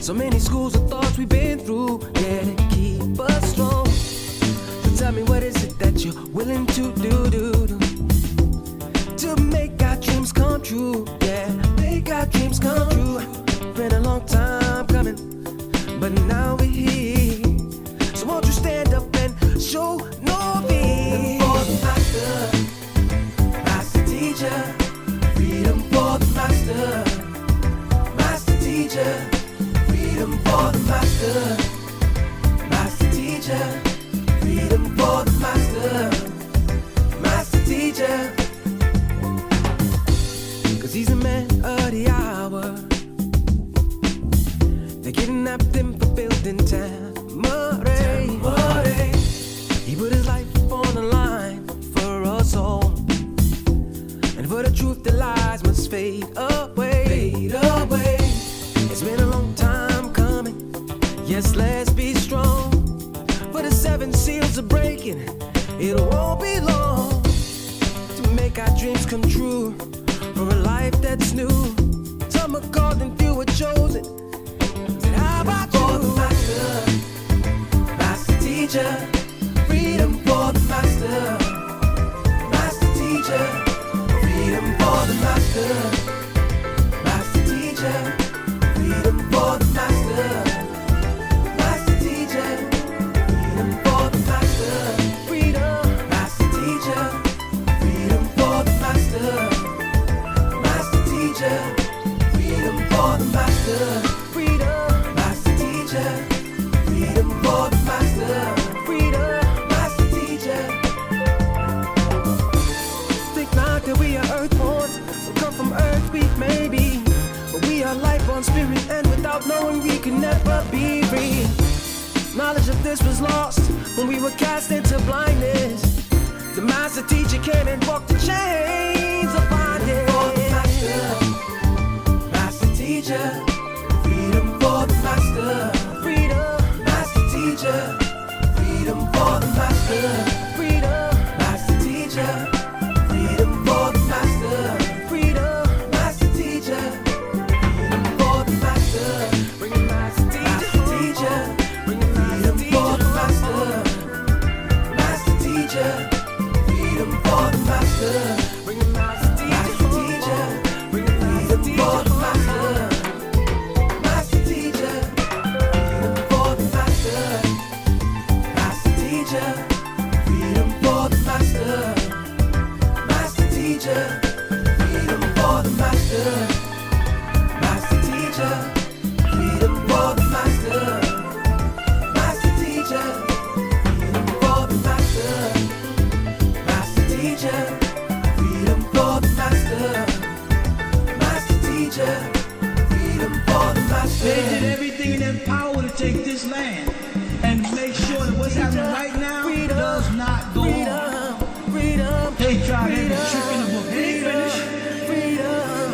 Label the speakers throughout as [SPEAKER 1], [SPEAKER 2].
[SPEAKER 1] So many schools of thoughts we've been through, yeah, to keep us strong. So tell me, what is it that you're willing to do to make our dreams come true? Yeah, make our dreams come true. Been a long time coming, but now we're here. So won't you stand up and show no fear? For the master, master teacher. Freedom for the master, master teacher. Freedom for the master, master teacher. Freedom for the master, master teacher. 'Cause he's a man of the hour. They kidnapped him for building Tamare. He put his life on the line for us all. And for the truth, the lies must fade away. Fade away. It's been a long time coming. Yes, let's be strong. For the 7 seals are breaking. It won't be long to make our dreams come true. For a life that's new. Some are called and few are chosen. Said, how about you? For the master, master teacher. Freedom for the master, master teacher. Freedom for the master, master teacher. Freedom for the master, master teacher. Freedom for the master, freedom, master teacher. Freedom for the master, master teacher. Freedom for the master, freedom, master teacher. Freedom for the master, freedom, master teacher. Think not that we are earthborn, we come from earth, we may be, but we are life-born spirit, and without knowing we can never be free. Knowledge of this was lost when we were cast into blindness. The master teacher came and broke the chains of bondage. For the master, master teacher. Freedom for the master, freedom, master teacher. Freedom for the master, freedom, master teacher. Freedom for the master, freedom, master teacher. Freedom for the master, bring it master teacher. Bring it freedom for the master, master teacher. Freedom for the master, bring it master teacher. Bring it freedom for the master, master teacher. Freedom for the master, master teacher. Freedom for the master, master teacher. Freedom for the master, master teacher. Freedom for the master, master teacher. Freedom for the master, master teacher. Freedom for the master, master teacher. Freedom for the master.
[SPEAKER 2] They did everything in their power to take this land and make sure that what's happening right now does not go on.
[SPEAKER 1] Freedom,
[SPEAKER 2] They tried every trick in the book. They ain't finished.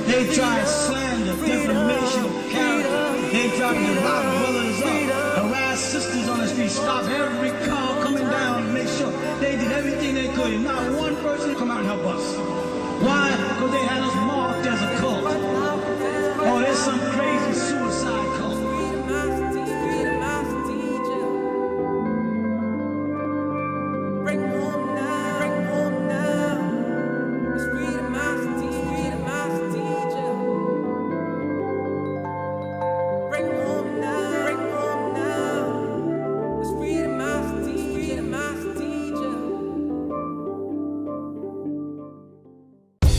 [SPEAKER 2] They tried slander, defamation of character. They tried to lock brothers up, harass sisters on the street, stop every car coming down, and make sure they did everything they could. And not one person come out and help us. Why? Because they had us marked as a cult. Oh, there's some crazy suicide cult.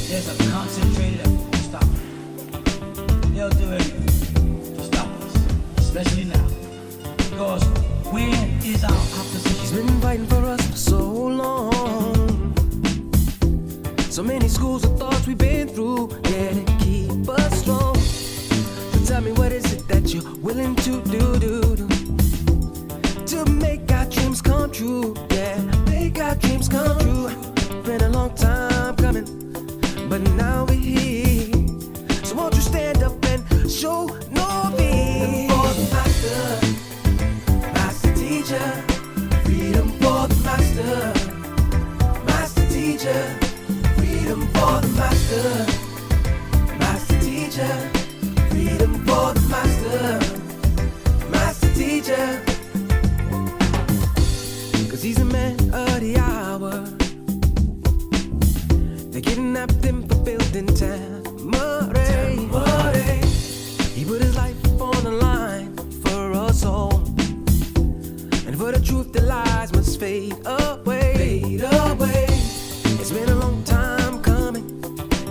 [SPEAKER 2] There's a concentrated effort to stop it. They'll do everything to stop us, especially now. Because where is our opposition?
[SPEAKER 1] He's been fighting for us for so long. So many schools of thoughts we've been through, yeah, to keep us strong. So tell me, what is it that you're willing to do to make our dreams come true? Yeah, make our dreams come true. Been a long time coming, but now we're here. So won't you stand up and show no fear? For the master, master teacher. Freedom for the master, master teacher. Freedom for the master, master teacher. Freedom for the master, fade away, fade away. It's been a long time coming.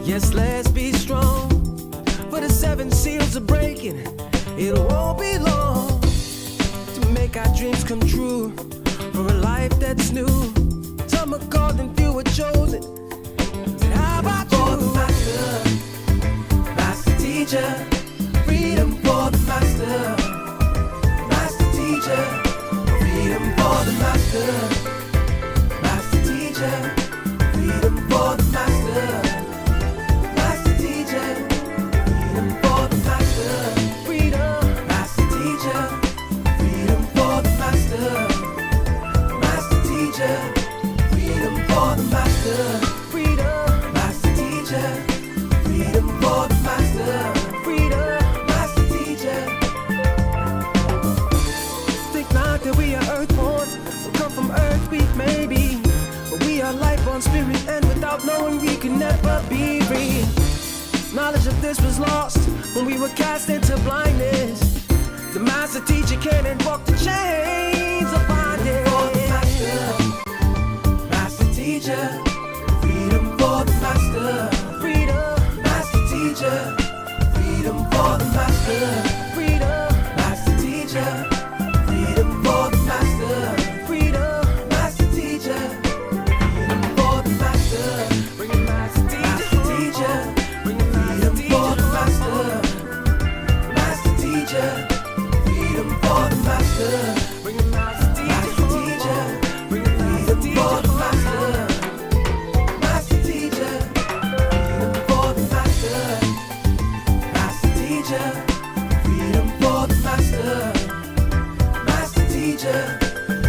[SPEAKER 1] Yes, let's be strong. For the 7 seals are breaking. It won't be long to make our dreams come true. For a life that's new. Some are called and few are chosen. Said, how about you? For the master, master teacher. Freedom for the master, master teacher. Freedom for the master, master teacher. Freedom for the master, master teacher. Freedom for the master, freedom, master teacher. Freedom for the master, master teacher. Freedom for the master, freedom, master teacher. Freedom for the master, freedom, master teacher. Think not that we are earthborn, we come from earth, we may be, but we are life on spirit, and without knowing we can never be free. Knowledge of this was lost when we were cast into blindness. The master teacher came and broke the chains of bondage. For the master, master teacher. Freedom for the master, freedom, master teacher. Freedom for the master, freedom, master teacher. Freedom for the master, freedom, master teacher. Freedom for the master, bring it master teacher. Bring it freedom for the master, master teacher. Freedom for the master, bring it master teacher. Bring it freedom for the master, master teacher. Freedom for the master, master teacher. Freedom for the master, master teacher.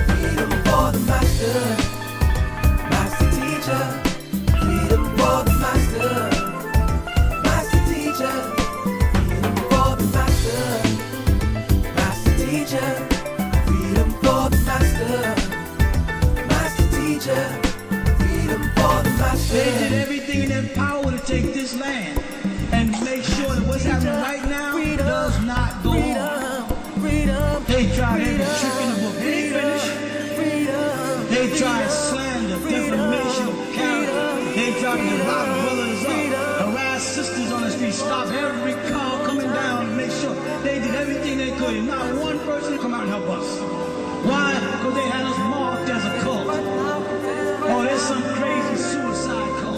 [SPEAKER 1] Freedom for the master, master teacher. Freedom for the master, master teacher. Freedom for the master, master teacher. Freedom for the master, master teacher. Freedom for the master.
[SPEAKER 2] They did everything in their power to take this land and make sure that what's happening right now does not go on.
[SPEAKER 1] Freedom,
[SPEAKER 2] They tried every trick in the book. They ain't finished.
[SPEAKER 1] freedom.
[SPEAKER 2] They tried slander, defamation of character. They tried to rob brothers up, harass sisters on the street, stop every car coming down, make sure they did everything they could. And not one person come out and help us. Why? Because they had us marked as a cult. Oh, there's some crazy suicide cult.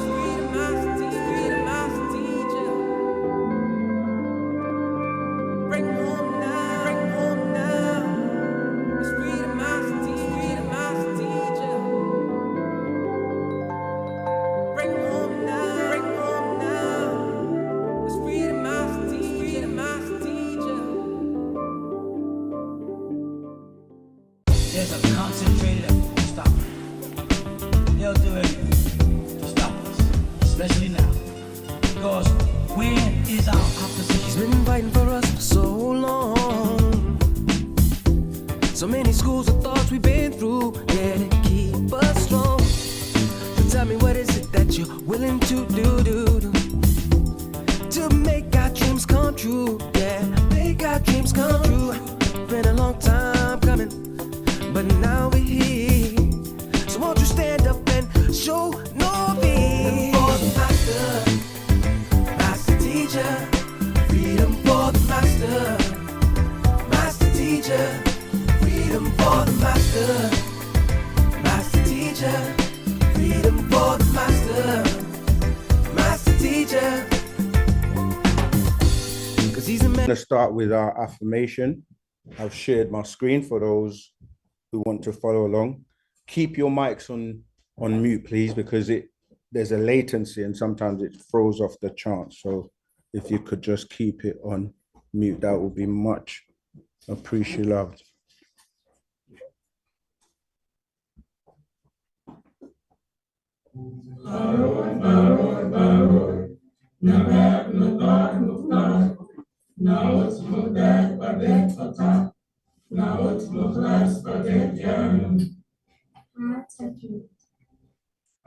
[SPEAKER 2] There's a concentrated effort to stop it. They'll do everything to stop us, especially now. Because where is our opposition?
[SPEAKER 1] He's been fighting for us for so long. So many schools of thoughts we've been through, yeah, to keep us strong. So tell me, what is it that you're willing to do to make our dreams come true? Yeah, make our dreams come true. Been a long time coming, but now we're here. So won't you stand up and show no fear? For the master, master teacher. Freedom for the master, master teacher. Freedom for the master, master teacher. Freedom for the master, master teacher. 'Cause he's a man.
[SPEAKER 3] I'm going to start with our affirmation. I've shared my screen for those who want to follow along. Keep your mics on mute, please, because there's a latency and sometimes it throws off the chant. So if you could just keep it on mute, that would be much appreciated.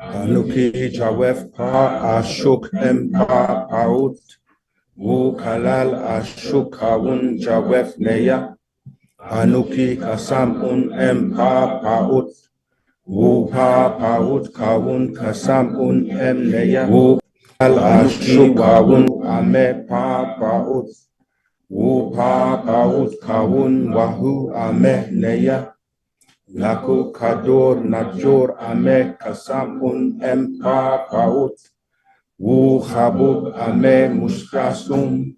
[SPEAKER 3] Anuki Jawef Pa Ashuk Empa Paut Wu Kalal Ashuk Awun Jawef Neya Anuki Kasam Un Empa Paut wu-pa-pa-ut kawun kasam-un emneya, wu-al-ashukawun ame-pa-pa-ut, wu-pa-pa-ut kawun wahu ame-neya, naku kador najor ame kasam-un em-pa-pa-ut, wu-habub ame muskrasum,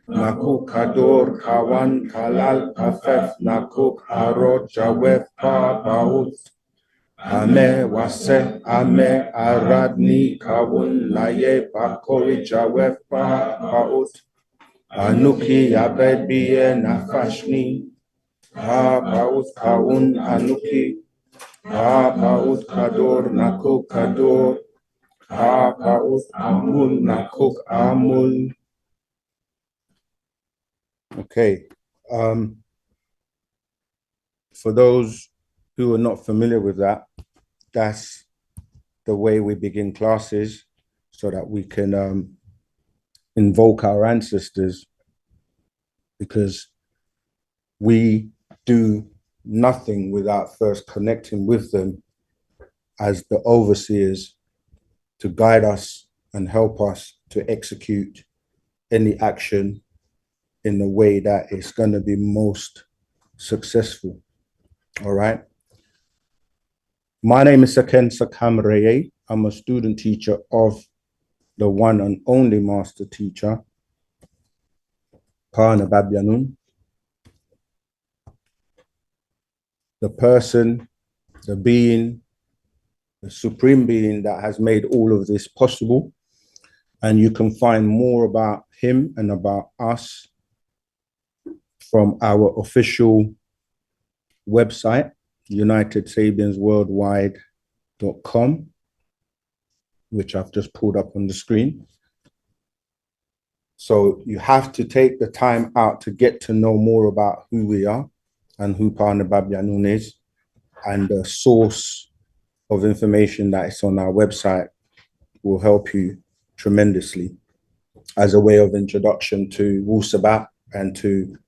[SPEAKER 3] nakuk kador kawan kalal kafef nakuk aro jawef pa baut ame wase ame aradni kawun laye bakori jawef pa baut anuki yabebiye nafashni pa baut kawun anuki pa baut kador nakuk kador pa baut amul nakuk amul. Okay. For those who are not familiar with that, that's the way we begin classes so that we can invoke our ancestors, because we do nothing without first connecting with them as the overseers to guide us and help us to execute any action in the way that is going to be most successful. All right. My name is Saken Sakamreye. I'm a student teacher of the one and only master teacher, Pana Babyanun. The person, the being, the supreme being that has made all of this possible. And you can find more about him and about us from our official website, UnitedSabiansWorldwide.com, which I've just pulled up on the screen. So you have to take the time out to get to know more about who we are and who Pana Babyanun is, and the source of information that is on our website will help you tremendously as a way of introduction to Wu-Sabat and to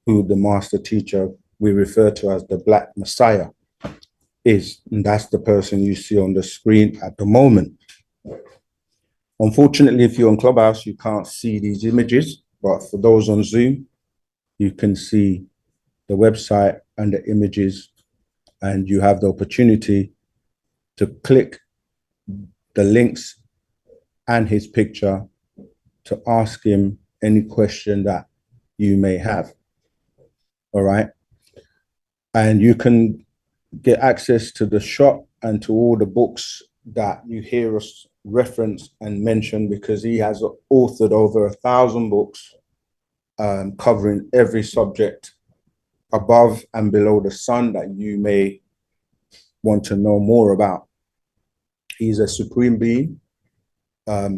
[SPEAKER 3] who the master teacher we refer to as the Black Messiah is. And that's the person you see on the screen at the moment. Unfortunately, if you're on Clubhouse, you can't see these images, but for those on Zoom, you can see the website and the images, and you have the opportunity to click the links and his picture to ask him any question that you may have. All right. And you can get access to the shop and to all the books that you hear us reference and mention, because he has authored over 1,000 books covering every subject above and below the sun that you may want to know more about. He's a supreme being, a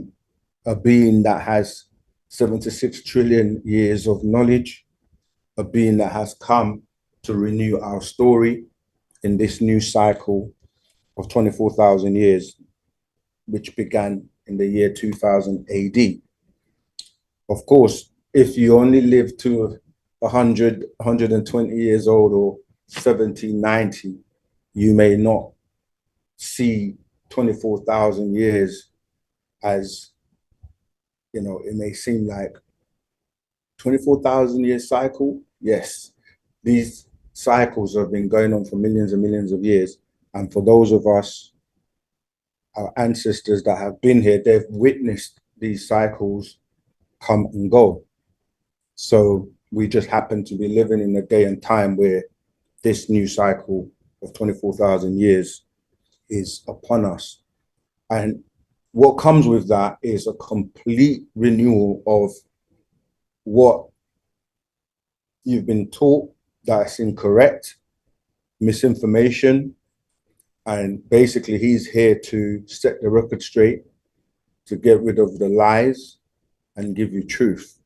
[SPEAKER 3] being that has 76 trillion years of knowledge, a being that has come to renew our story in this new cycle of 24,000 years, which began in the year 2000 AD. Of course, if you only live to 100, 120 years old or 70, 90, you may not see 24,000 years as, you know, it may seem like 24,000 year cycle. Yes, these cycles have been going on for millions and millions of years. And for those of us, our ancestors that have been here, they've witnessed these cycles come and go. So we just happen to be living in a day and time where this new cycle of 24,000 years is upon us. And what comes with that is a complete renewal of what you've been taught that's incorrect, misinformation. And basically he's here to set the record straight, to get rid of the lies and give you truth.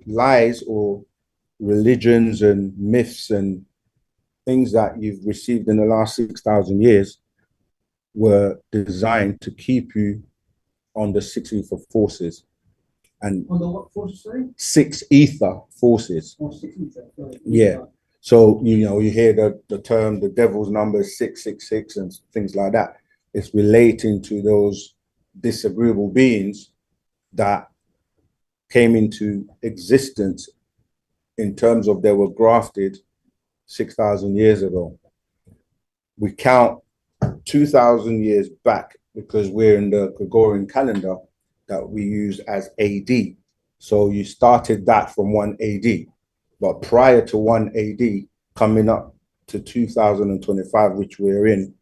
[SPEAKER 3] Lies or religions and myths and things that you've received in the last 6,000 years were designed to keep you on the six ether forces. And
[SPEAKER 2] On the what forces, sorry?
[SPEAKER 3] six ether forces.
[SPEAKER 2] Oh, 6 ether, sorry.
[SPEAKER 3] Yeah. So, you know, you hear the term, the devil's number is 666 and things like that. It's relating to those disagreeable beings that came into existence in terms of they were grafted 6,000 years ago. We count 2,000 years back because we're in the Gregorian calendar that we use as AD. So you started that from 1 AD. But prior to 1 AD, coming up to 2025, which we're in,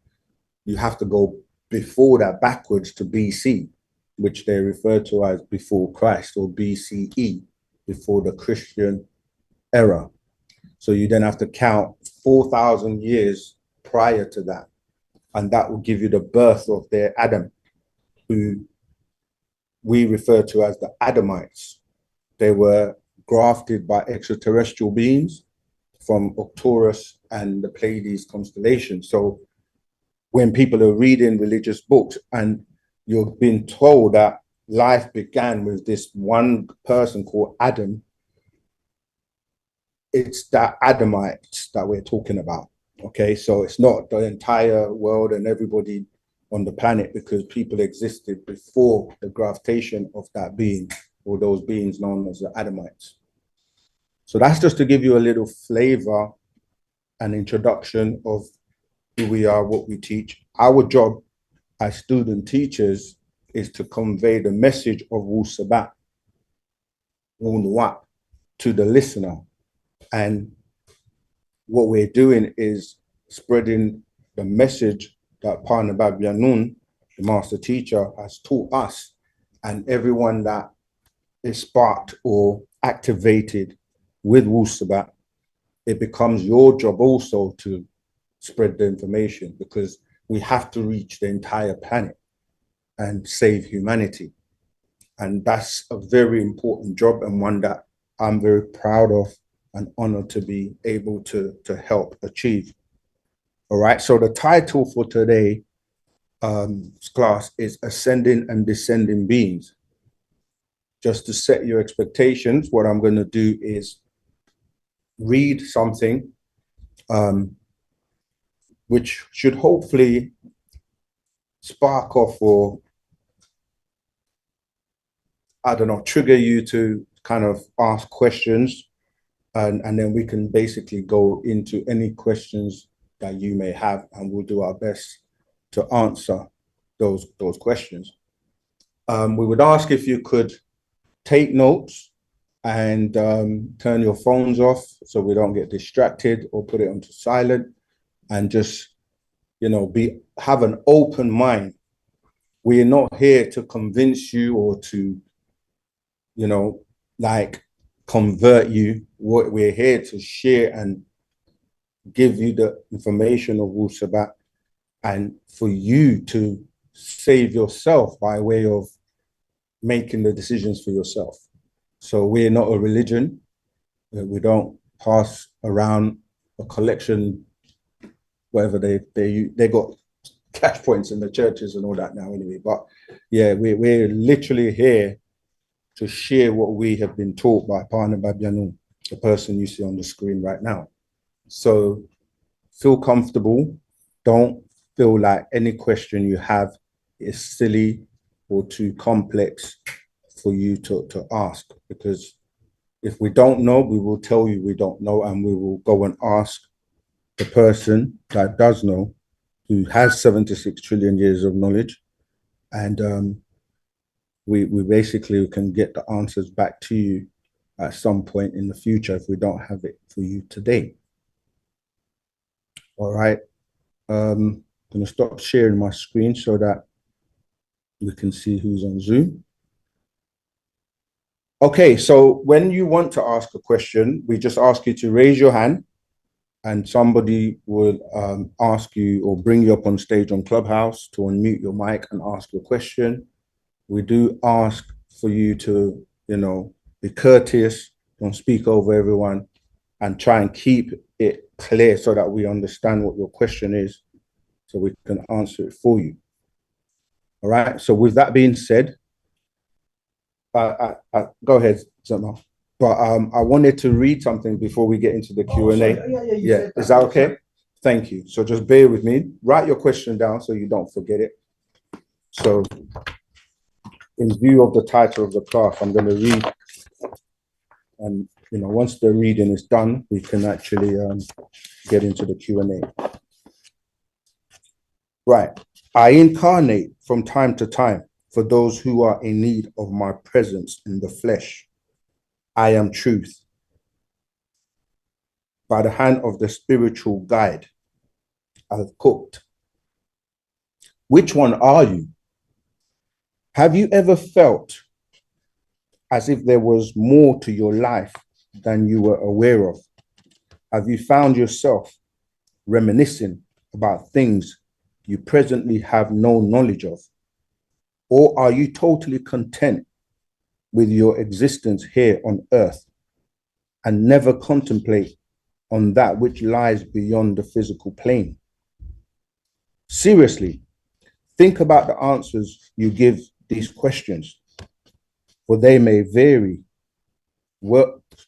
[SPEAKER 3] you have to go before that backwards to BC, which they refer to as before Christ, or BCE, before the Christian era. So you then have to count 4,000 years prior to that. And that will give you the birth of their Adam, who we refer to as the Adamites. They were grafted by extraterrestrial beings from Arcturus and the Pleiades constellation. So when people are reading religious books and you're being told that life began with this one person called Adam, it's that Adamites that we're talking about. Okay, so it's not the entire world and everybody on the planet, because people existed before the graftation of that being, or those beings known as the Adamites. So that's just to give you a little flavor and introduction of who we are, what we teach. Our job as student teachers is to convey the message of Wu-Sabat, wu-nuwaup, to the listener. And what we're doing is spreading the message that Partner Babyanun, the master teacher, has taught us, and everyone that is sparked or activated with Wu-Sabat. It becomes your job also to spread the information, because we have to reach the entire planet and save humanity. And that's a very important job, and one that I'm very proud of and honored to be able to help achieve. All right, so the title for today class is Ascending and Descending Beings. Just to set your expectations, what I'm going to do is read something which should hopefully spark off, or I don't know, trigger you to kind of ask questions, and then we can basically go into any questions that you may have, and we'll do our best to answer those questions. We would ask if you could take notes and turn your phones off so we don't get distracted, or put it onto silent, and just, you know, have an open mind. We are not here to convince you or to, you know, like convert you. What we're here to share and give you the information of Wu-Sabat, and for you to save yourself by way of making the decisions for yourself. So we're not a religion. We don't pass around a collection, whatever they got cash points in the churches and all that now anyway. But yeah, we're literally here to share what we have been taught by Partner Babyanun, the person you see on the screen right now. So feel comfortable. Don't feel like any question you have is silly or too complex for you to ask, because if we don't know, we will tell you we don't know, and we will go and ask the person that does know, who has 76 trillion years of knowledge, and we basically can get the answers back to you at some point in the future if we don't have it for you today. All right, I'm going to stop sharing my screen so that we can see who's on Zoom. Okay, so when you want to ask a question, we just ask you to raise your hand, and somebody will ask you or bring you up on stage on Clubhouse to unmute your mic and ask your question. We do ask for you to, you know, be courteous, don't speak over everyone, and try and keep it clear so that we understand what your question is, so we can answer it for you. All right, so with that being said, go ahead, Zama. But I wanted to read something before we get into the Q&A. Yeah, is that okay? Thank you. So just bear with me. Write your question down so you don't forget it. So in view of the title of the class, I'm going to read. And, once the reading is done, we can actually get into the Q&A. Right. I incarnate from time to time for those who are in need of my presence in the flesh. I am truth. By the hand of the spiritual guide, I've cooked. Which one are you? Have you ever felt as if there was more to your life than you were aware of? Have you found yourself reminiscing about things you presently have no knowledge of? Or are you totally content with your existence here on earth and never contemplate on that which lies beyond the physical plane? Seriously, think about the answers you give these questions, for they may vary.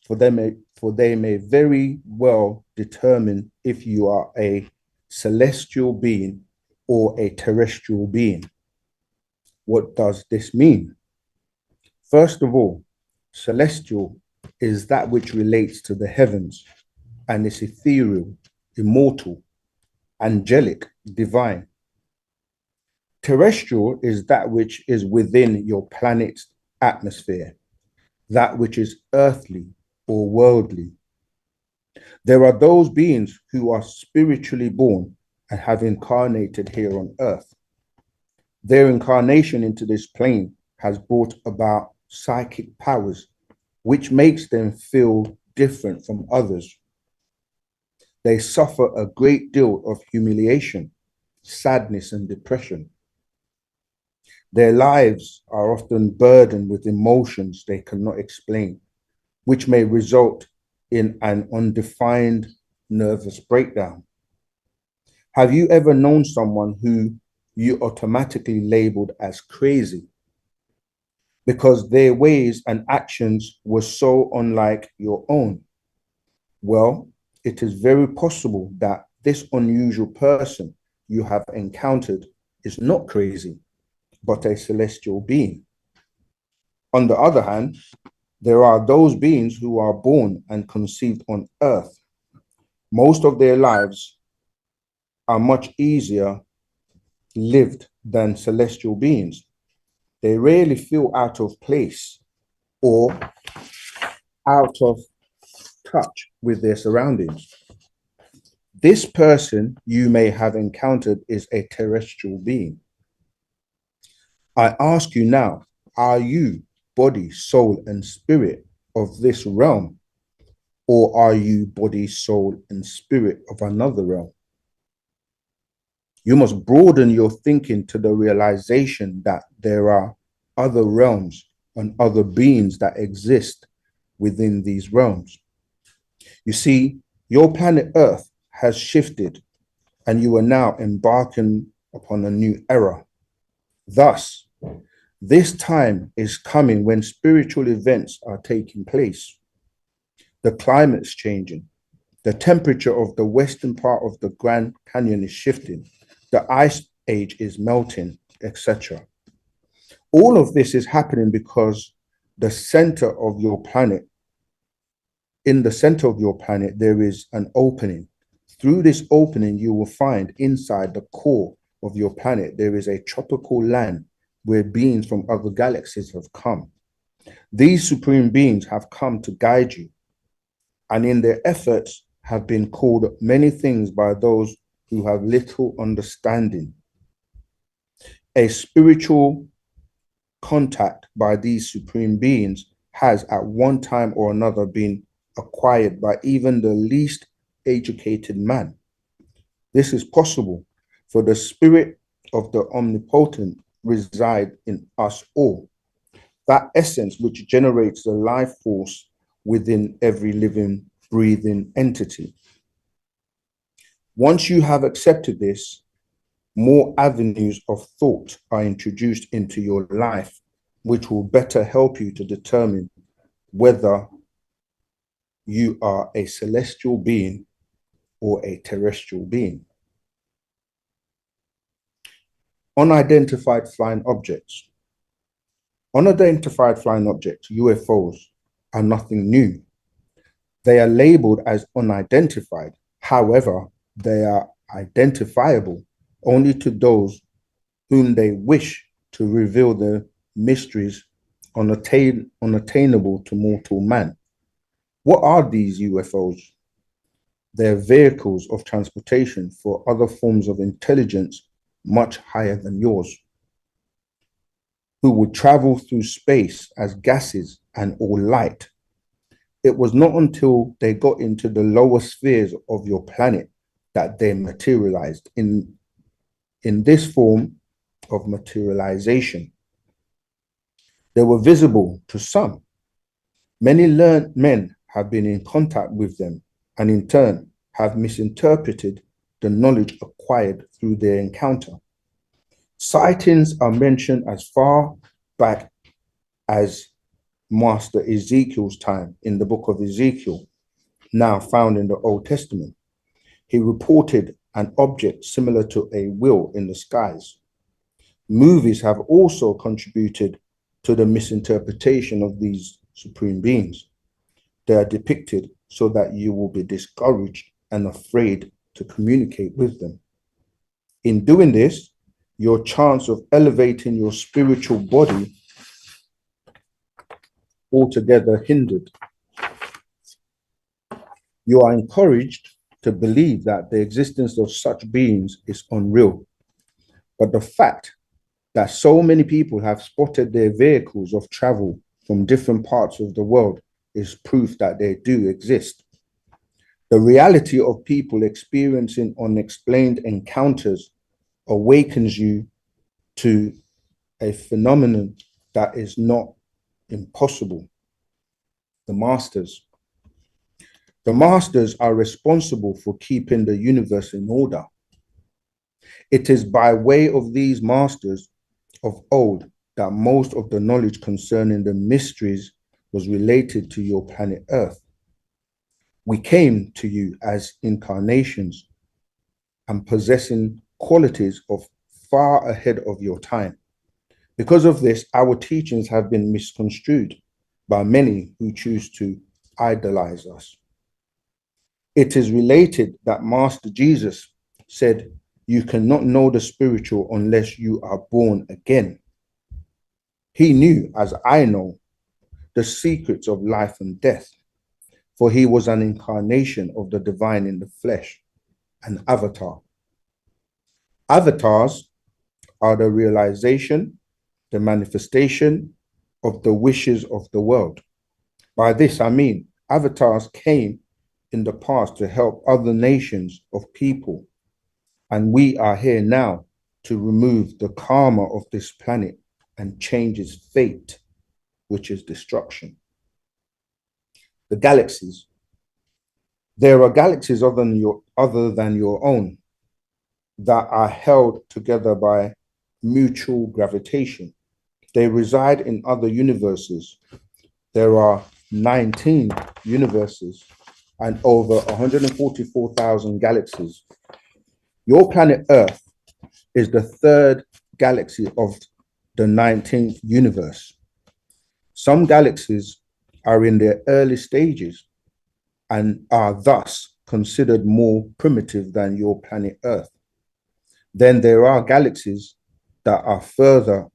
[SPEAKER 3] For they may very well determine if you are a celestial being or a terrestrial being. What does this mean? First of all, celestial is that which relates to the heavens and is ethereal, immortal, angelic, divine. Terrestrial is that which is within your planet's atmosphere, that which is earthly or worldly. There are those beings who are spiritually born and have incarnated here on earth. Their incarnation into this plane has brought about psychic powers, which makes them feel different from others. They suffer a great deal of humiliation, sadness, and depression. Their lives are often burdened with emotions they cannot explain, which may result in an undefined nervous breakdown. Have you ever known someone who you automatically labeled as crazy because their ways and actions were so unlike your own? Well, it is very possible that this unusual person you have encountered is not crazy, but a celestial being. On the other hand, there are those beings who are born and conceived on earth. Most of their lives are much easier lived than celestial beings. They rarely feel out of place or out of touch with their surroundings. This person you may have encountered is a terrestrial being. I ask you now, are you body, soul, and spirit of this realm? Or are you body, soul, and spirit of another realm? You must broaden your thinking to the realization that there are other realms and other beings that exist within these realms. You see, your planet Earth has shifted and you are now embarking upon a new era. Thus, this time is coming when spiritual events are taking place. The climate's changing. The temperature of the western part of the Grand Canyon is shifting. The ice age is melting, etc. All of this is happening because the center of your planet, in the center of your planet, there is an opening. Through this opening, you will find inside the core of your planet, there is a tropical land where beings from other galaxies have come. These supreme beings have come to guide you, and in their efforts have been called many things by those who have little understanding. A spiritual contact by these supreme beings has at one time or another been acquired by even the least educated man. This is possible, for the spirit of the omnipotent reside in us all, that essence which generates the life force within every living, breathing entity. Once you have accepted this, more avenues of thought are introduced into your life, which will better help you to determine whether you are a celestial being or a terrestrial being. Unidentified flying objects. Unidentified flying objects, UFOs, are nothing new. They are labeled as unidentified. However, they are identifiable only to those whom they wish to reveal the mysteries unattainable to mortal man. What are these UFOs? They're vehicles of transportation for other forms of intelligence much higher than yours, who would travel through space as gases and or light. It was not until they got into the lower spheres of your planet that they materialized in this form of materialization. They were visible to some. Many learned men have been in contact with them and in turn have misinterpreted the knowledge acquired through their encounter. Sightings are mentioned as far back as Master Ezekiel's time in the book of Ezekiel, now found in the Old Testament. He reported an object similar to a wheel in the skies. Movies have also contributed to the misinterpretation of these supreme beings. They are depicted so that you will be discouraged and afraid to communicate with them. In doing this, your chance of elevating your spiritual body altogether hindered. You are encouraged to believe that the existence of such beings is unreal. But the fact that so many people have spotted their vehicles of travel from different parts of the world is proof that they do exist. The reality of people experiencing unexplained encounters awakens you to a phenomenon that is not impossible. The masters. The masters are responsible for keeping the universe in order. It is by way of these masters of old that most of the knowledge concerning the mysteries was related to your planet Earth. We came to you as incarnations and possessing qualities of far ahead of your time. Because of this, our teachings have been misconstrued by many who choose to idolize us. It is related that Master Jesus said, "You cannot know the spiritual unless you are born again." He knew, as I know, the secrets of life and death, for he was an incarnation of the divine in the flesh, an avatar. Avatars are the realization, the manifestation of the wishes of the world. By this, I mean avatars came in the past to help other nations of people, and we are here now to remove the karma of this planet and change its fate, which is destruction. The galaxies. There are galaxies other than your own that are held together by mutual gravitation. They reside in other universes. There are 19 universes and over 144,000 galaxies. Your planet Earth is the third galaxy of the 19th universe. Some galaxies are in their early stages and are thus considered more primitive than your planet Earth. Then there are galaxies that are further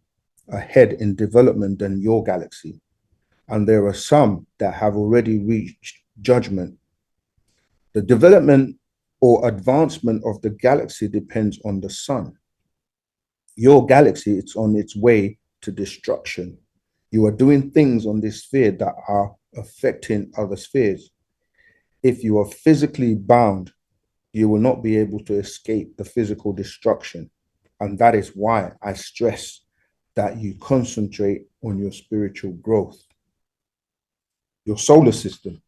[SPEAKER 3] ahead in development than your galaxy. And there are some that have already reached judgment. The development or advancement of the galaxy depends on the sun. Your galaxy is on its way to destruction. You are doing things on this sphere that are affecting other spheres. If you are physically bound, you will not be able to escape the physical destruction. And that is why I stress that you concentrate on your spiritual growth. Your solar system.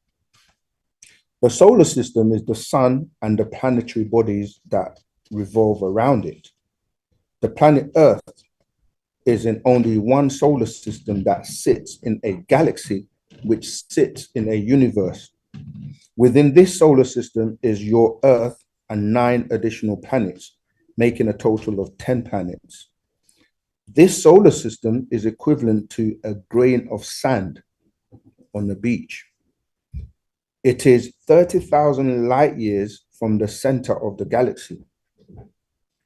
[SPEAKER 3] The solar system is the sun and the planetary bodies that revolve around it. The planet Earth is in only one solar system that sits in a galaxy which sits in a universe Within this solar system is your Earth and 9 additional planets, making a total of 10 planets. This solar system is equivalent to a grain of sand on the beach. It is 30,000 light years from the center of the galaxy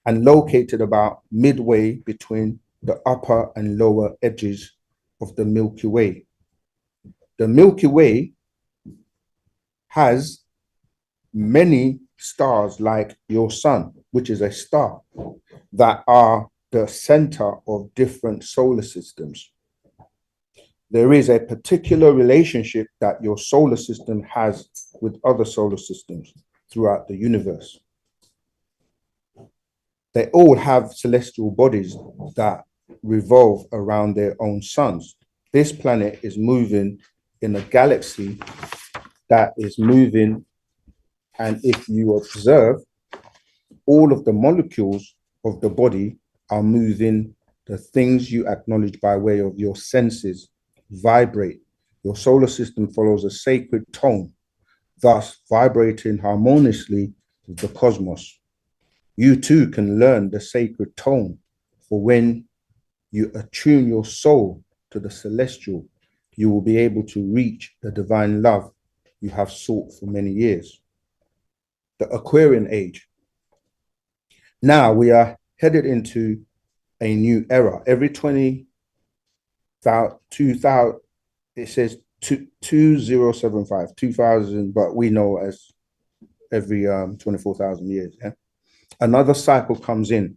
[SPEAKER 3] and located about midway between the upper and lower edges of the Milky Way. The Milky Way has many stars like your sun, which is a star, that are the center of different solar systems. There is a particular relationship that your solar system has with other solar systems throughout the universe. They all have celestial bodies that revolve around their own suns. This planet is moving in a galaxy that is moving, and if you observe, all of the molecules of the body are moving. The things you acknowledge by way of your senses vibrate. Your solar system follows a sacred tone, thus vibrating harmoniously with the cosmos. You too can learn the sacred tone, for when you attune your soul to the celestial, you will be able to reach the divine love you have sought for many years. The Aquarian age. Now we are headed into a new era. Every 20,000, it says 2075, 2000, but we know as every 24,000 years. Yeah? Another cycle comes in.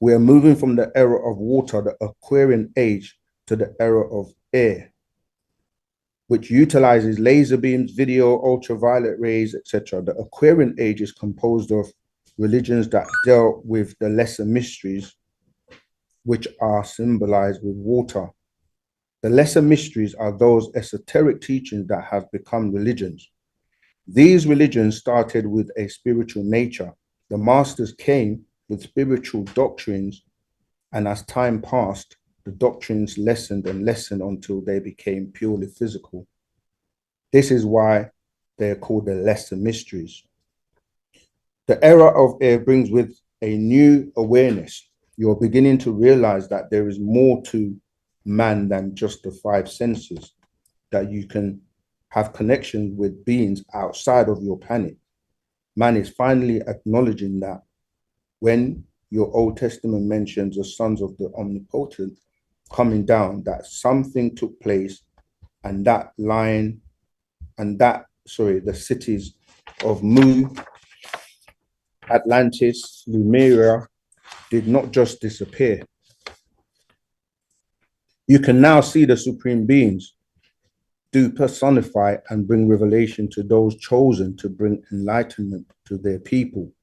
[SPEAKER 3] We are moving from the era of water, the Aquarian age, to the era of air, which utilizes laser beams, video, ultraviolet rays, etc. The Aquarian age is composed of religions that dealt with the lesser mysteries, which are symbolized with water. The lesser mysteries are those esoteric teachings that have become religions. These religions started with a spiritual nature. The masters came with spiritual doctrines, and as time passed, the doctrines lessened and lessened until they became purely physical. This is why they are called the lesser mysteries. The era of air brings with a new awareness. You're beginning to realize that there is more to man than just the 5 senses, that you can have connections with beings outside of your planet. Man is finally acknowledging that when your Old Testament mentions the sons of the omnipotent coming down, that something took place, and that line and that, the cities of Mu, Atlantis, Lemuria did not just disappear. You can now see the supreme beings do personify and bring revelation to those chosen to bring enlightenment to their people.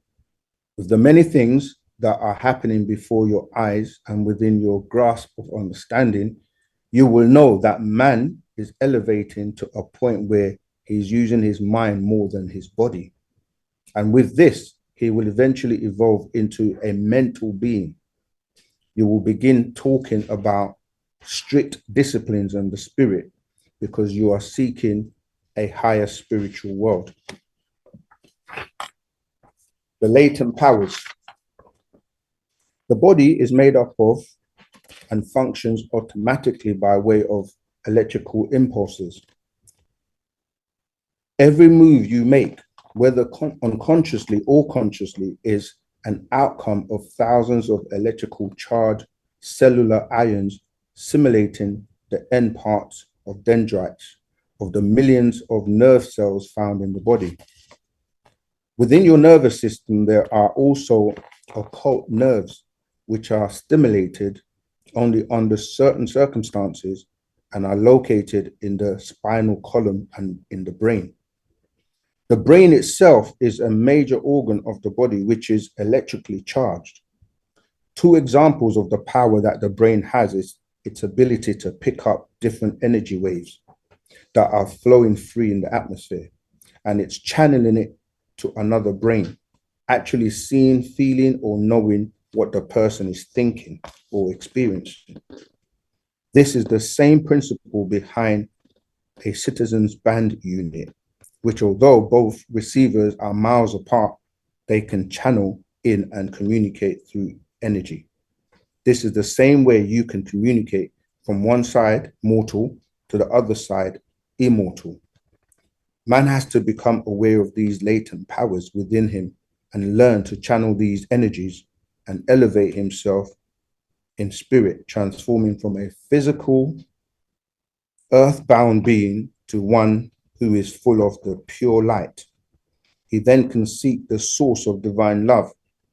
[SPEAKER 3] With the many things that are happening before your eyes and within your grasp of understanding, you will know that man is elevating to a point where he's using his mind more than his body. And with this, he will eventually evolve into a mental being. You will begin talking about strict disciplines and the spirit, because you are seeking a higher spiritual world. The latent powers. The body is made up of and functions automatically by way of electrical impulses. Every move you make, whether unconsciously or consciously, is an outcome of thousands of electrical charged cellular ions simulating the end parts of dendrites of the millions of nerve cells found in the body. Within your nervous system, there are also occult nerves, which are stimulated only under certain circumstances and are located in the spinal column and in the brain. The brain itself is a major organ of the body, which is electrically charged. 2 examples of the power that the brain has is its ability to pick up different energy waves that are flowing free in the atmosphere, and it's channeling it to another brain, actually seeing, feeling, or knowing what the person is thinking or experiencing. This is the same principle behind a citizens band unit, which although both receivers are miles apart, they can channel in and communicate through energy. This is the same way you can communicate from one side, mortal, to the other side, immortal. Man has to become aware of these latent powers within him and learn to channel these energies and elevate himself in spirit, transforming from a physical, earthbound being to one who is full of the pure light. He then can seek the source of divine love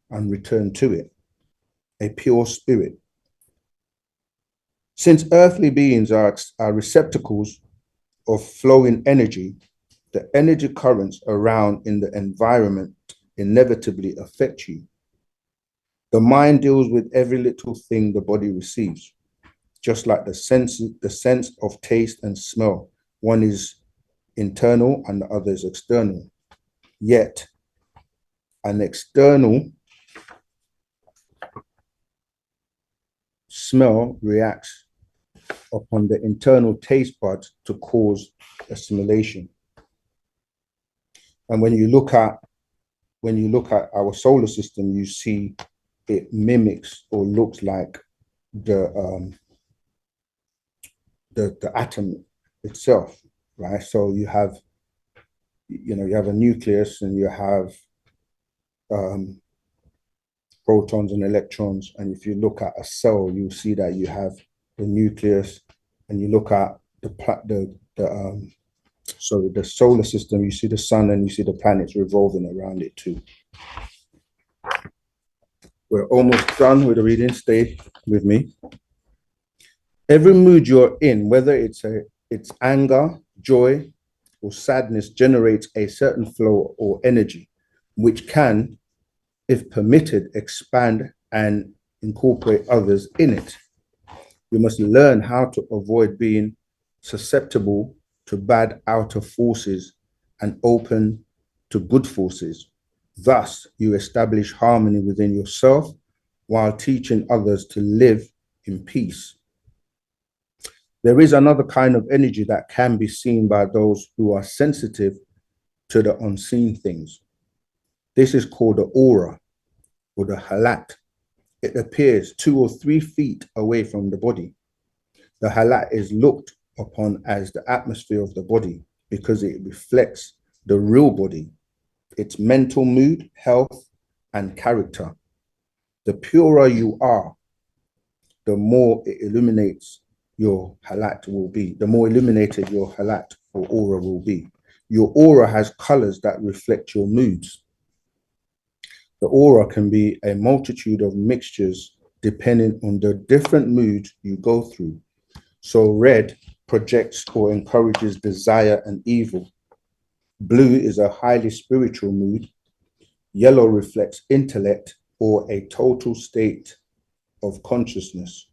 [SPEAKER 3] and return to it, a pure spirit. Since earthly beings are receptacles of flowing energy, the energy currents around in the environment inevitably affect you. The mind deals with every little thing the body receives, just like the sense of taste and smell. One is internal and the other is external. Yet, an external smell reacts upon the internal taste buds to cause assimilation. And when you look at our solar system, you see it mimics or looks like the atom itself, right? So you have a nucleus and you have protons and electrons. And if you look at a cell, you see that you have the nucleus, and you look at the solar system, you see the sun and you see the planets revolving around it too. We're almost done with the reading. Stay with me. Every mood you're in, whether it's anger, joy, or sadness, generates a certain flow or energy, which can, if permitted, expand and incorporate others in it. You must learn how to avoid being susceptible to bad outer forces and open to good forces. Thus, you establish harmony within yourself while teaching others to live in peace. There is another kind of energy that can be seen by those who are sensitive to the unseen things. This is called the aura or the halat. It appears 2 or 3 feet away from the body. The halat is looked upon as the atmosphere of the body because it reflects the real body, its mental mood, health, and character. The purer you are, the more it illuminates your halat will be, the more illuminated your halat or aura will be. Your aura has colors that reflect your moods. The aura can be a multitude of mixtures depending on the different moods you go through. So red projects or encourages desire and evil. Blue is a highly spiritual mood. Yellow reflects intellect or a total state of consciousness.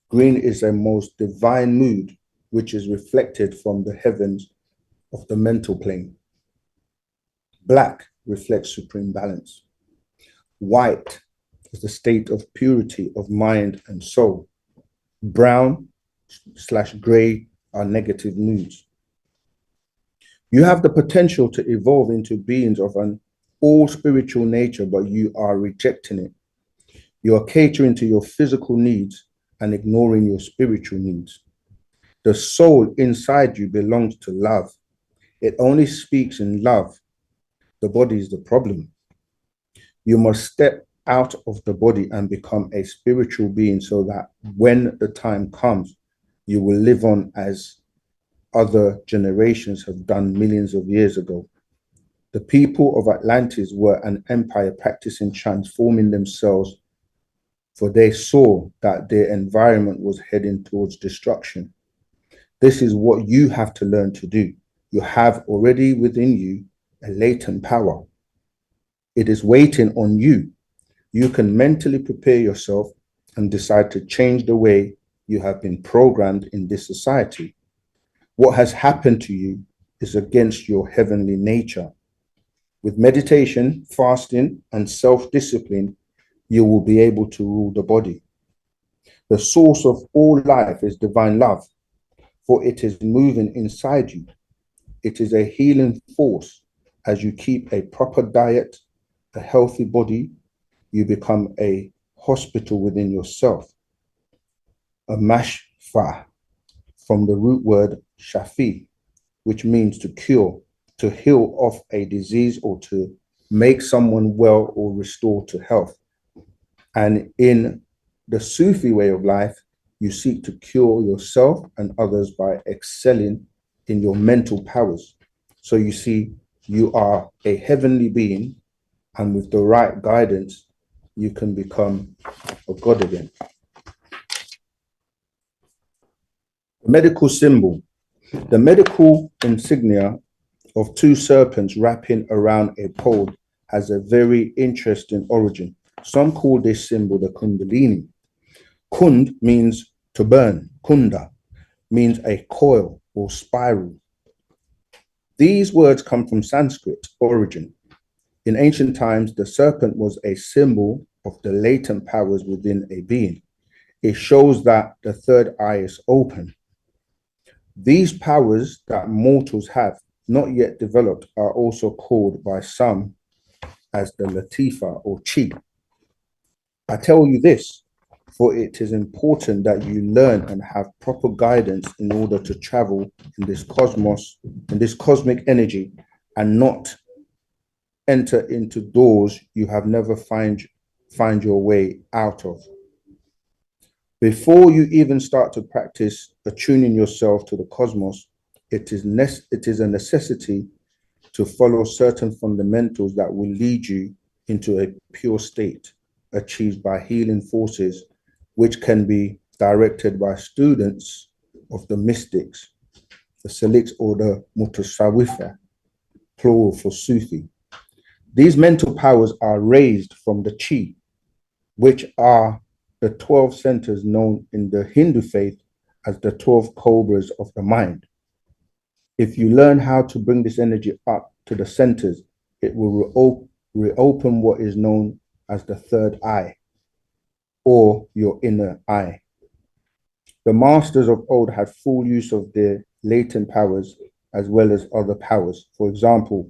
[SPEAKER 3] Green is a most divine mood, which is reflected from the heavens of the mental plane. Black reflects supreme balance. White is the state of purity of mind and soul. Brown/gray are negative moods. You have the potential to evolve into beings of an all spiritual nature, but you are rejecting it. You are catering to your physical needs and ignoring your spiritual needs. The soul inside you belongs to love. It only speaks in love. The body is the problem. You must step out of the body and become a spiritual being so that when the time comes, you will live on as other generations have done millions of years ago. The people of Atlantis were an empire practicing transforming themselves, for they saw that their environment was heading towards destruction. This is what you have to learn to do. You have already within you a latent power. It is waiting on you. You can mentally prepare yourself and decide to change the way you have been programmed in this society. What has happened to you is against your heavenly nature. With meditation, fasting, and self-discipline, you will be able to rule the body. The source of all life is divine love, for it is moving inside you. It is a healing force. As you keep a proper diet, a healthy body, you become a hospital within yourself. A mashfa, from the root word shafi, which means to cure, to heal off a disease, or to make someone well or restore to health. And in the Sufi way of life, you seek to cure yourself and others by excelling in your mental powers. So you see, you are a heavenly being, and with the right guidance, you can become a god again. The medical symbol. The medical insignia of two serpents wrapping around a pole has a very interesting origin. Some call this symbol the Kundalini. Kund means to burn. Kunda means a coil or spiral. These words come from Sanskrit origin. In ancient times, the serpent was a symbol of the latent powers within a being. It shows that the third eye is open. These powers that mortals have not yet developed are also called by some as the Latifa or Chi. I tell you this, for it is important that you learn and have proper guidance in order to travel in this cosmos, in this cosmic energy, and not enter into doors you have never find your way out of. Before you even start to practice attuning yourself to the cosmos, it is a necessity to follow certain fundamentals that will lead you into a pure state achieved by healing forces, which can be directed by students of the mystics, the saliks or the mutasawwifa, plural for Sufi. These mental powers are raised from the chi, which are the 12 centers known in the Hindu faith as the 12 cobras of the mind. If you learn how to bring this energy up to the centers, it will reopen what is known as the third eye, or your inner eye. The masters of old had full use of their latent powers as well as other powers. For example,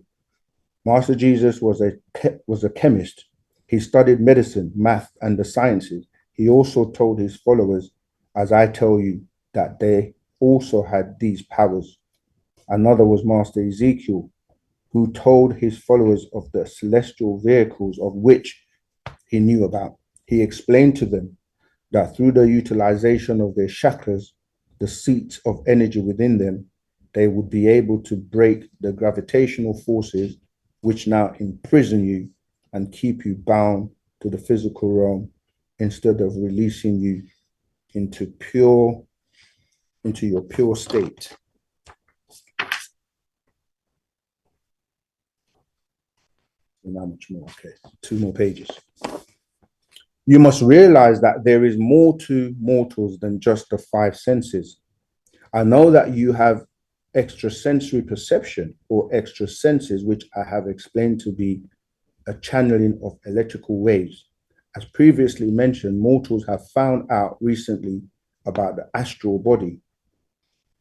[SPEAKER 3] Master Jesus was a chemist. He studied medicine, math, and the sciences. He also told his followers, as I tell you, that they also had these powers. Another was Master Ezekiel, who told his followers of the celestial vehicles of which he knew about. He explained to them that through the utilization of their chakras, the seats of energy within them, they would be able to break the gravitational forces which now imprison you and keep you bound to the physical realm instead of releasing you into your pure state. And how much more? Okay, 2 more pages. You must realize that there is more to mortals than just the 5 senses. I know that you have extrasensory perception or extra senses, which I have explained to be a channeling of electrical waves. As previously mentioned, mortals have found out recently about the astral body,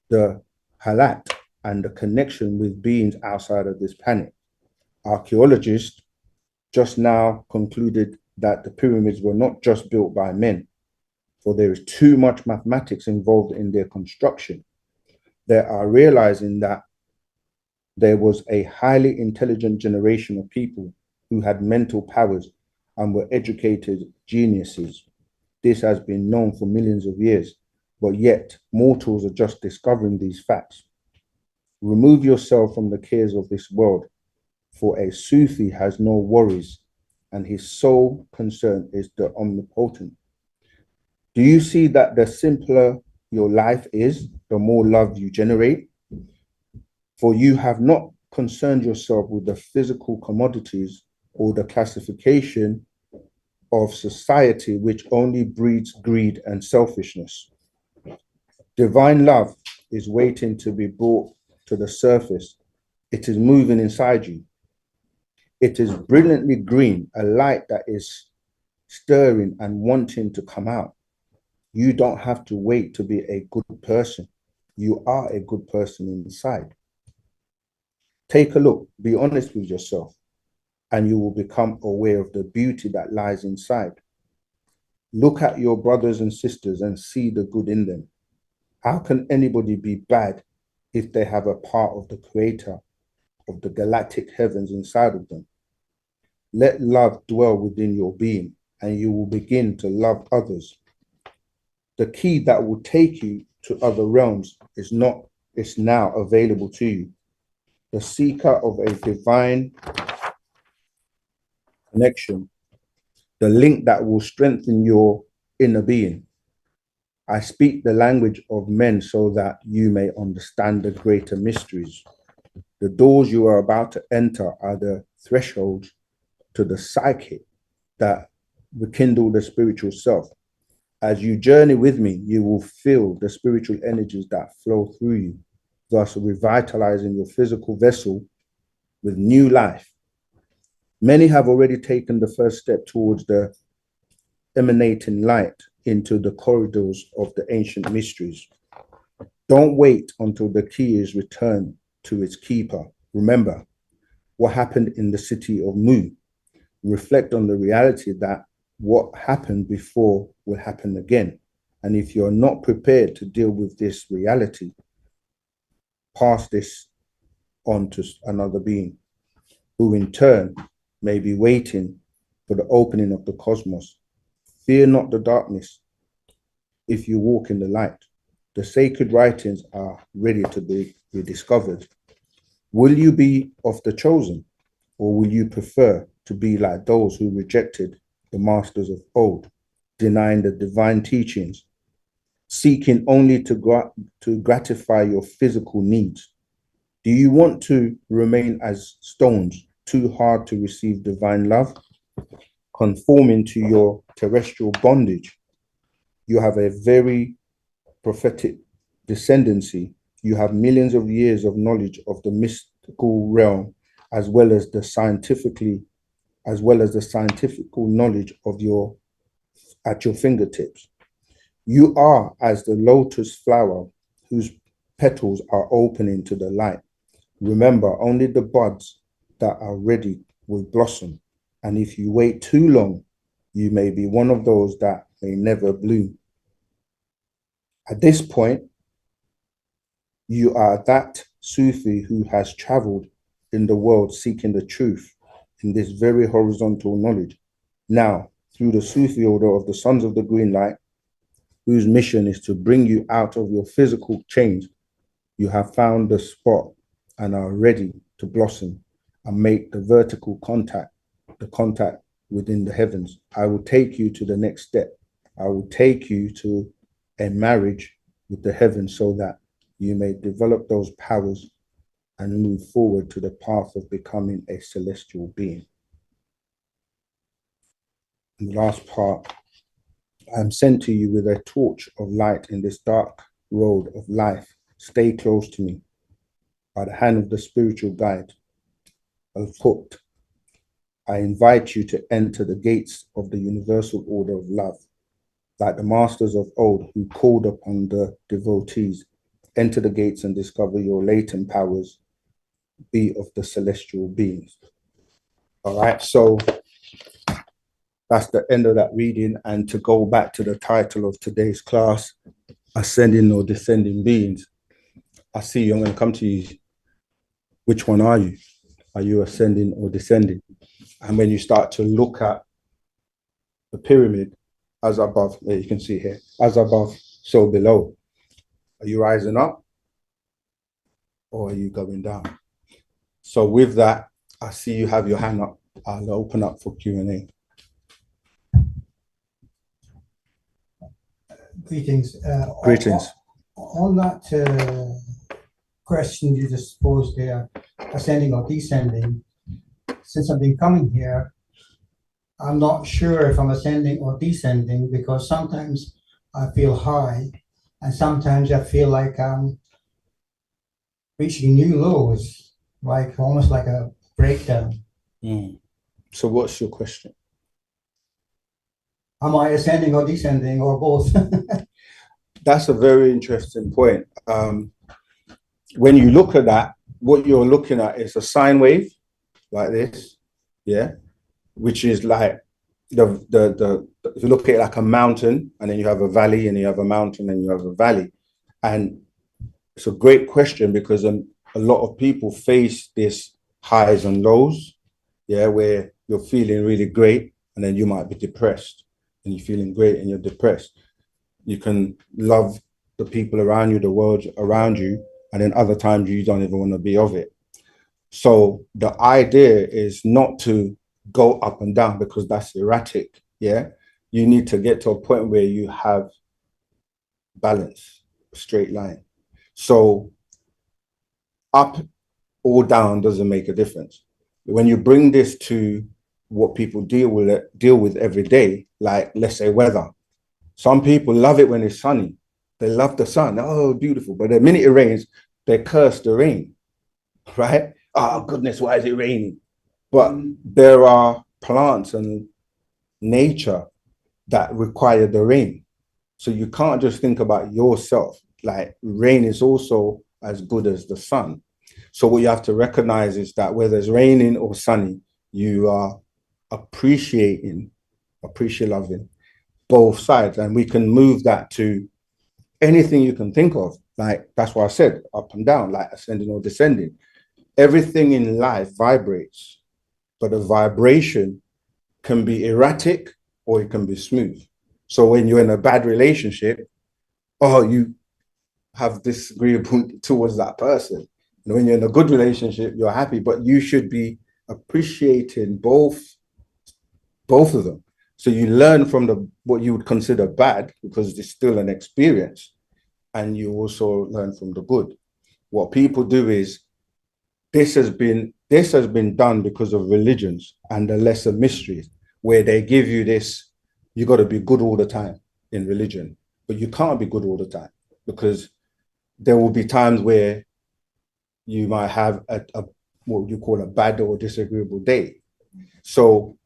[SPEAKER 3] the halat, and the connection with beings outside of this planet. Archaeologists just now concluded that the pyramids were not just built by men, for there is too much mathematics involved in their construction. They are realizing that there was a highly intelligent generation of people who had mental powers and were educated geniuses. This has been known for millions of years, but yet mortals are just discovering these facts. Remove yourself from the cares of this world, for a Sufi has no worries, and his sole concern is the omnipotent. Do you see that the simpler your life is, the more love you generate? For you have not concerned yourself with the physical commodities or the classification of society, which only breeds greed and selfishness. Divine love is waiting to be brought to the surface. It is moving inside you. It is brilliantly green, a light that is stirring and wanting to come out. You don't have to wait to be a good person. You are a good person inside. Take a look, be honest with yourself, and you will become aware of the beauty that lies inside. Look at your brothers and sisters and see the good in them. How can anybody be bad if they have a part of the creator of the galactic heavens inside of them? Let love dwell within your being, and you will begin to love others. The key that will take you to other realms is now available to you. The seeker of a divine connection, the link that will strengthen your inner being. I speak the language of men so that you may understand the greater mysteries. The doors you are about to enter are the thresholds to the psychic that rekindle the spiritual self. As you journey with me, you will feel the spiritual energies that flow through you, thus revitalizing your physical vessel with new life. Many have already taken the first step towards the emanating light into the corridors of the ancient mysteries. Don't wait until the key is returned to its keeper. Remember what happened in the city of Mu. Reflect on the reality that what happened before will happen again. And if you're not prepared to deal with this reality, pass this on to another being, who in turn may be waiting for the opening of the cosmos. Fear not the darkness if you walk in the light. The sacred writings are ready to be rediscovered. Will you be of the chosen, or will you prefer to be like those who rejected the masters of old, denying the divine teachings, seeking only to gratify your physical needs? Do you want to remain as stones, too hard to receive divine love, conforming to your terrestrial bondage? You have a very prophetic descendancy. You have millions of years of knowledge of the mystical realm, as well as the scientific knowledge of at your fingertips. You are as the lotus flower whose petals are opening to the light. Remember, only the buds that are ready will blossom. And if you wait too long, you may be one of those that may never bloom. At this point, you are that Sufi who has traveled in the world seeking the truth in this very horizontal knowledge. Now, through the Sufi order of the Sons of the Green Light, whose mission is to bring you out of your physical chains, you have found the spot and are ready to blossom and make the vertical contact, the contact within the heavens. I will take you to the next step. I will take you to a marriage with the heavens so that you may develop those powers and move forward to the path of becoming a celestial being. And the last part, I am sent to you with a torch of light in this dark road of life. Stay close to me. By the hand of the spiritual guide, Al-Qut, I invite you to enter the gates of the universal order of love. Like the masters of old who called upon the devotees, enter the gates and discover your latent powers, be of the celestial beings. All right, so that's the end of that reading. And to go back to the title of today's class, Ascending or Descending Beings. I see you, I'm going to come to you. Which one are you? Are you ascending or descending? And when you start to look at the pyramid, as above, there you can see here, as above, so below. Are you rising up or are you going down? So with that, I see you have your hand up. I'll open up for Q&A.
[SPEAKER 4] Greetings.
[SPEAKER 3] Greetings.
[SPEAKER 4] On that question you just posed there, ascending or descending, since I've been coming here, I'm not sure if I'm ascending or descending, because sometimes I feel high and sometimes I feel like I'm reaching new lows, like almost like a breakdown.
[SPEAKER 3] So what's your question?
[SPEAKER 4] Am I ascending or descending or both?
[SPEAKER 3] That's a very interesting point. When you look at that, what you're looking at is a sine wave like this, yeah, which is like the if you look at it like a mountain, and then you have a valley, and you have a mountain, and you have a valley. And it's a great question because a lot of people face this highs and lows, yeah, where you're feeling really great and then you might be depressed, and you're feeling great and you're depressed. You can love the people around you, the world around you, and then other times you don't even want to be of it. So the idea is not to go up and down because that's erratic. Yeah. You need to get to a point where you have balance, straight line. So up or down doesn't make a difference. When you bring this to what people deal with every day, like let's say weather. Some people love it when it's sunny. They love the sun. Oh, beautiful. But the minute it rains, they curse the rain, right? Oh, goodness, why is it raining? But there are plants and nature that require the rain. So you can't just think about yourself. Like rain is also as good as the sun. So what you have to recognize is that whether it's raining or sunny, you are appreciating both sides. And we can move that to anything you can think of. Like that's why I said up and down, like ascending or descending. Everything in life vibrates, but the vibration can be erratic or it can be smooth. So when you're in a bad relationship, oh, you have disagreeable towards that person. And when you're in a good relationship, you're happy, but you should be appreciating both of them. So you learn from what you would consider bad because it's still an experience, and you also learn from the good. What people do is this has been done because of religions and the lesser mysteries, where they give you this, you got to be good all the time in religion, but you can't be good all the time because there will be times where you might have a what you call a bad or disagreeable day. So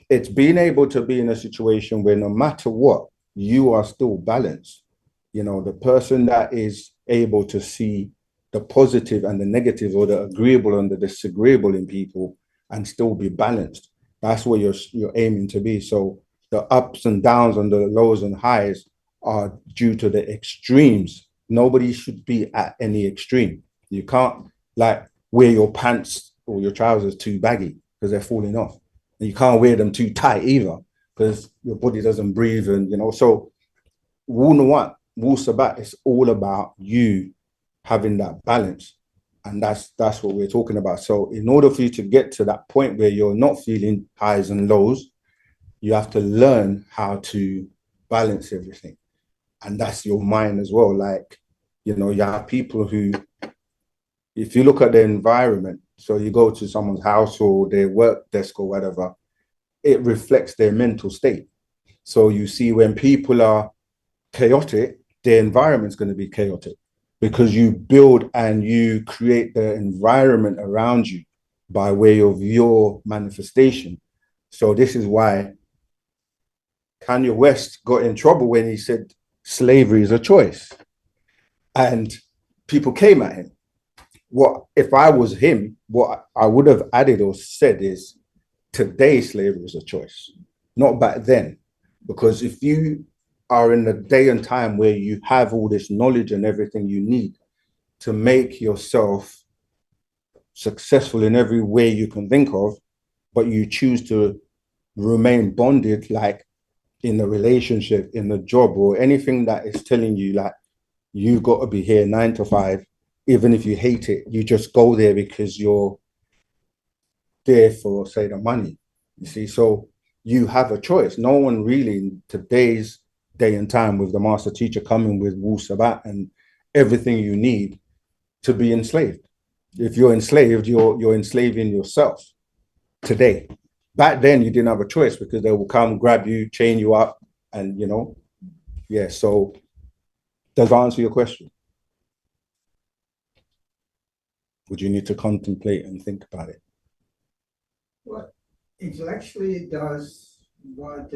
[SPEAKER 3] it's being able to be in a situation where no matter what, you are still balanced. You know, the person that is able to see the positive and the negative, or the agreeable and the disagreeable in people, and still be balanced. That's what you're aiming to be. So the ups and downs and the lows and highs are due to the extremes. Nobody should be at any extreme. You can't like wear your pants or your trousers too baggy because they're falling off. And you can't wear them too tight either because your body doesn't breathe. And, you know, so wu-nuwaup, Wu-Sabat is all about you having that balance. And that's what we're talking about. So in order for you to get to that point where you're not feeling highs and lows, you have to learn how to balance everything. And that's your mind as well. Like, you know, you have people who, if you look at the environment, so you go to someone's house or their work desk or whatever, it reflects their mental state. So you see when people are chaotic, their environment's going to be chaotic because you build and you create the environment around you by way of your manifestation. So this is why Kanye West got in trouble when he said slavery is a choice. And people came at him. What if I was him, what I would have added or said is today slavery is a choice, not back then. Because if you are in a day and time where you have all this knowledge and everything you need to make yourself successful in every way you can think of, but you choose to remain bonded, like in a relationship, in a job, or anything that is telling you like you've got to be here 9 to 5, even if you hate it, you just go there because you're there for, say, the money. You see, so you have a choice. No one really in today's day and time, with the master teacher coming with Wu-Sabat and everything you need to be enslaved. If you're enslaved, you're enslaving yourself today. Back then, you didn't have a choice because they will come, grab you, chain you up, and, you know, yeah. So does that answer your question? Would you need to contemplate and think about it?
[SPEAKER 4] Well, intellectually it does, but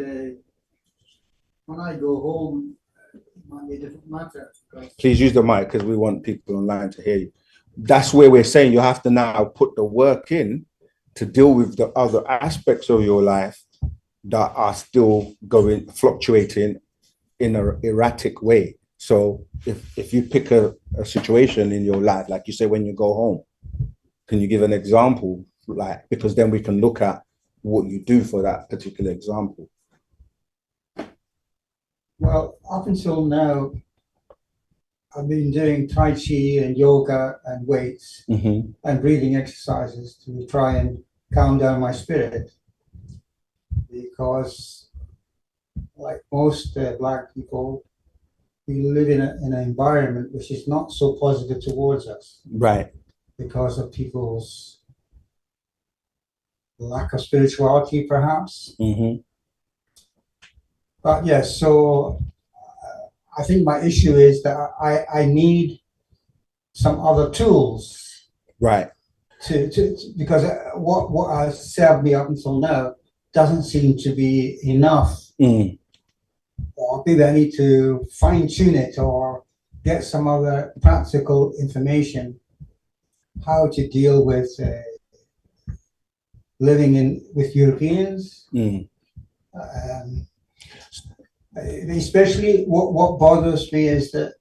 [SPEAKER 4] when I go home, it might be a different matter.
[SPEAKER 3] Please use the mic because we want people online to hear you. that's where we're saying you have to now put the work in to deal with the other aspects of your life that are still going fluctuating in an erratic way. So if you pick a situation in your life, like you say, when you go home, can you give an example? Like, because then we can look at what you do for that particular example.
[SPEAKER 4] Well, up until now, I've been doing Tai Chi and yoga and weights and breathing exercises to try and calm down my spirit. Because, like most Black people, we live in an environment which is not so positive towards us.
[SPEAKER 3] Right.
[SPEAKER 4] Because of people's lack of spirituality, perhaps. But yes, so I think my issue is that I need some other tools.
[SPEAKER 3] Right.
[SPEAKER 4] Because what has served me up until now doesn't seem to be enough. Or maybe I need to fine tune it or get some other practical information how to deal with living with Europeans. Especially what bothers me is that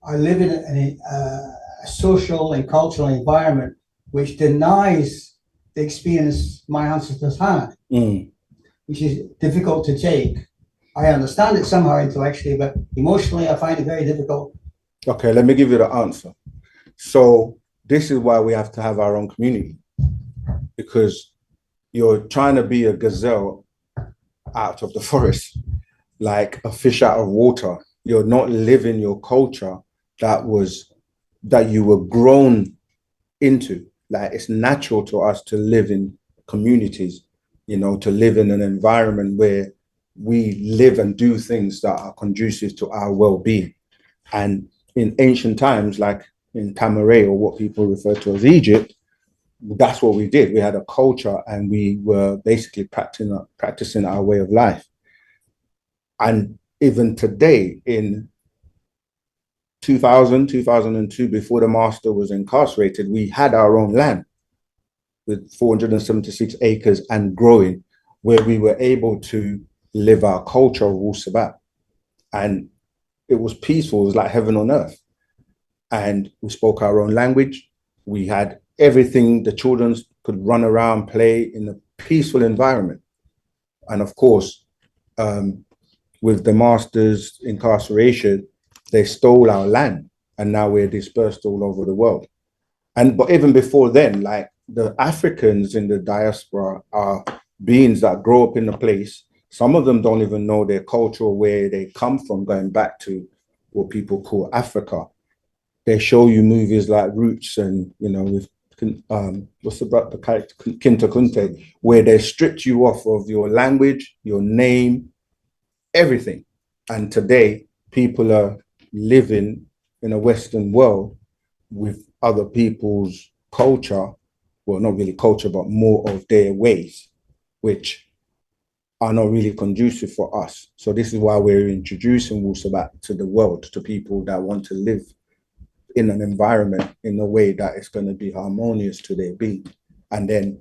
[SPEAKER 4] I live in a social and cultural environment which denies the experience my ancestors had, which is difficult to take. I understand it somehow intellectually, but emotionally I find it very difficult.
[SPEAKER 3] Okay, let me give you the answer. So this is why we have to have our own community, because you're trying to be a gazelle out of the forest, like a fish out of water. You're not living your culture that you were grown into. Like, it's natural to us to live in communities, you know, to live in an environment where we live and do things that are conducive to our well-being. And in ancient times, like in Tamaray, or what people refer to as Egypt, that's what we did. We had a culture and we were basically practicing our way of life. And even today, in 2002, before the master was incarcerated, we had our own land with 476 acres and growing, where we were able to live our culture of Wu-Sabat. And it was peaceful. It was like heaven on earth. And we spoke our own language. We had everything. The children could run around, play in a peaceful environment. And of course, with the master's incarceration, they stole our land, and now we're dispersed all over the world. But even before then, like, the Africans in the diaspora are beings that grow up in a place. Some of them don't even know their culture or where they come from, going back to what people call Africa. They show you movies like Roots and, you know, with what's about the character Kinta Kunte, where they stripped you off of your language, your name, everything. And today, people are living in a Western world with other people's culture, well, not really culture, but more of their ways, which are not really conducive for us. So this is why we're introducing Wu-Sabat to the world, to people that want to live in an environment in a way that is going to be harmonious to their being. And then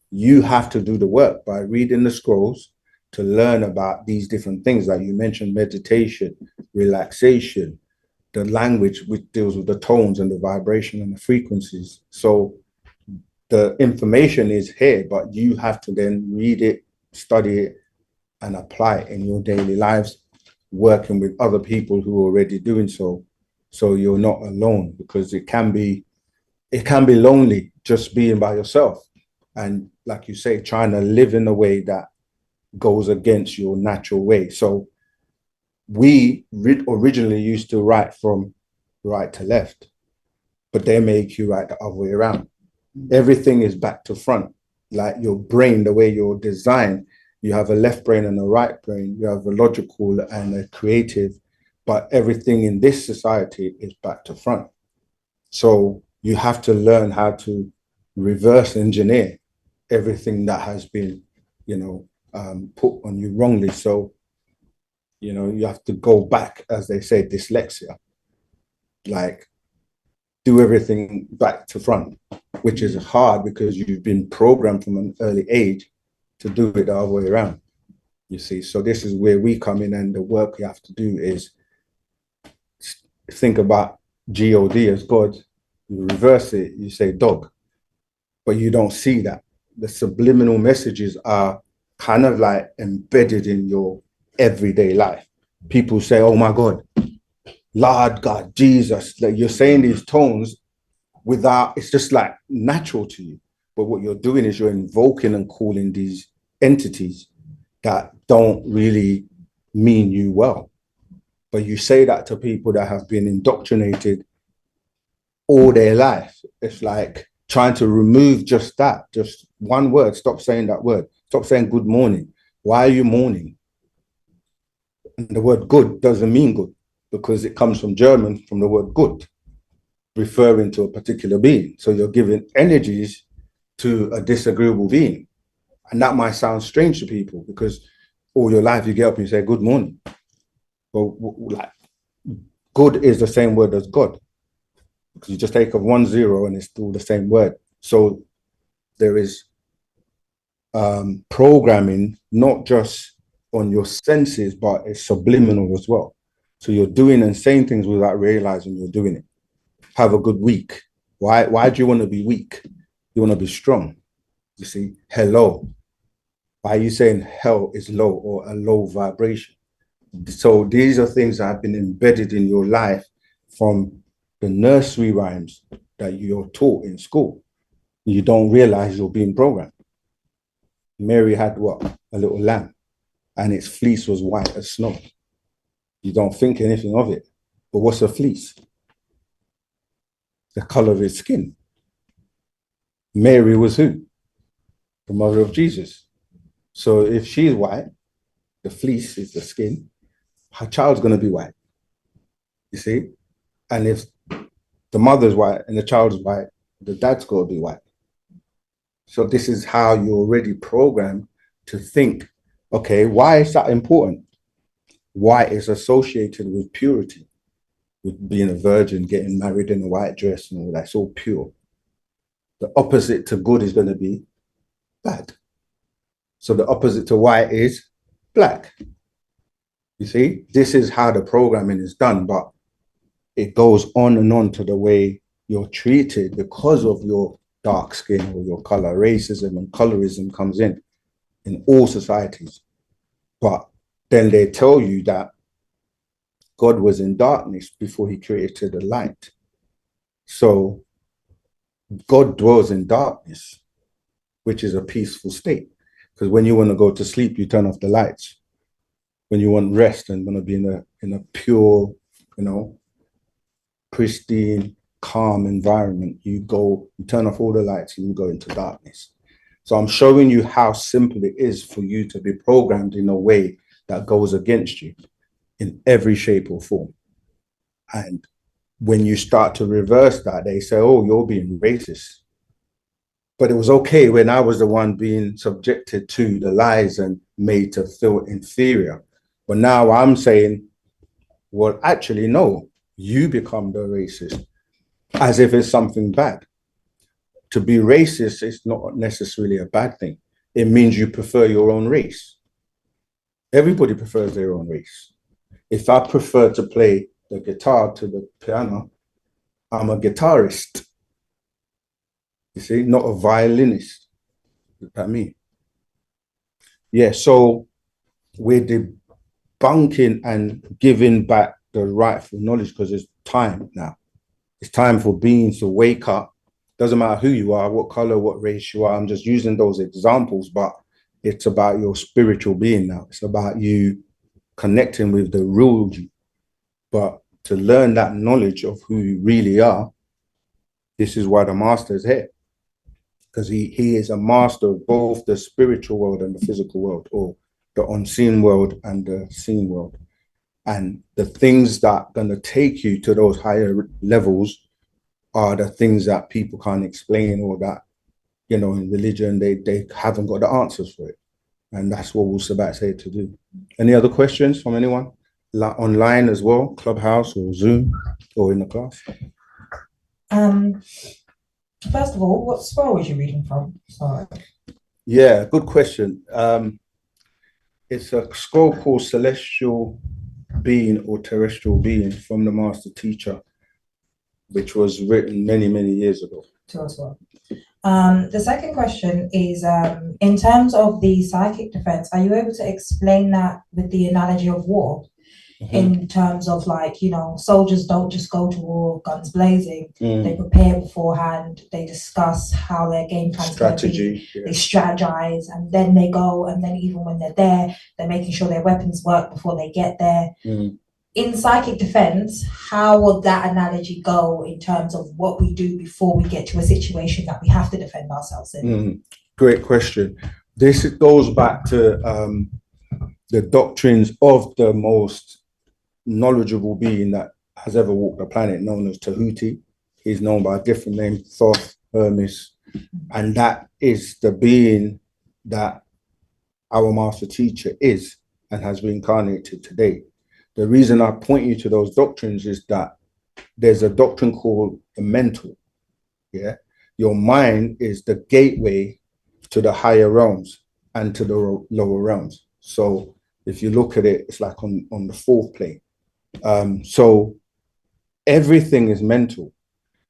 [SPEAKER 3] you have to do the work by reading the scrolls to learn about these different things that you mentioned: meditation, relaxation, the language which deals with the tones and the vibration and the frequencies. So the information is here, but you have to then read it, study it, and apply it in your daily lives, working with other people who are already doing so. So you're not alone, because it can be lonely just being by yourself. And like you say, trying to live in a way that goes against your natural way. So we originally used to write from right to left, but they make you write the other way around. Everything is back to front. Like your brain, the way you're designed, you have a left brain and a right brain. You have a logical and a creative, but everything in this society is back to front. So you have to learn how to reverse engineer everything that has been, you know, put on you wrongly. So, you know, you have to go back, as they say, dyslexia. Like, do everything back to front, which is hard because you've been programmed from an early age to do it the other way around. You see, so this is where we come in, and the work we have to do is think about God as God. You reverse it, you say dog, but you don't see that. The subliminal messages are kind of like embedded in your everyday life. People say, oh my God, Lord God, Jesus, like you're saying these tones without, it's just like natural to you. But what you're doing is you're invoking and calling these entities that don't really mean you well. But you say that to people that have been indoctrinated all their life. It's like trying to remove just that, just one word. Stop saying that word. Stop saying good morning. Why are you mourning? And the word good doesn't mean good because it comes from German, from the word gut, referring to a particular being. So you're giving energies to a disagreeable being. And that might sound strange to people because all your life you get up and you say good morning. But like, good is the same word as God. Because you just take of 1 0 and it's still the same word. So there is programming, not just on your senses, but it's subliminal as well. So you're doing and saying things without realizing you're doing it. Have a good week. Why do you want to be weak? You want to be strong. You see, hello. Why are you saying hell is low or a low vibration? So these are things that have been embedded in your life from the nursery rhymes that you're taught in school. You don't realize you're being programmed. Mary had what? A little lamb, and its fleece was white as snow. You don't think anything of it. But what's a fleece? The color of his skin. Mary was who? The mother of Jesus. So if she's white, the fleece is the skin, her child's going to be white. You see? And if the mother's white and the child's white, the dad's got to be white. So this is how you're already programmed to think, okay, why is that important? White is associated with purity, with being a virgin, getting married in a white dress and all that. It's all pure. The opposite to good is going to be bad. So the opposite to white is black. You see, this is how the programming is done, but it goes on and on to the way you're treated because of your dark skin or your color. Racism and colorism comes in all societies. But then they tell you that God was in darkness before he created the light. So God dwells in darkness, which is a peaceful state. Because when you want to go to sleep, you turn off the lights. When you want rest and want to be in a pure, pristine, calm environment, you turn off all the lights and you go into darkness. So I'm showing you how simple it is for you to be programmed in a way that goes against you in every shape or form. And when you start to reverse that, they say, oh, you're being racist. But it was okay when I was the one being subjected to the lies and made to feel inferior. But now I'm saying, well, actually, no, you become the racist, as if it's something bad. To be racist is not necessarily a bad thing. It means you prefer your own race. Everybody prefers their own race. If I prefer to play the guitar to the piano, I'm a guitarist. You see, not a violinist. Look at me. Yeah, so we're debunking and giving back the rightful knowledge because it's time now. It's time for beings to wake up. Doesn't matter who you are, what color, what race you are. I'm just using those examples, but it's about your spiritual being now. It's about you connecting with the real you. But to learn that knowledge of who you really are, this is why the master is here. Because he is a master of both the spiritual world and the physical world, or the unseen world and the seen world. And the things that are going to take you to those higher levels are the things that people can't explain, or that, in religion, they haven't got the answers for it. And that's what Wu-Sabat's here to do. Any other questions from anyone? Online as well, Clubhouse or Zoom or in the class?
[SPEAKER 5] First of all, what scroll was you reading from? Sorry.
[SPEAKER 3] Yeah, good question. It's a scroll called Celestial Being or Terrestrial Being from the Master Teacher, which was written many, many years ago.
[SPEAKER 5] To as well. The second question is, in terms of the psychic defense, are you able to explain that with the analogy of war? In terms of, like, you know, soldiers don't just go to war guns blazing. They prepare beforehand, they discuss how their game plan's going to be, they strategize, and then they go, and then even when they're there, they're making sure their weapons work before they get there. In psychic defense, how would that analogy go in terms of what we do before we get to a situation that we have to defend ourselves in?
[SPEAKER 3] Great question. This goes back to the doctrines of the most knowledgeable being that has ever walked the planet, known as Tahuti. He's known by a different name, Thoth, Hermes, and that is the being that our master teacher is and has reincarnated today. The reason I point you to those doctrines is that there's a doctrine called the mental. Yeah, your mind is the gateway to the higher realms and to the lower realms. So if you look at it, it's like on the fourth plane. So everything is mental.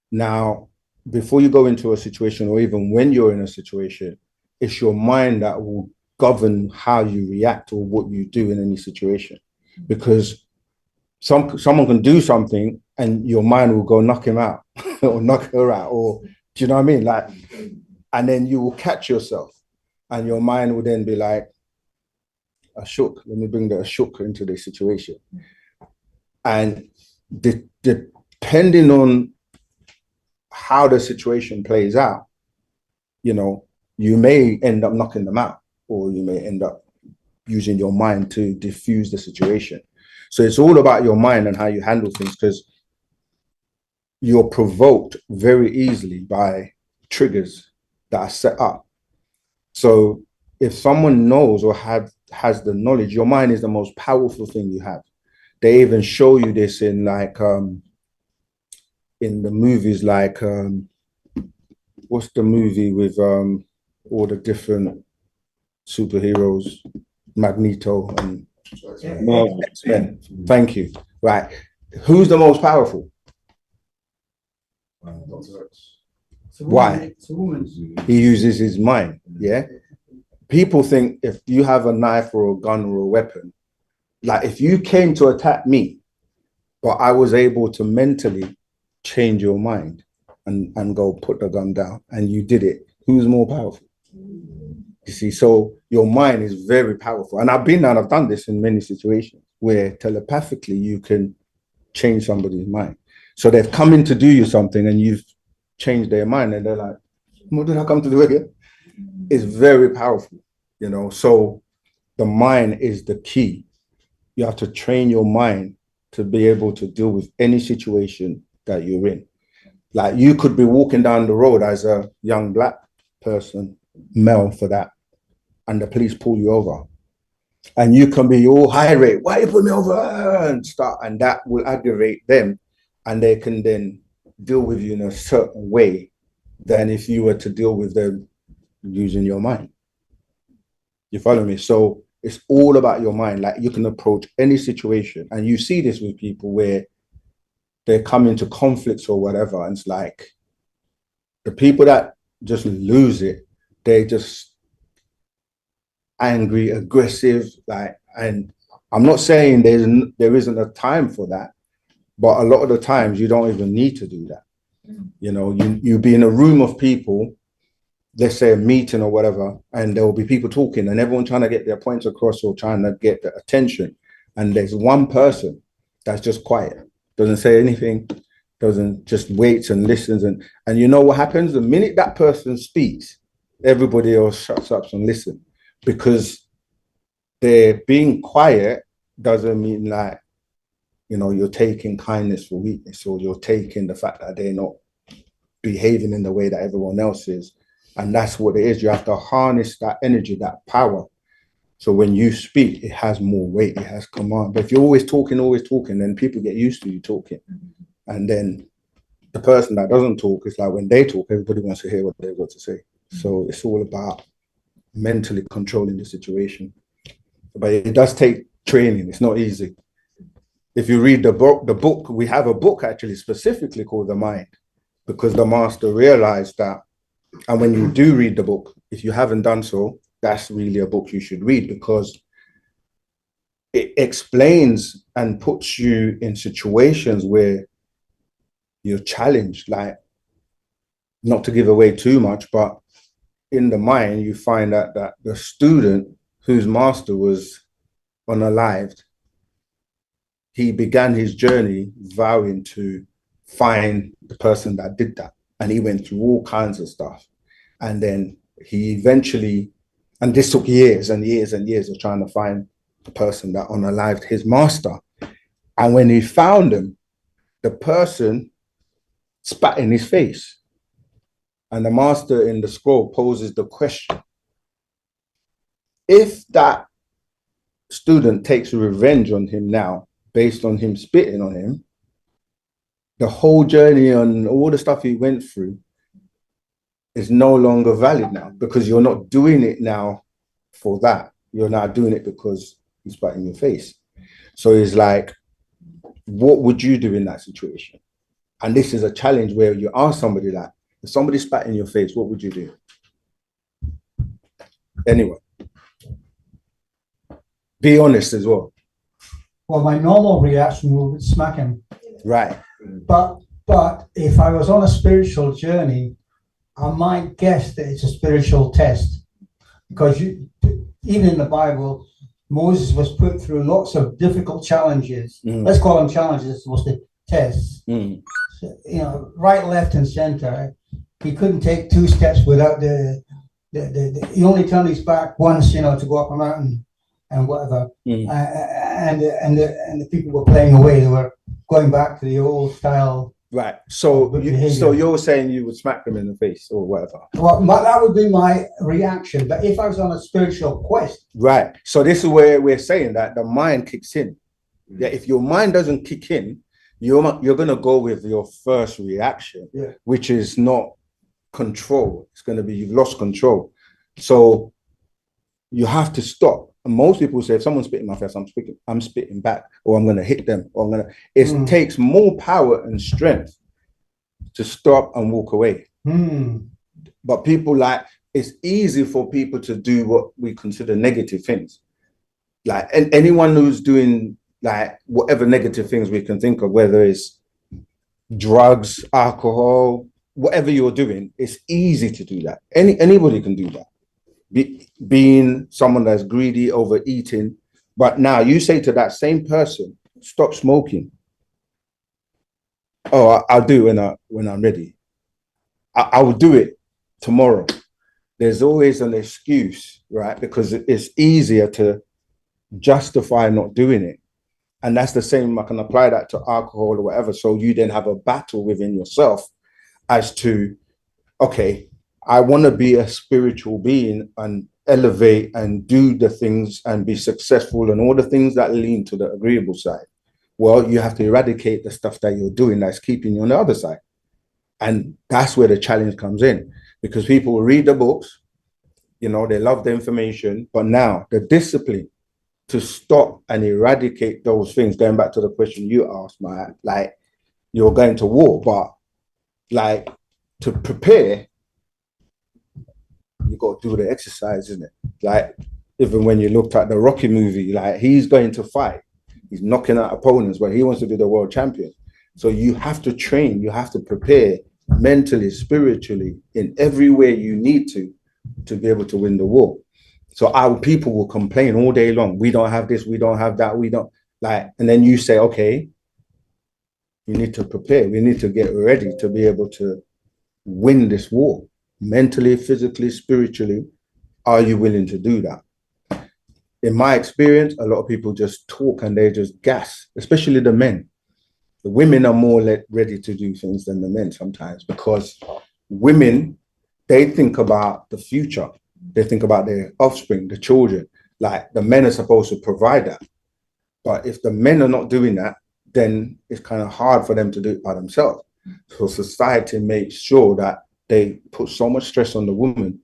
[SPEAKER 3] Now, before you go into a situation, or even when you're in a situation, it's your mind that will govern how you react or what you do in any situation. Because someone can do something and your mind will go knock him out or knock her out, or do you know what I mean? Like, and then you will catch yourself and your mind will then be like, Ashok, let me bring the Ashok into the situation. And depending on how the situation plays out, you know, you may end up knocking them out, or you may end up using your mind to diffuse the situation. So it's all about your mind and how you handle things, because you're provoked very easily by triggers that are set up. So if someone knows or has the knowledge, your mind is the most powerful thing you have. They even show you this in like in the movies, like what's the movie with all the different superheroes, Magneto and X-Men. Thank you. Right. Who's the most powerful? Why? He uses his mind. Yeah. People think if you have a knife or a gun or a weapon, like if you came to attack me, but I was able to mentally change your mind and go put the gun down, and you did it, who's more powerful? You see, so your mind is very powerful. And I've done this in many situations where telepathically you can change somebody's mind. So they've come in to do you something and you've changed their mind, and they're like, what did I come to do again? It's very powerful, you know. So the mind is the key. You have to train your mind to be able to deal with any situation that you're in. Like you could be walking down the road as a young black person, male for that, and the police pull you over. And you can be all high rate, why you put me over? And that will aggravate them, and they can then deal with you in a certain way than if you were to deal with them using your mind. You follow me? So it's all about your mind. Like you can approach any situation, and you see this with people where they come into conflicts or whatever, and it's like the people that just lose it, they just angry, aggressive, like, and I'm not saying there isn't a time for that, but a lot of the times you don't even need to do that. You know, you be in a room of people, let's say a meeting or whatever, and there will be people talking and everyone trying to get their points across or trying to get the attention. And there's one person that's just quiet, doesn't say anything, doesn't, just waits and listens. And you know what happens? The minute that person speaks, everybody else shuts up and listen, because they're being quiet doesn't mean like, you know, you're taking kindness for weakness, or you're taking the fact that they're not behaving in the way that everyone else is. And that's what it is. You have to harness that energy, that power. So when you speak, it has more weight, it has command. But if you're always talking, then people get used to you talking. And then the person that doesn't talk, it's like when they talk, everybody wants to hear what they've got to say. So it's all about mentally controlling the situation. But it does take training. It's not easy. If you read the book, we have a book actually specifically called The Mind, because the master realized that. And when you do read the book, if you haven't done so, that's really a book you should read, because it explains and puts you in situations where you're challenged, like, not to give away too much, but in the mind, you find out that the student whose master was unalived, he began his journey vowing to find the person that did that. And he went through all kinds of stuff. And then he eventually, and this took years and years and years of trying to find the person that unalived his master. And when he found him, the person spat in his face. And the master in the scroll poses the question: if that student takes revenge on him now, based on him spitting on him, the whole journey and all the stuff he went through is no longer valid now, because you're not doing it now for that. You're now doing it because he spat in your face. So it's like, what would you do in that situation? And this is a challenge where you ask somebody that, if somebody spat in your face, what would you do? Anyway, be honest as well.
[SPEAKER 4] Well, my normal reaction would be smack him.
[SPEAKER 3] Right.
[SPEAKER 4] But if I was on a spiritual journey, I might guess that it's a spiritual test, because even in the Bible, Moses was put through lots of difficult challenges. Let's call them challenges, was the tests. So, you know, right, left, and center. He couldn't take 2 steps without he only turned his back once, you know, to go up a mountain and whatever. And the people were playing away. They were going back to the old style.
[SPEAKER 3] Right. So you're saying you would smack them in the face or whatever.
[SPEAKER 4] Well, that would be my reaction. But if I was on a spiritual quest.
[SPEAKER 3] Right. So this is where we're saying that the mind kicks in. Yeah. If your mind doesn't kick in, you're going to go with your first reaction, which is not control. It's going to be, you've lost control. So you have to stop. And most people say, if someone spit in my face, I'm spitting back, or I'm going to hit them, or it takes more power and strength to stop and walk away. But people, like, it's easy for people to do what we consider negative things. Like, and anyone who's doing, like, whatever negative things we can think of, whether it's drugs, alcohol, whatever you're doing, it's easy to do that. Anybody can do that. Being someone that's greedy, overeating. But now you say to that same person, stop smoking. Oh, I'll do it when I'm ready. I will do it tomorrow. There's always an excuse, right? Because it's easier to justify not doing it. And that's the same, I can apply that to alcohol or whatever. So you then have a battle within yourself as to, okay, I want to be a spiritual being and elevate and do the things and be successful and all the things that lean to the agreeable side. Well, you have to eradicate the stuff that you're doing that's keeping you on the other side. And that's where the challenge comes in, because people read the books, you know, they love the information, but now the discipline to stop and eradicate those things, going back to the question you asked, Matt, like, you're going to war, but like, to prepare, you got to do the exercise, isn't it? Like, even when you looked at the Rocky movie, like, he's going to fight, he's knocking out opponents, but he wants to be the world champion. So you have to train, you have to prepare mentally, spiritually, in every way you need to be able to win the war. So our people will complain all day long. We don't have this, we don't have that, we don't, like, and then you say, okay, you need to prepare. We need to get ready to be able to win this war. Mentally, physically, spiritually, are you willing to do that? In my experience, a lot of people just talk and they just gas, especially the men. The women are more ready to do things than the men sometimes, because women, they think about the future. They think about their offspring, the children. Like, the men are supposed to provide that. But if the men are not doing that, then it's kind of hard for them to do it by themselves. So society makes sure that they put so much stress on the woman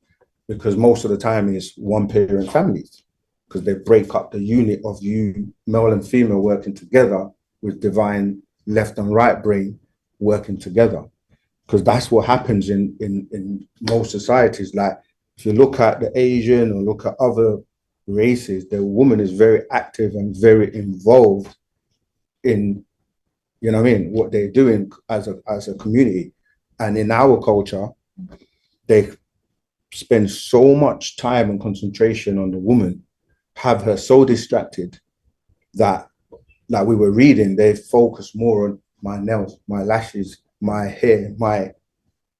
[SPEAKER 3] because most of the time it's one parent families because they break up the unit of you, male and female, working together with divine left and right brain working together. Because that's what happens in most societies. Like if you look at the Asian or look at other races, the woman is very active and very involved in, you know what I mean, what they're doing as a community. And in our culture, they spend so much time and concentration on the woman, have her so distracted that, like we were reading, they focus more on my nails, my lashes, my hair,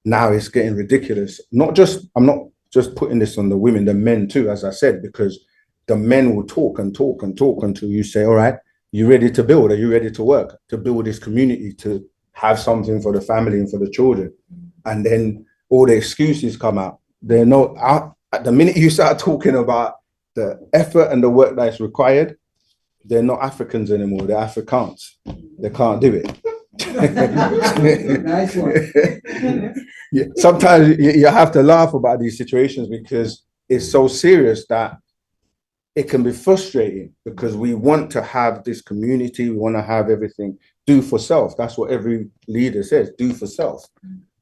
[SPEAKER 3] now it's getting ridiculous. I'm not just putting this on the women, the men too, as I said, because the men will talk and talk and talk until you say, all right, you ready to build? Are you ready to work, to build this community, to have something for the family and for the children? And then all the excuses come out. They're not out. At the minute you start talking about the effort and the work that's required, they're not Africans anymore. They're Afrikaans. They can't do it.
[SPEAKER 4] Nice one.
[SPEAKER 3] Yeah, sometimes you have to laugh about these situations because it's so serious that it can be frustrating because we want to have this community. We want to have everything. Do for self. That's what every leader says. Do for self.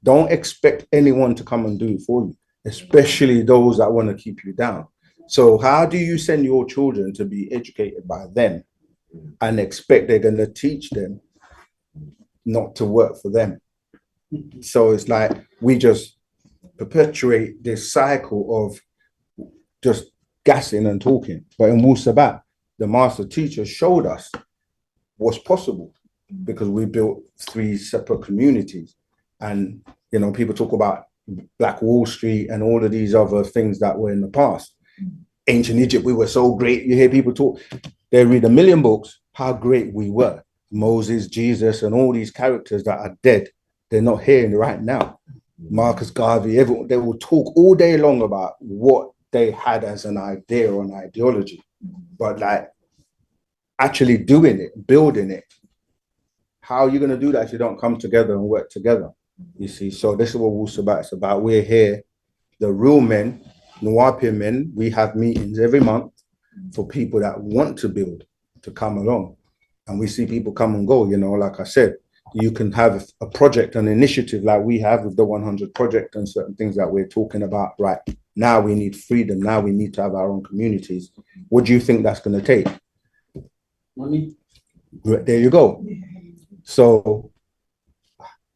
[SPEAKER 3] Don't expect anyone to come and do it for you, especially those that want to keep you down. So how do you send your children to be educated by them and expect they're going to teach them not to work for them? So it's like we just perpetuate this cycle of just gassing and talking. But in Wu-Sabat, the master teacher showed us what's possible because we built 3 separate communities. And, you know, people talk about Black Wall Street and all of these other things that were in the past. Ancient Egypt, we were so great. You hear people talk, they read a million books, how great we were. Moses, Jesus, and all these characters that are dead, they're not here right now. Marcus Garvey, everyone, they will talk all day long about what they had as an idea or an ideology. But like actually doing it, building it, how are you going to do that if you don't come together and work together? You see, so this is what Wu-Sabat is about. We're here, the real men, wu-nuwaupu men. We have meetings every month for people that want to build, to come along. And we see people come and go, you know, like I said, you can have a project, an initiative like we have with the 100 project and certain things that we're talking about right now. We need freedom. Now we need to have our own communities. What do you think that's going to take?
[SPEAKER 2] Money.
[SPEAKER 3] There you go. So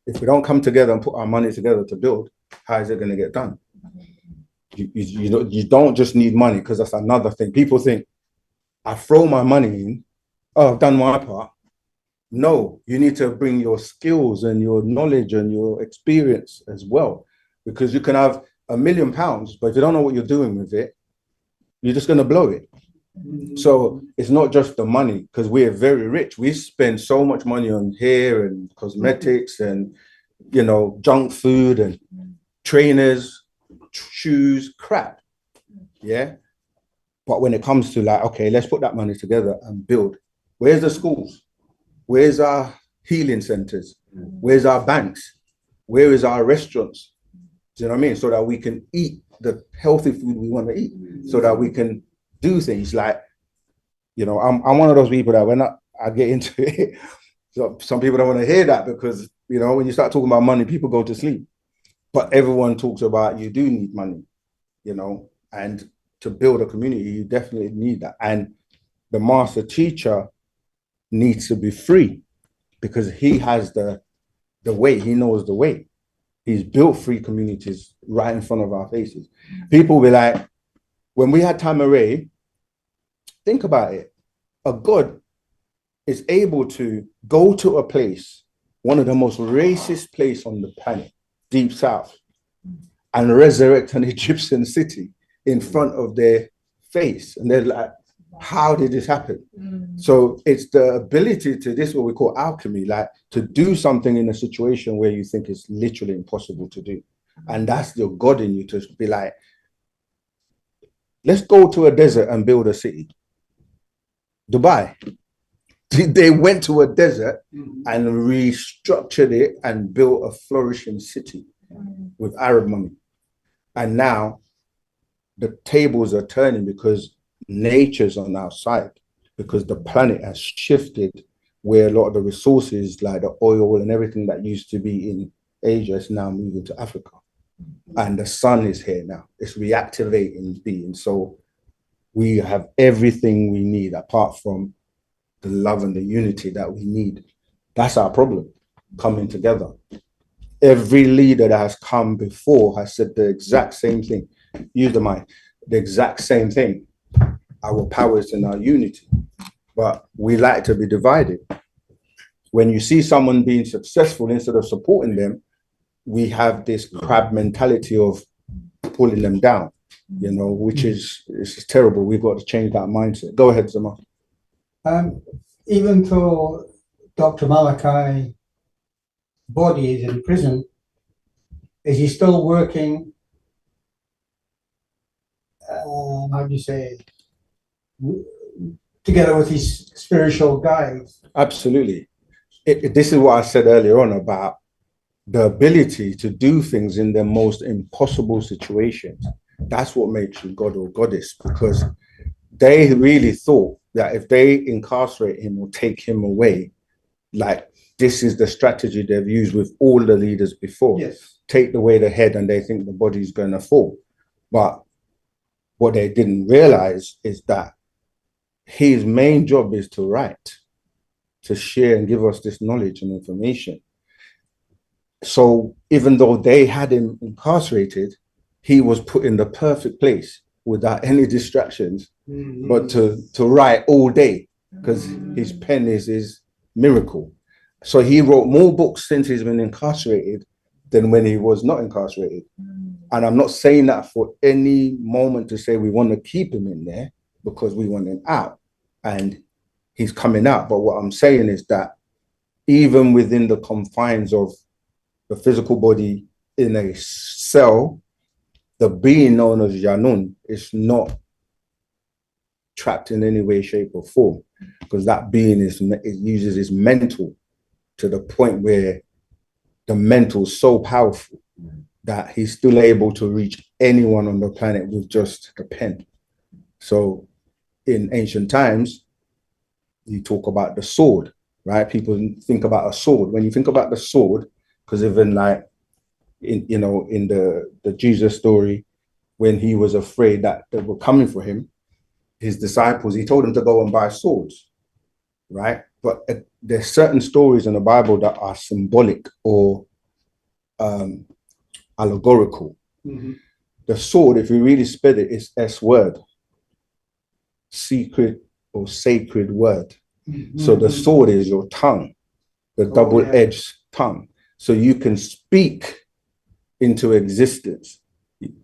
[SPEAKER 3] if we don't come together and put our money together to build, how is it going to get done? You don't just need money, because that's another thing. People think, I throw my money in, oh, I've done my part. No, you need to bring your skills and your knowledge and your experience as well, because you can have £1 million, but if you don't know what you're doing with it, you're just going to blow it. So it's not just the money, because we're very rich. We spend so much money on hair and cosmetics and, you know, junk food and trainers, shoes, crap. Yeah. But when it comes to like, okay, let's put that money together and build. Where's the schools? Where's our healing centers? Where's our banks? Where is our restaurants? Do you know what I mean? So that we can eat the healthy food we want to eat, so that we can do things like, you know, I'm one of those people that when I get into it, so some people don't want to hear that, because, you know, when you start talking about money, people go to sleep. But everyone talks about you do need money, you know, and to build a community, you definitely need that. And the master teacher needs to be free, because he has the way, he knows the way. He's built free communities right in front of our faces. People will be like, when we had Tamaray, think about it. A god is able to go to a place, one of the most racist place on the planet, Deep South, and resurrect an Egyptian city in front of their face. And they're like, how did this happen? So it's the ability to, this is what we call alchemy, like to do something in a situation where you think it's literally impossible to do. And that's the God in you, to be like, let's go to a desert and build a city. Dubai, They went to a desert and restructured it and built a flourishing city with Arab money. And now the tables are turning because nature's on our side, because the planet has shifted where a lot of the resources like the oil and everything that used to be in Asia is now moving to Africa. And the sun is here now. It's reactivating being. So we have everything we need apart from the love and the unity that we need. That's our problem, coming together. Every leader that has come before has said the exact same thing. Use the mic. The exact same thing. Our power is in our unity. But we like to be divided. When you see someone being successful, instead of supporting them, we have this crab mentality of pulling them down, you know, which is terrible. We've got to change that mindset. Go ahead, Zama.
[SPEAKER 4] Even though Dr. Malachi body is in prison, is he still working, how do you say, together with his spiritual guides?
[SPEAKER 3] Absolutely. This is what I said earlier on about the ability to do things in the most impossible situations. That's what makes you God or goddess, because they really thought that if they incarcerate him or take him away, like this is the strategy they've used with all the leaders before.
[SPEAKER 4] Yes.
[SPEAKER 3] Take away the head and they think the body's going to fall. But what they didn't realize is that his main job is to write, to share and give us this knowledge and information. So even though they had him incarcerated, he was put in the perfect place without any distractions, but to write all day, because his pen is his miracle. So he wrote more books since he's been incarcerated than when he was not incarcerated. And I'm not saying that for any moment to say we want to keep him in there because we want him out and he's coming out. But what I'm saying is that even within the confines of the physical body in a cell, the being known as Yanun is not trapped in any way, shape, or form, because that being uses his mental to the point where the mental is so powerful that he's still able to reach anyone on the planet with just a pen. So in ancient times, you talk about the sword, right? People think about a sword. When you think about the sword, because even like in the Jesus story, when he was afraid that they were coming for him, his disciples, he told them to go and buy swords, right? But there's certain stories in the Bible that are symbolic or allegorical. The sword, if you really spell it, is S word, secret or sacred word. So the sword is your tongue, the double-edged tongue. So you can speak into existence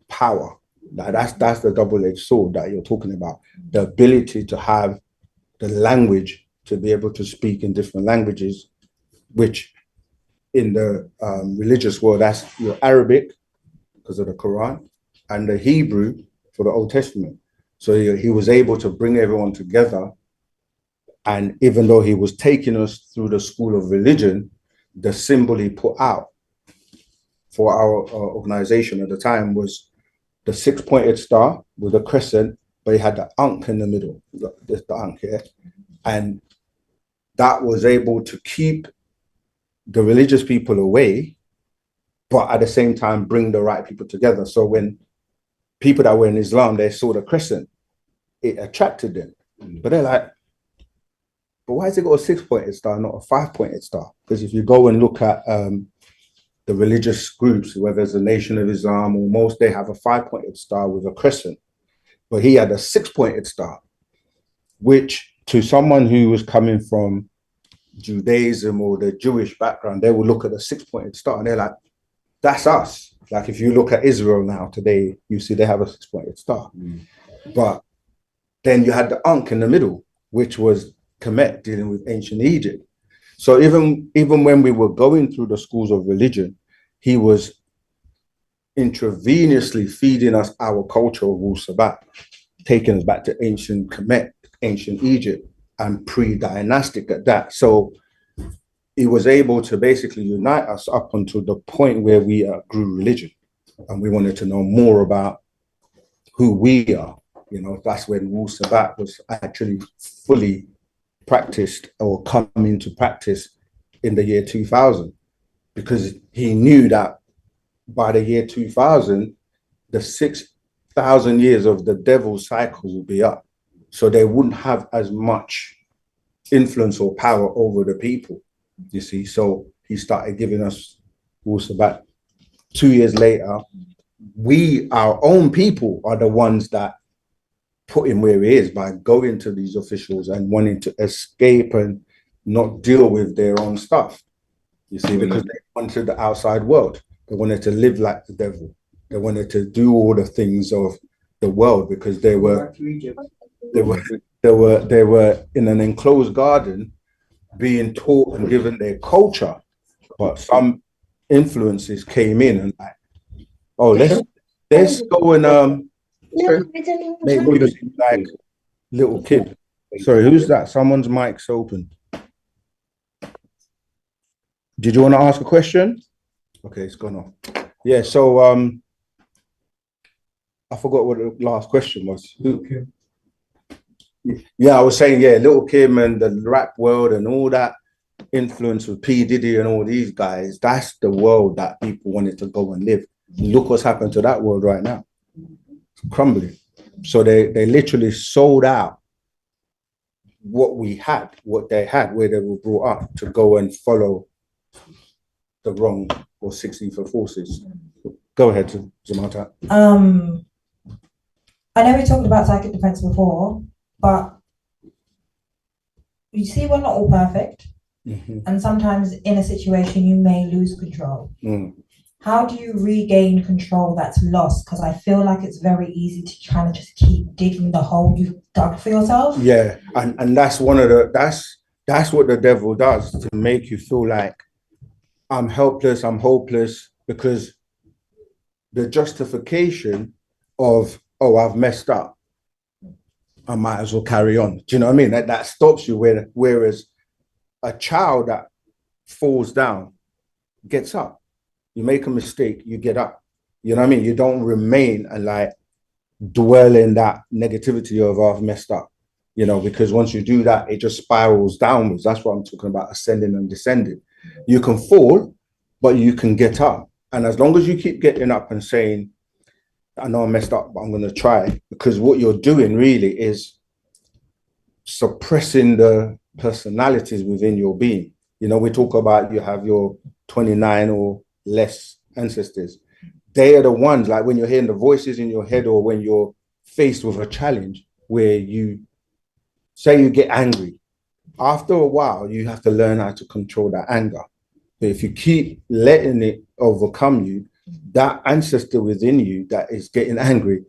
[SPEAKER 3] power. That's the double-edged sword that you're talking about. The ability to have the language to be able to speak in different languages, which in the religious world, that's your Arabic because of the Quran and the Hebrew for the Old Testament. So he was able to bring everyone together. And even though he was taking us through the school of religion, the symbol he put out for our organization at the time was the six-pointed star with a crescent, but he had the ankh in the middle, the ankh here. And that was able to keep the religious people away, but at the same time bring the right people together. So when people that were in Islam, they saw the crescent, it attracted them. But they're like, but why has it got a six-pointed star, not a five-pointed star? Because if you go and look at the religious groups, whether it's the Nation of Islam or most, they have a five-pointed star with a crescent. But he had a six-pointed star, which to someone who was coming from Judaism or the Jewish background, they will look at the six-pointed star and they're like, that's us. Like if you look at Israel now today, you see they have a six-pointed star. But then you had the Ankh in the middle, which was Kemet dealing with ancient Egypt. So even when we were going through the schools of religion, he was intravenously feeding us our culture of Wu-Sabat, taking us back to ancient Kemet, ancient Egypt. and pre-dynastic at that. So he was able to basically unite us up until the point where we grew religion, and we wanted to know more about who we are. You know, that's when Wu-Sabat was actually fully practiced or come into practice in the year 2000, because he knew that by the year 2000, the 6,000 years of the devil's cycles will be up. So they wouldn't have as much influence or power over the people, you see. So he started giving us Wu-Sabat. 2 years later, we, our own people, are the ones that put him where he is by going to these officials and wanting to escape and not deal with their own stuff, you see, because they wanted the outside world. They wanted to live like the devil. They wanted to do all the things of the world, because they were in an enclosed garden being taught and given their culture, but some influences came in and like, oh, let's go and make music like little kid. Sorry, who's that? Someone's mic's open. Did you want to ask a question? Okay, it's gone off. Yeah, so I forgot what the last question was.
[SPEAKER 4] Okay.
[SPEAKER 3] Yeah, I was saying, yeah, Little Kim and the rap world and all that influence with P. Diddy and all these guys, that's the world that people wanted to go and live. Look what's happened to that world right now. It's crumbling. So they literally sold out what we had, what they had, where they were brought up to go and follow the wrong or 16th forces. Go ahead, Zamata.
[SPEAKER 5] I know we talked about psychic defense before, but you see, we're not all perfect. And sometimes in a situation, you may lose control. How do you regain control that's lost? Because I feel like it's very easy to kind of just keep digging the hole you've dug for yourself.
[SPEAKER 3] Yeah, and that's one of the, that's what the devil does, to make you feel like I'm helpless, I'm hopeless, because the justification of, oh, I've messed up, I might as well carry on. Do you know what I mean? That stops you. Whereas a child that falls down gets up. You make a mistake, you get up. You know what I mean? You don't remain and like dwell in that negativity of, oh, I've messed up. You know, because once you do that, it just spirals downwards. That's what I'm talking about, ascending and descending. You can fall, but you can get up. And as long as you keep getting up and saying, I know I messed up, but I'm going to try, because what you're doing really is suppressing the personalities within your being. You know, we talk about you have your 29 or less ancestors. They are the ones, like when you're hearing the voices in your head, or when you're faced with a challenge where you say you get angry. After a while, you have to learn how to control that anger. But if you keep letting it overcome you, that ancestor within you that is getting angry,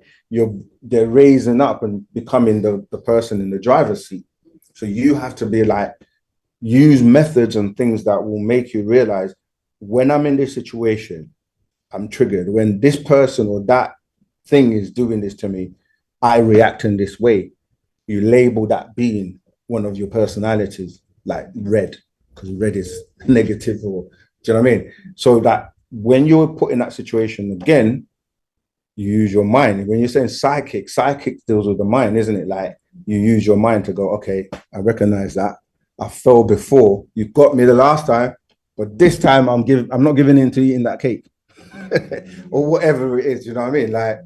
[SPEAKER 3] they're raising up and becoming the person in the driver's seat. So you have to be like, use methods and things that will make you realize, when I'm in this situation, I'm triggered. When this person or that thing is doing this to me, I react in this way. You label that being one of your personalities, like red, because red is negative, or do you know what I mean? So that when you're put in that situation again, you use your mind. When you're saying psychic deals with the mind, isn't it? Like you use your mind to go, okay, I recognize that. I fell before. You got me the last time, but this time I'm not giving in to eating that cake or whatever it is. You know what I mean? Like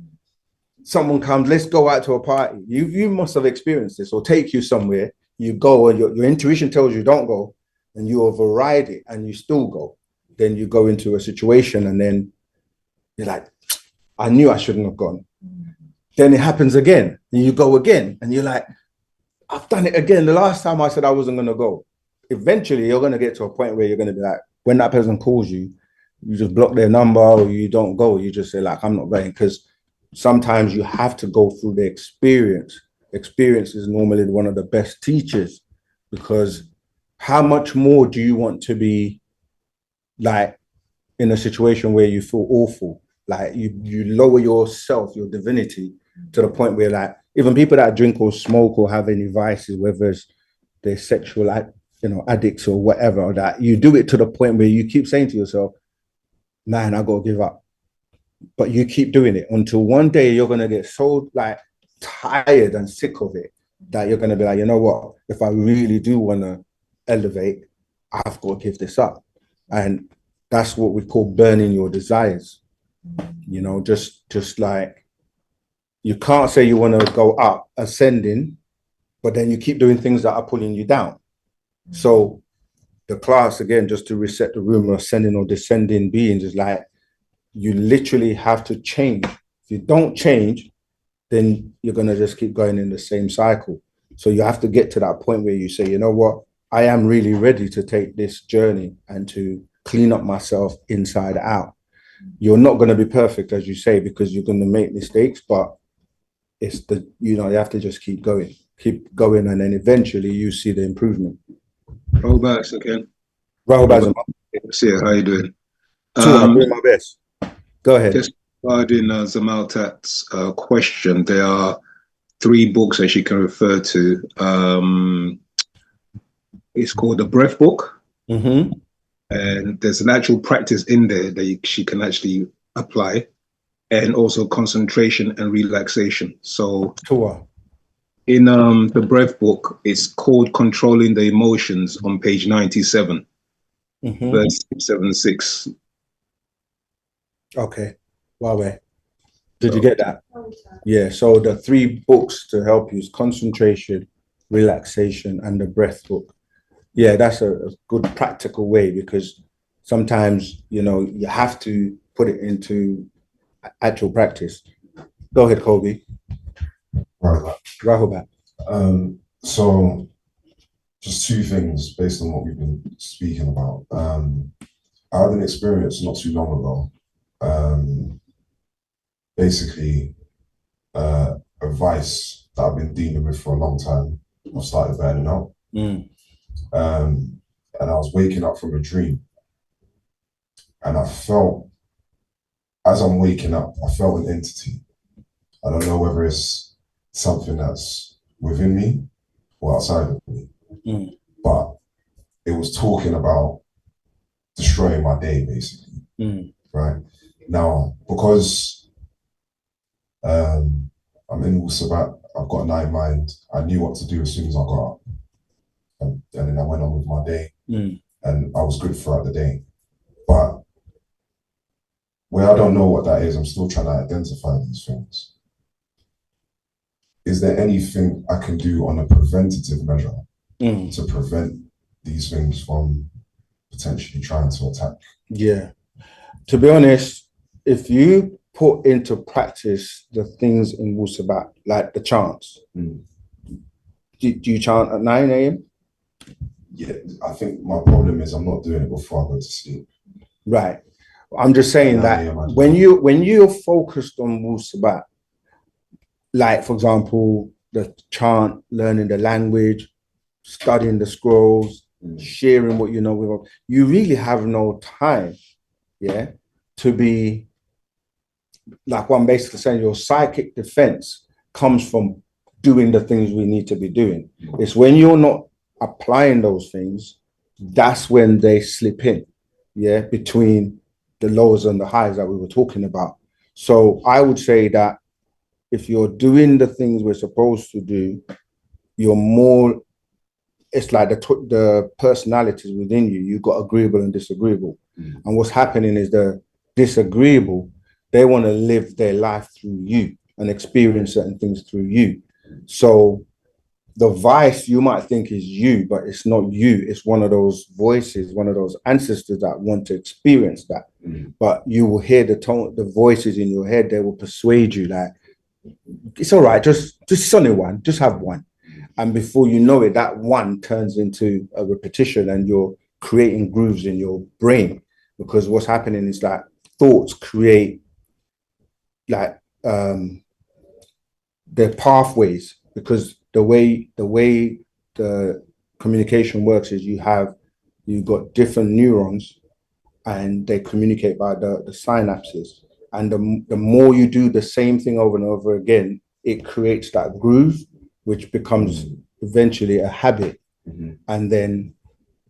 [SPEAKER 3] someone comes, let's go out to a party. You must have experienced this, or take you somewhere. You go and your intuition tells you don't go, and you override it and you still go. Then you go into a situation and then you're like, I knew I shouldn't have gone. Then it happens again and you go again and you're like, I've done it again. The last time I said I wasn't going to go. Eventually you're going to get to a point where you're going to be like, when that person calls you, you just block their number, or you don't go. You just say like, I'm not going, because sometimes you have to go through the experience. Experience is normally one of the best teachers, because how much more do you want to be like in a situation where you feel awful? Like you lower yourself, your divinity, to the point where like even people that drink or smoke or have any vices, whether it's they're sexual addicts or whatever, or that you do it to the point where you keep saying to yourself, man, I gotta give up. But you keep doing it until one day you're gonna get so like tired and sick of it that you're gonna be like, you know what, if I really do want to elevate, I've got to give this up. And that's what we call burning your desires. You know, just like you can't say you want to go up, ascending, but then you keep doing things that are pulling you down. So the class, again, just to reset the room of ascending or descending beings, is like you literally have to change. If you don't change, then you're going to just keep going in the same cycle. So you have to get to that point where you say, you know what, I am really ready to take this journey and to clean up myself inside out. You're not going to be perfect, as you say, because you're going to make mistakes, but it's you have to just keep going, and then eventually you see the improvement.
[SPEAKER 6] Rollbacks again.
[SPEAKER 3] Rahul,
[SPEAKER 6] See how you doing?
[SPEAKER 3] I'm doing my best. Go ahead.
[SPEAKER 6] Just regarding Zamaltat's question, there are 3 books that she can refer to. It's called the Breath Book.
[SPEAKER 3] Mm-hmm.
[SPEAKER 6] And there's an actual practice in there that she can actually apply, and also concentration and relaxation. So in the Breath Book, it's called Controlling the Emotions on page 97, verse 76.
[SPEAKER 3] Okay. Wow. Did you get that? Yeah. So the 3 books to help you is concentration, relaxation, and the Breath Book. Yeah, that's a good practical way, because sometimes, you have to put it into actual practice. Go ahead, Kobe. Rahubat.
[SPEAKER 7] So just 2 things based on what we've been speaking about. I had an experience not too long ago. Basically, a vice that I've been dealing with for a long time, I've started burning out. And I was waking up from a dream, and I felt, as I'm waking up, I felt an entity. I don't know whether it's something that's within me or outside of me, but it was talking about destroying my day, basically. Right now, because I'm in Wu-Sabat, I've got a 9 mind. I knew what to do as soon as I got up. And then I went on with my day, and I was good throughout the day. But where I don't know what that is, I'm still trying to identify these things. Is there anything I can do on a preventative measure to prevent these things from potentially trying to attack? Yeah.
[SPEAKER 3] To be honest, if you put into practice the things in Wu-Sabat, like the chants, do you chant at 9 a.m.?
[SPEAKER 7] Yeah, I think my problem is I'm not doing it before I go to sleep.
[SPEAKER 3] Right. I'm just saying that when you're focused on Wu-Sabat, like for example, the chant, learning the language, studying the scrolls, sharing what you know with, you really have no time, to be, like what I'm basically saying, your psychic defense comes from doing the things we need to be doing. It's when you're not applying those things, that's when they slip in, between the lows and the highs that we were talking about. So I would say that if you're doing the things we're supposed to do, you're more, it's like the personalities within you. You've got agreeable and disagreeable. And what's happening is the disagreeable, they want to live their life through you and experience certain things through you. So the vice you might think is you, but it's not you. It's one of those voices, one of those ancestors that want to experience that. But you will hear the voices in your head. They will persuade you like, it's all right, just only one, just have one. And before you know it, that one turns into a repetition, and you're creating grooves in your brain, because what's happening is that thoughts create like their pathways, because the way the communication works is you've got different neurons, and they communicate by the synapses. And the more you do the same thing over and over again, it creates that groove, which becomes eventually a habit. and then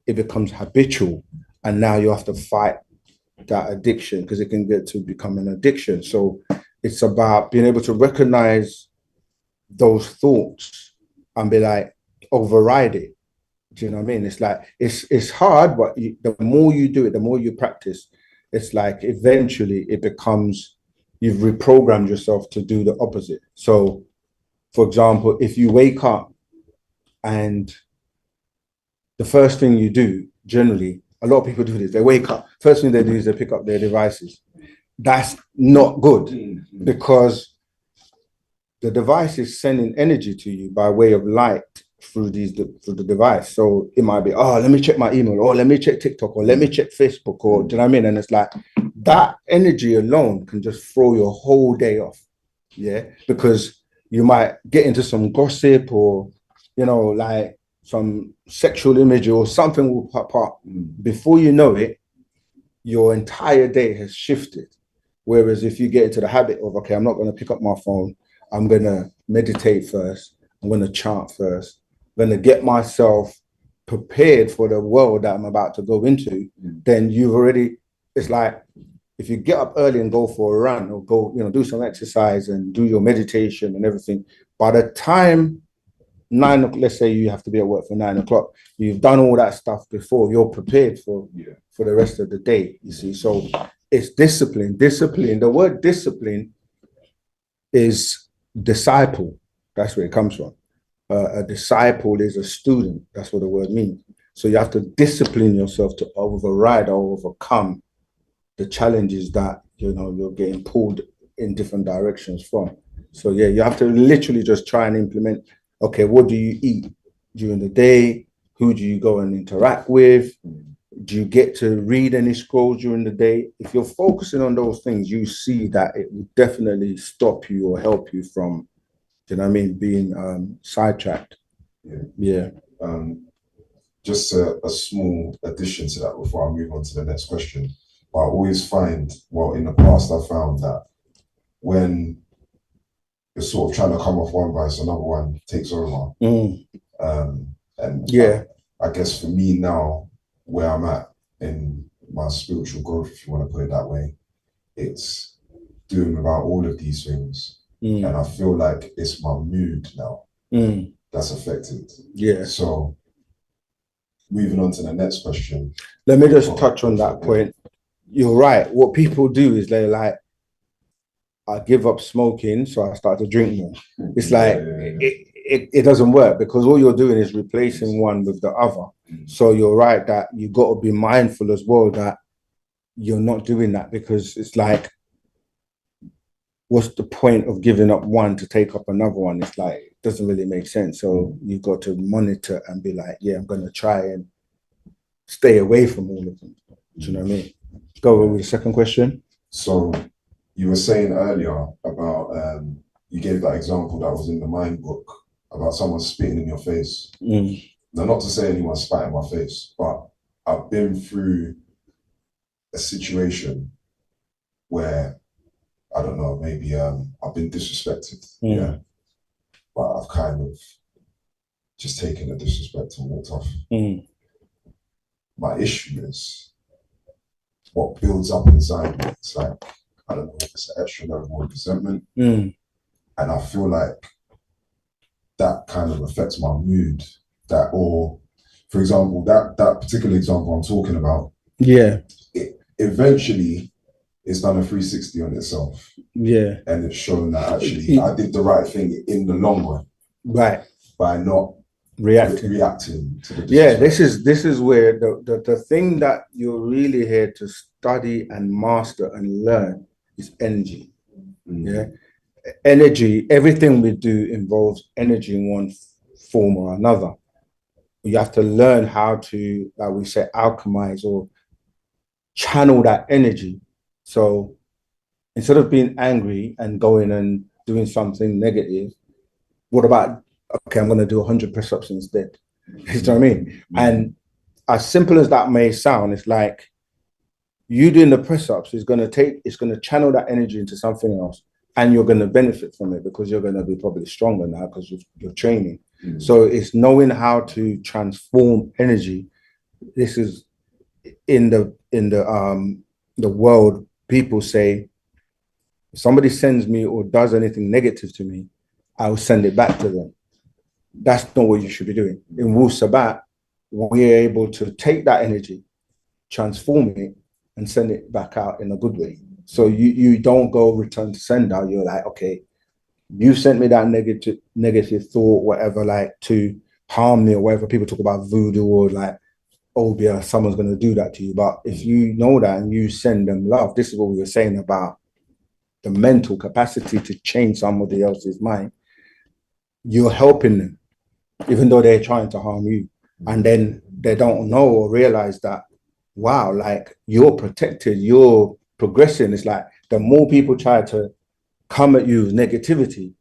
[SPEAKER 3] it becomes habitual, and now you have to fight that addiction because it can get to become an addiction. So it's about being able to recognize those thoughts and be like, override it. Do you know what I mean? It's like, it's hard, but the more you do it, the more you practice, it's like eventually it becomes, you've reprogrammed yourself to do the opposite. So for example, if you wake up and the first thing you do, generally, a lot of people do this, they wake up, first thing they do is they pick up their devices. That's not good because the device is sending energy to you by way of light through the device. So it might be, oh, let me check my email, or let me check TikTok, or let me check Facebook, or do you know what I mean? And it's like that energy alone can just throw your whole day off. Yeah, because you might get into some gossip, or you know, like some sexual image or something will pop up. Before you know it, your entire day has shifted. Whereas if you get into the habit of, okay, I'm not going to pick up my phone, I'm going to meditate first, I'm going to chant first, I'm going to get myself prepared for the world that I'm about to go into, then you've already, it's like, if you get up early and go for a run, or go, you know, do some exercise and do your meditation and everything, by the time 9 o'clock, let's say you have to be at work for 9 o'clock, you've done all that stuff before, you're prepared for the rest of the day, you see. So it's discipline. The word discipline is disciple. That's where it comes from. A disciple is a student. That's what the word means. So you have to discipline yourself to override or overcome the challenges that, you know, you're getting pulled in different directions from. So yeah, you have to literally just try and implement, okay, what do you eat during the day? Who do you go and interact with? Do you get to read any scrolls during the day? If you're focusing on those things, you see that it will definitely stop you or help you from, you know what I mean, being sidetracked. Yeah.
[SPEAKER 7] Just a small addition to that before I move on to the next question. I always find, well, in the past, I found that when you're sort of trying to come off one vice, another one takes over. And yeah, I guess for me now, where I'm at in my spiritual growth, if you want to put it that way, it's doing without all of these things. And I feel like it's my mood now that's affected. Yeah. So moving on to the next question.
[SPEAKER 3] Let me just touch on that point. You're right. What people do is they're like, I give up smoking, so I start to drink more. It's like, it doesn't work, because all you're doing is replacing one with the other. So you're right that you got to be mindful as well that you're not doing that, because it's like, what's the point of giving up one to take up another one? It's like, it doesn't really make sense. So you've got to monitor and be like, yeah, I'm going to try and stay away from all of them. Do you know what I mean? Go over with the second question.
[SPEAKER 7] So you were saying earlier about, you gave that example that was in the mind book about someone spitting in your face. Now, not to say anyone spat in my face, but I've been through a situation where, I don't know, maybe I've been disrespected, yeah, but I've kind of just taken the disrespect and walked off. My issue is what builds up inside me. It's like, I don't know, it's an extra level of resentment. And I feel like that kind of affects my mood. That, or for example, that particular example I'm talking about, it eventually it's done a 360 on itself. Yeah. And it's shown that actually I did the right thing in the long run. Right. By not reacting to the disrespect.
[SPEAKER 3] This is where the thing that you're really here to study and master and learn is energy. Yeah. Energy, everything we do involves energy in one form or another. You have to learn how to, like we say, alchemize or channel that energy. So instead of being angry and going and doing something negative, what about, okay, I'm going to do 100 press-ups instead? You know what I mean? And as simple as that may sound, it's like you doing the press-ups is going to channel that energy into something else, and you're going to benefit from it because you're going to be probably stronger now because you're training. So it's knowing how to transform energy. This is in the world, people say, if somebody sends me or does anything negative to me, I will send it back to them. That's not what you should be doing. In Wu-Sabat, we're able to take that energy, transform it, and send it back out in a good way. So you don't go return to sender. You're like, okay, you sent me that negative thought, whatever, like to harm me or whatever. People talk about voodoo or like, oh yeah, someone's going to do that to you. But if you know that and you send them love, this is what we were saying about the mental capacity to change somebody else's mind. You're helping them, even though they're trying to harm you. And then they don't know or realize that, wow, like you're protected, you're progressing. It's like the more people try to come at you with negativity,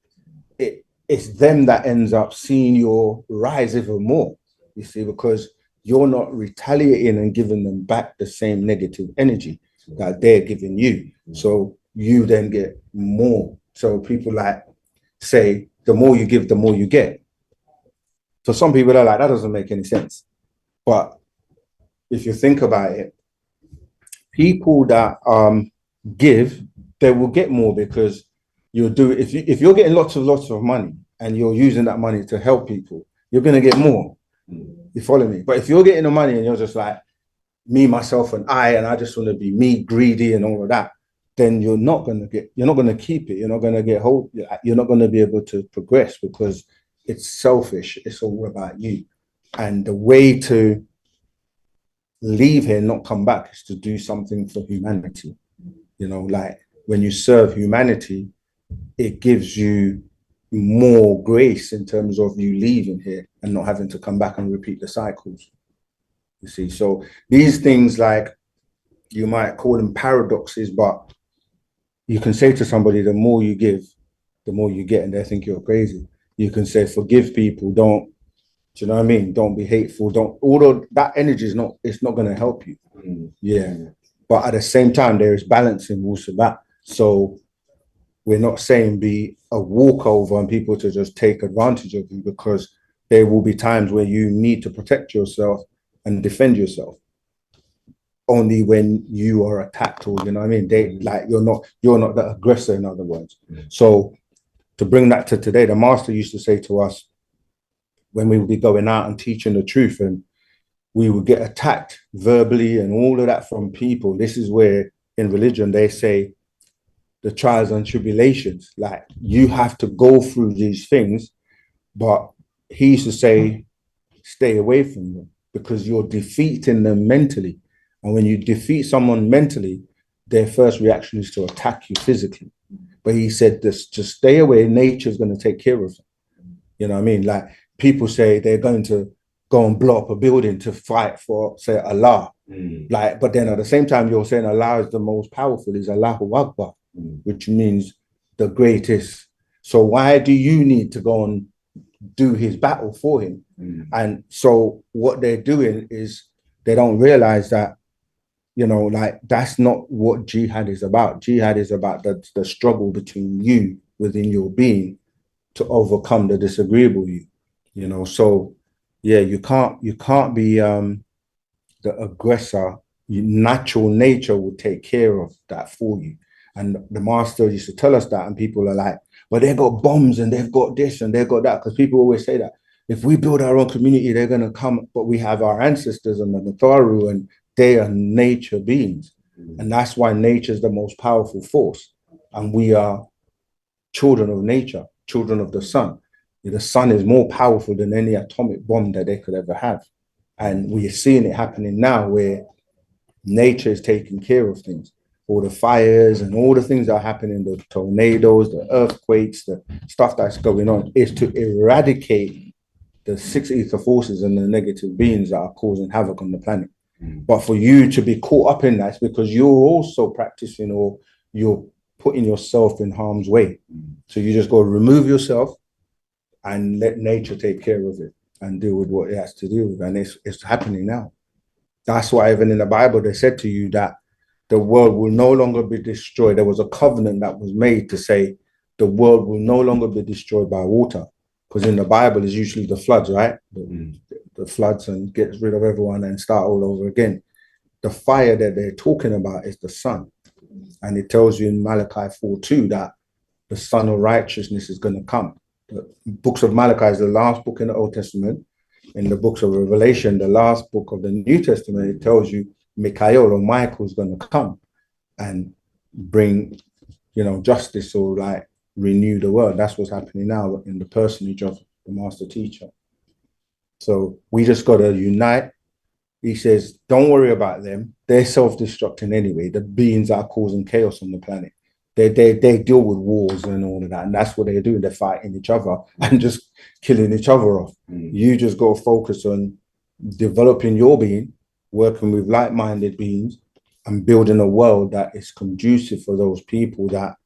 [SPEAKER 3] it's them that ends up seeing your rise even more, you see, because you're not retaliating and giving them back the same negative energy that they're giving you. So you then get more. So people like say, the more you give, the more you get. So some people are like, that doesn't make any sense. But if you think about it, people that give, they will get more because you'll do it. If you're getting lots of money and you're using that money to help people, you're going to get more. You follow me? But if you're getting the money and you're just like me, myself, and I just want to be me, greedy and all of that, then you're not going to keep it. You're not going to get hold. You're not going to be able to progress because it's selfish. It's all about you. And the way to leave here, not come back, is to do something for humanity. You know, like when you serve humanity, it gives you more grace in terms of you leaving here and not having to come back and repeat the cycles. You see, so these things, like, you might call them paradoxes, but you can say to somebody, the more you give, the more you get, and they think you're crazy. You can say, forgive people, do you know what I mean? Don't be hateful, although that energy it's not going to help you. Yeah. But at the same time, there is balance in Wu-Sabat. So we're not saying be a walkover and people to just take advantage of you, because there will be times where you need to protect yourself and defend yourself. Only when you are attacked, or, you know what I mean? You're not the aggressor, in other words. So to bring that to today, the master used to say to us, when we would be going out and teaching the truth, and we would get attacked verbally and all of that from people. This is where in religion they say the trials and tribulations, like you have to go through these things, but he used to say, stay away from them, because you're defeating them mentally. And when you defeat someone mentally, their first reaction is to attack you physically. But he said, just stay away, nature's going to take care of them. You know what I mean? Like, people say they're going to go and blow up a building to fight for, say, Allah. Like, but then at the same time, you're saying Allah is the most powerful, is Allahu Akbar, which means the greatest. So why do you need to go and do his battle for him? And so what they're doing is they don't realize that, you know, like, that's not what jihad is about. Jihad is about the struggle between you within your being to overcome the disagreeable you know. So yeah, you can't be the aggressor. Natural nature will take care of that for you. And the master used to tell us that, and people are like, well, they've got bombs and they've got this and they've got that, because people always say that if we build our own community, they're going to come. But we have our ancestors and the Natharu, and they are nature beings. And that's why nature is the most powerful force. And we are children of nature, children of the sun. The sun is more powerful than any atomic bomb that they could ever have. And we are seeing it happening now, where nature is taking care of things. All the fires and all the things that are happening, the tornadoes, the earthquakes, the stuff that's going on, is to eradicate the 6 ether forces and the negative beings that are causing havoc on the planet. But for you to be caught up in that, it's because you're also practicing, or you're putting yourself in harm's way. So you just go remove yourself and let nature take care of it and deal with what it has to deal with. And it's happening now. That's why even in the Bible, they said to you that the world will no longer be destroyed. There was a covenant that was made to say the world will no longer be destroyed by water, because in the Bible is usually the floods, right? The floods and gets rid of everyone and start all over again. The fire that they're talking about is the sun. And it tells you in Malachi 4:2 that the sun of righteousness is going to come. The books of Malachi is the last book in the Old Testament. In the books of Revelation, the last book of the New Testament, it tells you Michael or Michael is going to come and bring, justice or like renew the world. That's what's happening now in the personage of the master teacher. So we just got to unite. He says, don't worry about them. They're self-destructing anyway. The beings are causing chaos on the planet. They deal with wars and all of that. And that's what they're doing. They're fighting each other and just killing each other off. You just got to focus on developing your being, working with like-minded beings, and building a world that is conducive for those people that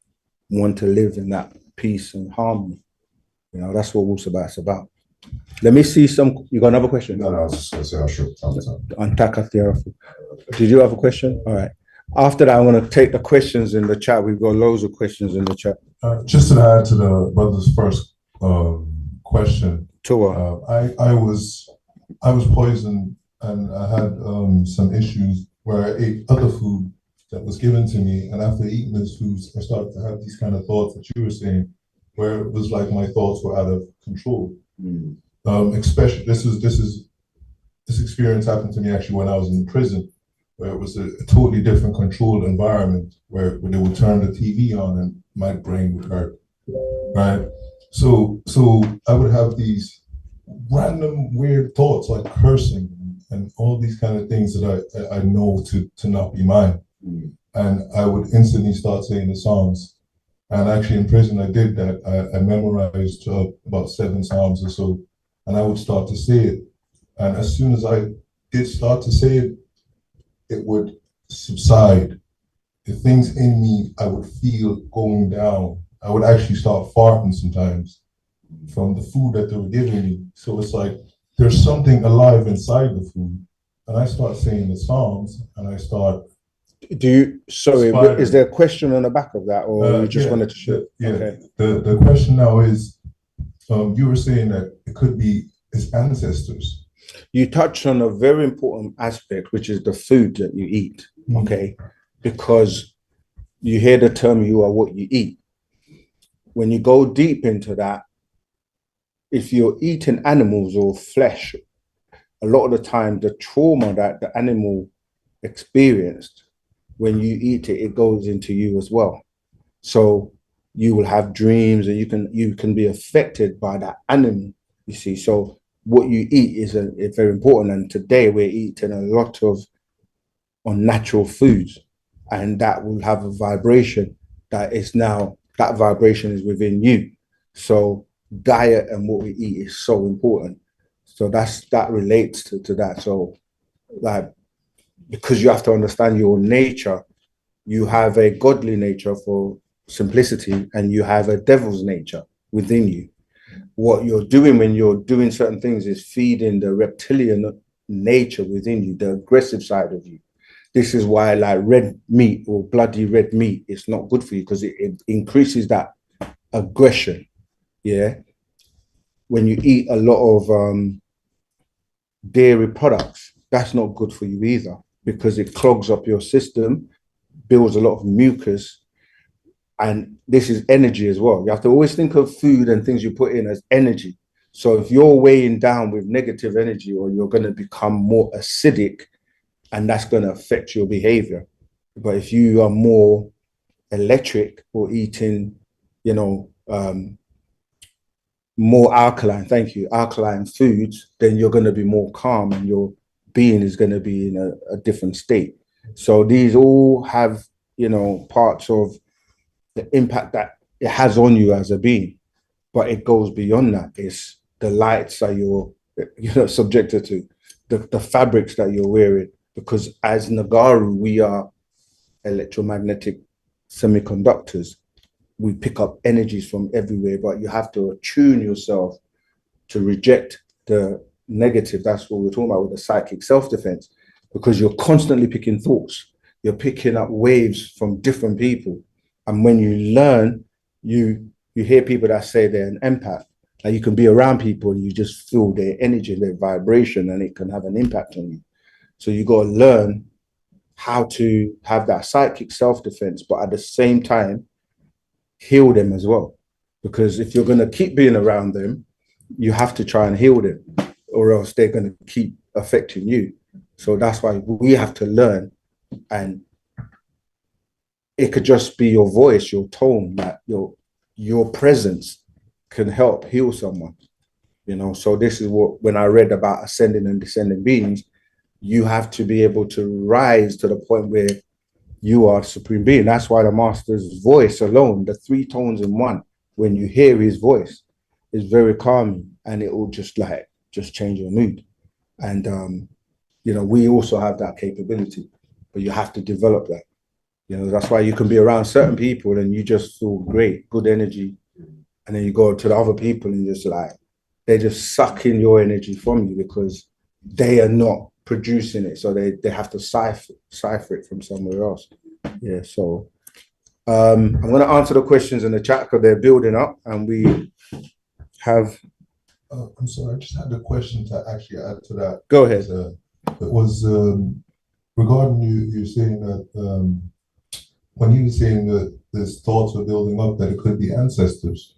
[SPEAKER 3] want to live in that peace and harmony. That's what Wu-Sabat's about. Let me see some. You got another question?
[SPEAKER 7] No, I was just going to say I should.
[SPEAKER 3] Did you have a question? All right. After that, I want to take the questions in the chat. We've got loads of questions in the chat.
[SPEAKER 8] Just to add to the brother's first question, I was poisoned and I had some issues where I ate other food that was given to me, and after eating those foods, I started to have these kind of thoughts that you were saying, where it was like my thoughts were out of control. Especially this experience happened to me actually when I was in prison, where it was a totally different controlled environment where they would turn the TV on and my brain would hurt, right? So I would have these random weird thoughts like cursing and all these kind of things that I know to not be mine. And I would instantly start saying the Psalms. And actually in prison, I did that. I memorized about 7 Psalms or so, and I would start to say it. And as soon as I did start to say it, it would subside. The things in me I would feel going down. I would actually start farting sometimes from the food that they were giving me. So it's like there's something alive inside the food. And I start saying the Psalms and I start.
[SPEAKER 3] Is there a question on the back of that, or you just wanted to share?
[SPEAKER 8] Yeah.
[SPEAKER 3] Okay.
[SPEAKER 8] The question now is, you were saying that it could be his ancestors.
[SPEAKER 3] You touched on a very important aspect, which is the food that you eat, okay? Because you hear the term, you are what you eat. When you go deep into that, if you're eating animals or flesh, a lot of the time, the trauma that the animal experienced, when you eat it, it goes into you as well. So you will have dreams and you can be affected by that animal, you see. So what you eat is very important. And today we're eating a lot of unnatural foods, and that will have a vibration that vibration is within you. So diet and what we eat is so important. So that relates to that. So like, because you have to understand your nature, you have a godly nature for simplicity and you have a devil's nature within you. What you're doing when you're doing certain things is feeding the reptilian nature within you, the aggressive side of you. This is why like red meat or bloody red meat is not good for you, because it increases that aggression. Yeah. When you eat a lot of dairy products, that's not good for you either, because it clogs up your system, builds a lot of mucus, and this is energy as well. You have to always think of food and things you put in as energy. So if you're weighing down with negative energy, or you're going to become more acidic, and that's going to affect your behavior. But if you are more electric or eating, more alkaline foods, then you're going to be more calm and your being is going to be in a different state. So these all have, parts of the impact that it has on you as a being, but it goes beyond that. It's the lights that you're subjected to, the fabrics that you're wearing, because as Nagaru, we are electromagnetic semiconductors. We pick up energies from everywhere, but you have to attune yourself to reject the negative. That's what we're talking about with the psychic self-defense, because you're constantly picking thoughts. You're picking up waves from different people. And when you learn, you hear people that say they're an empath, Like you can be around people and you just feel their energy, their vibration, and it can have an impact on you. So you got to learn how to have that psychic self-defense, but at the same time, heal them as well. Because if you're going to keep being around them, you have to try and heal them, or else they're going to keep affecting you. So that's why we have to learn, and it could just be your voice, your tone, that your presence can help heal someone, you know. So this is what, when I read about ascending and descending beings, you have to be able to rise to the point where you are supreme being. That's why the master's voice alone, the 3 tones in one, when you hear his voice, is very calming, and it will just change your mood. And you know, we also have that capability, but you have to develop that. You know, that's why you can be around certain people and you just feel great, good energy, and then you go to the other people and just like, they're just sucking your energy from you because they are not producing it, so they have to cipher it from somewhere else. Yeah, so I'm going to answer the questions in the chat because they're building up, and we have
[SPEAKER 8] I'm sorry, I just had a question to actually add to that.
[SPEAKER 3] Go ahead.
[SPEAKER 8] It was regarding you saying that when you were saying that there's thoughts were building up, that it could be ancestors.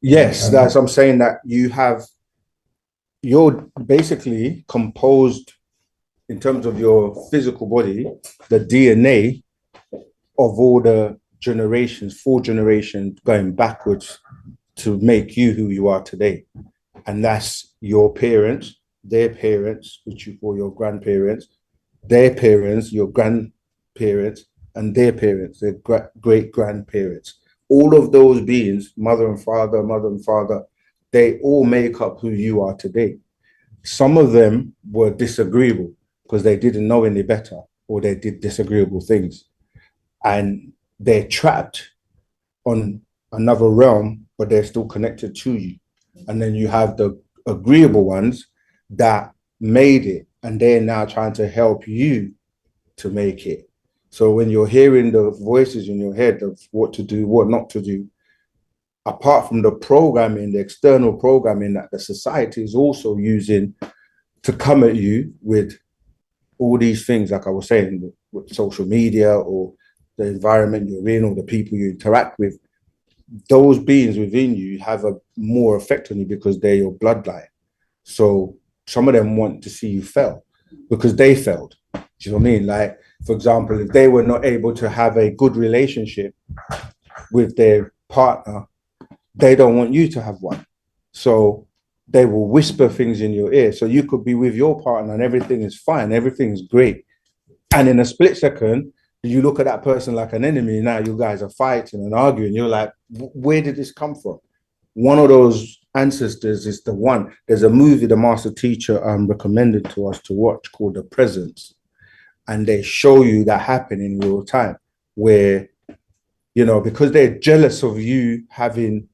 [SPEAKER 3] Yes, that's, I'm saying that you're basically composed in terms of your physical body, the DNA of all the generations, 4 generations going backwards to make you who you are today. And that's your parents, their parents, which you call your grandparents, their parents, your grandparents, and their parents, their great-grandparents. All of those beings, mother and father, they all make up who you are today. Some of them were disagreeable because they didn't know any better, or they did disagreeable things. And they're trapped on another realm, but they're still connected to you. And then you have the agreeable ones that made it, and they're now trying to help you to make it. So when you're hearing the voices in your head of what to do, what not to do, apart from the programming, the external programming that the society is also using to come at you with all these things, like I was saying, with social media or the environment you're in or the people you interact with, those beings within you have a more effect on you because they're your bloodline. So some of them want to see you fail because they failed. Do you know what I mean? Like, for example, if they were not able to have a good relationship with their partner, they don't want you to have one. So they will whisper things in your ear. So you could be with your partner and everything is fine, everything is great. And in a split second, you look at that person like an enemy. Now you guys are fighting and arguing. You're like, where did this come from? One of those ancestors is the one. There's a movie the master teacher recommended to us to watch called The Presence. And they show you that happen in real time where, you know, because they're jealous of you having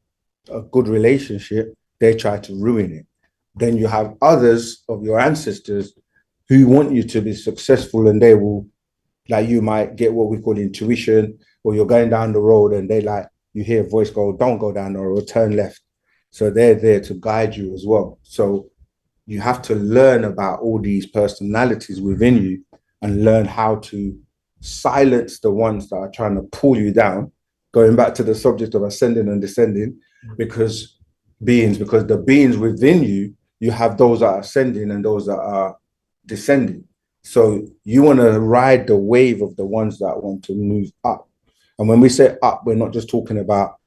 [SPEAKER 3] a good relationship, they try to ruin it. Then you have others of your ancestors who want you to be successful, and they will, like, you might get what we call intuition, or you're going down the road and they like, you hear a voice go, don't go down the road, turn left. So they're there to guide you as well. So you have to learn about all these personalities within you and learn how to silence the ones that are trying to pull you down, going back to the subject of ascending and descending, because the beings within you, you have those that are ascending and those that are descending. So you want to ride the wave of the ones that want to move up. And when we say up, we're not just talking about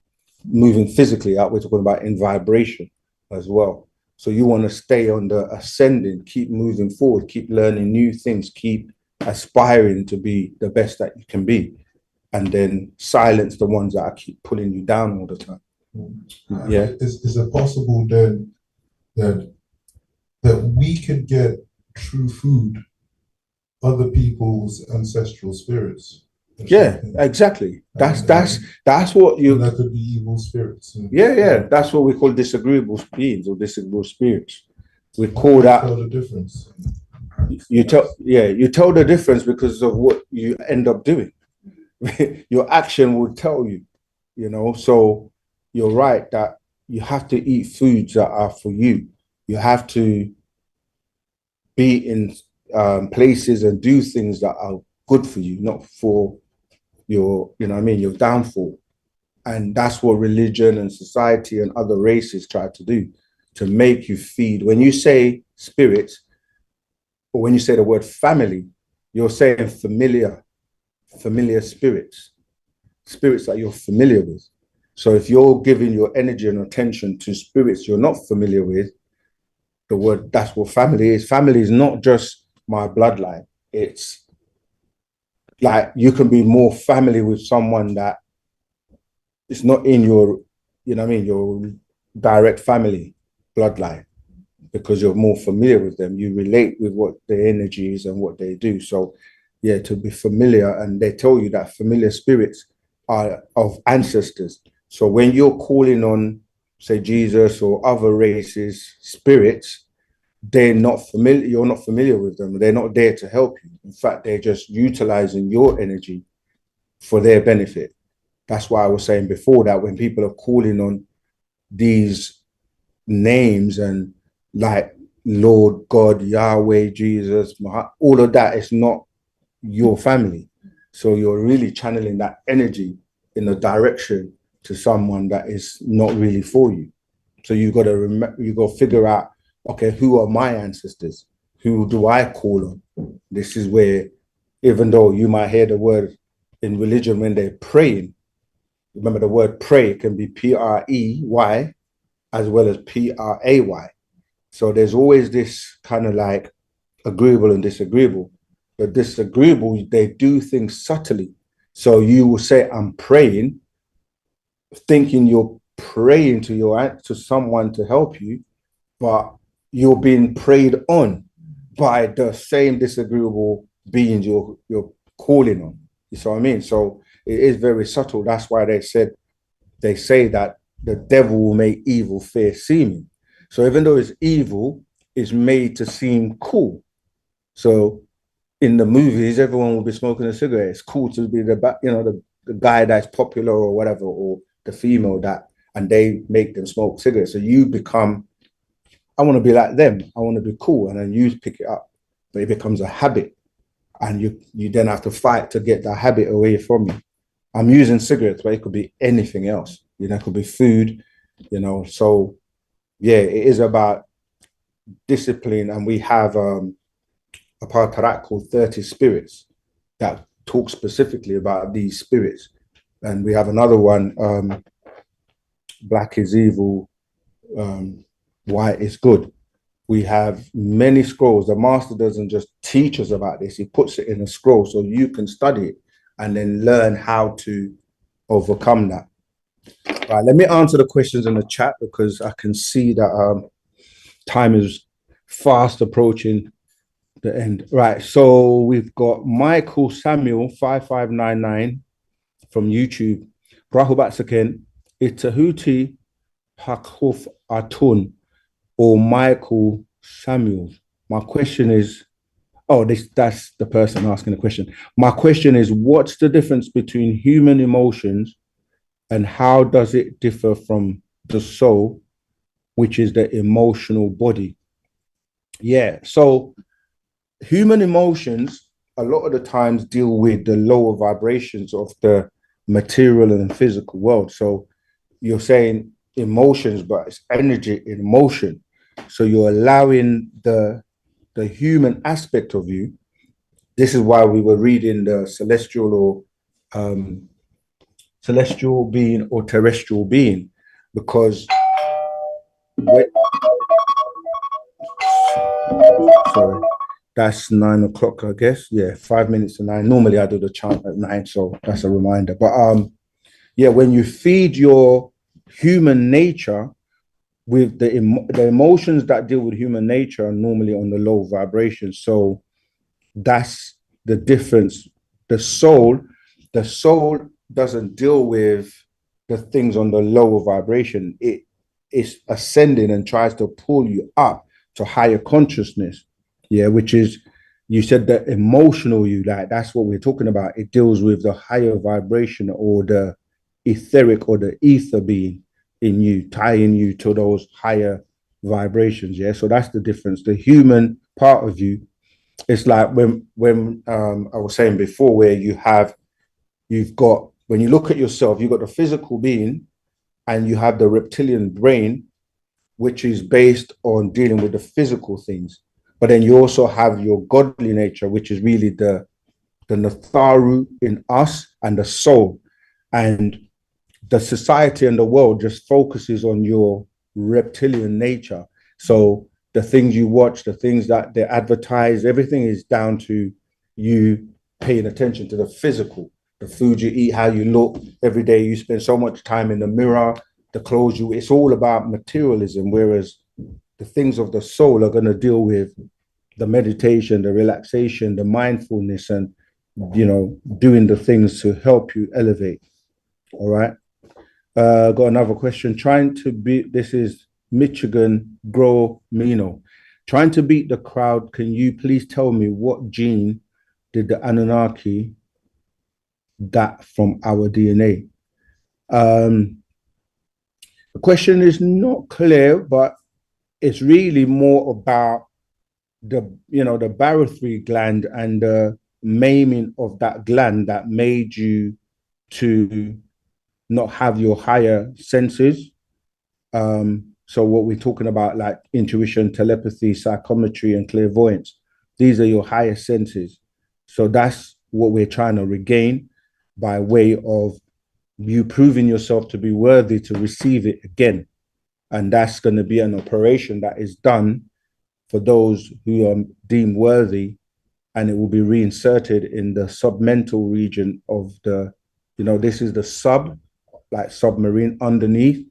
[SPEAKER 3] moving physically up, we're talking about in vibration as well. So you want to stay on the ascending, keep moving forward, keep learning new things, keep aspiring to be the best that you can be, and then silence the ones that are keep pulling you down all the time. Yeah.
[SPEAKER 8] Is it possible then that we could get true food, other people's ancestral spirits?
[SPEAKER 3] Yeah, exactly. That's what you.
[SPEAKER 8] That could be evil spirits.
[SPEAKER 3] Yeah. That's what we call disagreeable beings or disagreeable spirits. We call that.
[SPEAKER 8] Tell the difference.
[SPEAKER 3] You tell the difference because of what you end up doing. Your action will tell you, you know. So you're right that you have to eat foods that are for you. You have to be in places and do things that are good for you, not for your, you know what I mean, your downfall. And that's what religion and society and other races try to do, to make you feed. When you say spirit, or when you say the word family, you're saying familiar spirits, spirits that you're familiar with. So if you're giving your energy and attention to spirits you're not familiar with, the word, that's what family is. Family is not just my bloodline. It's like you can be more family with someone that it's not in your, you know what I mean, your direct family bloodline, because you're more familiar with them. You relate with what their energy is and what they do. So yeah, to be familiar, and they tell you that familiar spirits are of ancestors. So when you're calling on, say, Jesus or other races, spirits, they're not familiar, you're not familiar with them. They're not there to help you. In fact, they're just utilizing your energy for their benefit. That's why I was saying before that when people are calling on these names and like Lord, God, Yahweh, Jesus, all of that is not your family. So you're really channeling that energy in a direction to someone that is not really for you. So you got to remember, you got to figure out, okay, who are my ancestors? Who do I call on? This is where, even though you might hear the word in religion when they're praying, remember the word pray can be P-R-E-Y as well as P-R-A-Y. So there's always this kind of like agreeable and disagreeable. The disagreeable, they do things subtly. So you will say, I'm praying, thinking you're praying to someone to help you, but you're being preyed on by the same disagreeable beings you're calling on. You see what I mean? So it is very subtle. That's why they say that the devil will make evil fair seeming. So even though it's evil, it's made to seem cool. So in the movies, everyone will be smoking a cigarette. It's cool to be the guy that's popular or whatever, or the female that, and they make them smoke cigarettes. So you become, I want to be like them. I want to be cool, and then you pick it up, but it becomes a habit, and you then have to fight to get that habit away from you. I'm using cigarettes, but it could be anything else. You know, it could be food. You know, so yeah, it is about discipline, and we have a part of that called 30 Spirits that talks specifically about these spirits. And we have another one, Black is Evil, White is Good. We have many scrolls. The master doesn't just teach us about this, he puts it in a scroll so you can study it and then learn how to overcome that. Right, let me answer the questions in the chat because I can see that time is fast approaching the end. Right, so we've got Michael Samuel 5599 from YouTube. Rahubat Saken, Itahuti Hakuf Atun, or Michael Samuel. My question is, that's the person asking the question. My question is, what's the difference between human emotions and how does it differ from the soul, which is the emotional body? Yeah, so human emotions a lot of the times deal with the lower vibrations of the material and physical world. So you're saying emotions, but it's energy in motion. So you're allowing the human aspect of you. This is why we were reading the celestial being or terrestrial being, because sorry, that's 9 o'clock, I guess. Yeah, 5 minutes to 9. Normally I do the chant at 9, so that's a reminder. But yeah, when you feed your human nature with the emotions that deal with human nature are normally on the low vibration. So that's the difference. The soul doesn't deal with the things on the lower vibration. It is ascending and tries to pull you up to higher consciousness. Yeah, which is, you said the emotional you, like that's what we're talking about. It deals with the higher vibration or the etheric or the ether being. in you, tying you to those higher vibrations. Yeah. So that's the difference. The human part of you, it's like when I was saying before, where you've got, when you look at yourself, you've got the physical being and you have the reptilian brain, which is based on dealing with the physical things. But then you also have your godly nature, which is really the Natharu in us and the soul. And the society and the world just focuses on your reptilian nature. So the things you watch, the things that they advertise, everything is down to you paying attention to the physical, the food you eat, how you look. Every day you spend so much time in the mirror, the clothes you, it's all about materialism. Whereas the things of the soul are going to deal with the meditation, the relaxation, the mindfulness, and, you know, doing the things to help you elevate. All right. Got another question. Trying to beat, this is Michigan Grow Mino. Trying to beat the crowd. Can you please tell me what gene did the Anunnaki that from our DNA? The question is not clear, but it's really more about the, you know, the barothry gland and the maiming of that gland that made you to not have your higher senses. So what we're talking about, like intuition, telepathy, psychometry, and clairvoyance, these are your higher senses. So that's what we're trying to regain by way of you proving yourself to be worthy to receive it again. And that's going to be an operation that is done for those who are deemed worthy, and it will be reinserted in the submental region of the, you know, this is the sub, like submarine underneath,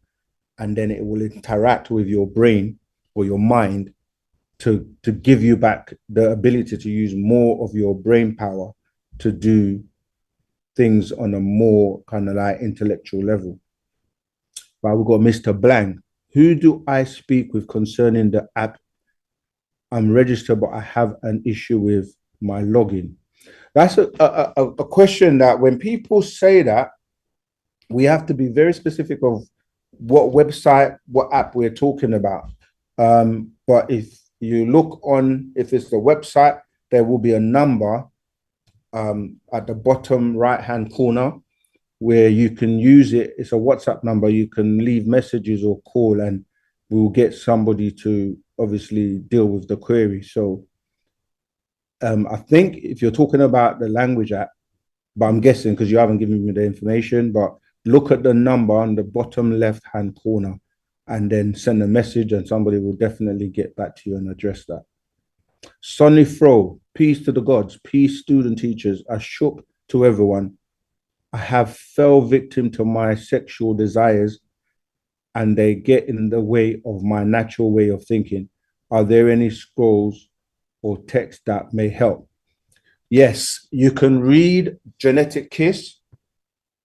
[SPEAKER 3] and then it will interact with your brain or your mind to give you back the ability to use more of your brain power to do things on a more kind of like intellectual level. But we've got Mr. Blank. Who do I speak with concerning the app? I'm registered, but I have an issue with my login. That's a question that when people say that, we have to be very specific of what website, what app we're talking about. But if you look on, if it's the website, there will be a number at the bottom right-hand corner where you can use it. It's a WhatsApp number. You can leave messages or call, and we will get somebody to obviously deal with the query. So I think if you're talking about the language app, but I'm guessing because you haven't given me the information, but look at the number on the bottom left-hand corner and then send a message, and somebody will definitely get back to you and address that. Sonny Fro, peace to the gods, peace, student teachers. I shook to everyone. I have fell victim to my sexual desires, and they get in the way of my natural way of thinking. Are there any scrolls or text that may help? Yes, you can read Genetic Kiss.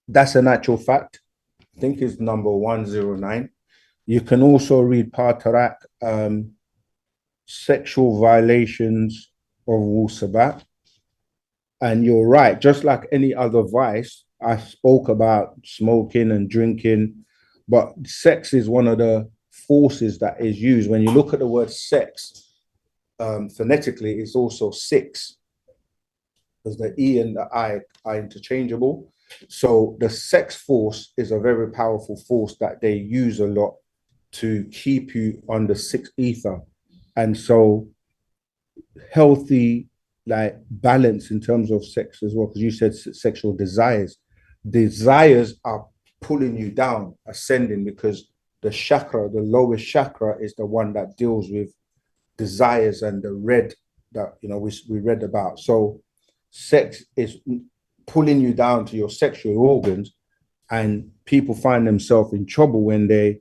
[SPEAKER 3] That's an actual fact. I think it's number 109. You can also read Patarak, Sexual Violations of Wu-Sabat. And you're right, just like any other vice, I spoke about smoking and drinking, but sex is one of the forces that is used. When you look at the word sex, phonetically, it's also six, because the E and the I are interchangeable. So the sex force is a very powerful force that they use a lot to keep you on the sixth ether. And so healthy, like balance in terms of sex as well, because you said sexual desires. Desires are pulling you down, ascending, because the chakra, the lowest chakra, is the one that deals with desires and the red that, you know, we read about. So sex is pulling you down to your sexual organs, and people find themselves in trouble when they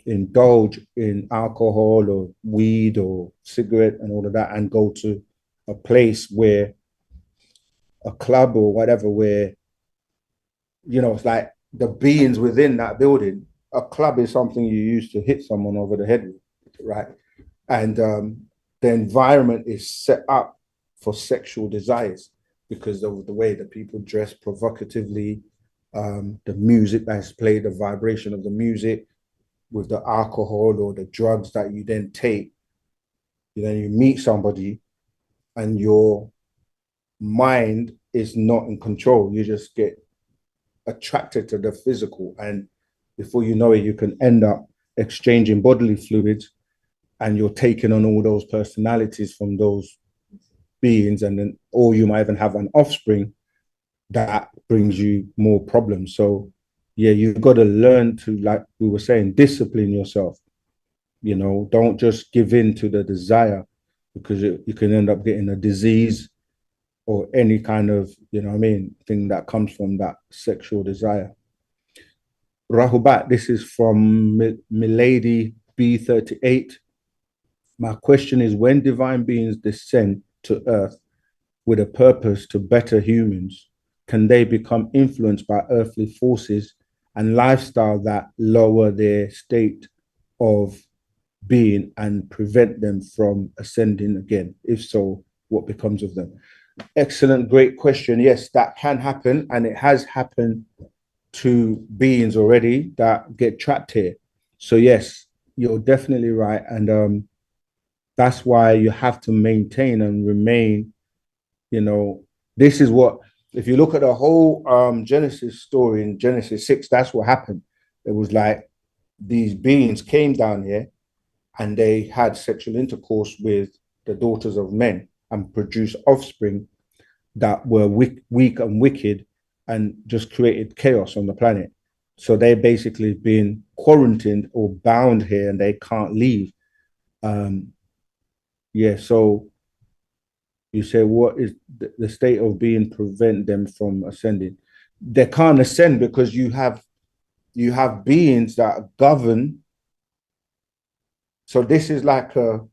[SPEAKER 3] indulge in alcohol or weed or cigarette and all of that, and go to a place where, a club or whatever, where, you know, it's like the beings within that building. A club is something you use to hit someone over the head with, right? And the environment is set up for sexual desires because of the way that people dress provocatively, the music that's played, the vibration of the music, with the alcohol or the drugs that you then take, you meet somebody and your mind is not in control. You just get attracted to the physical, and before you know it, you can end up exchanging bodily fluids, and you're taking on all those personalities from those beings, and then, or you might even have an offspring that brings you more problems. So yeah, you've got to learn to, like we were saying, discipline yourself. Don't just give in to the desire, because you can end up getting a disease or any kind of, thing that comes from that sexual desire. Rahubat, this is from Milady B38. My question is, when divine beings descend to earth with a purpose to better humans, can they become influenced by earthly forces and lifestyle that lower their state of being and prevent them from ascending again? If so, what becomes of them? Excellent, great question. Yes, that can happen, and it has happened to beings already that get trapped here. So yes, you're definitely right, and that's why you have to maintain and remain. This is what, if you look at the whole Genesis story in Genesis 6, that's what happened. It was like these beings came down here and they had sexual intercourse with the daughters of men and produced offspring that were weak and wicked and just created chaos on the planet. So they're basically been quarantined or bound here and they can't leave. So you say, what is the state of being prevent them from ascending? They can't ascend because you have beings that govern. So this is like a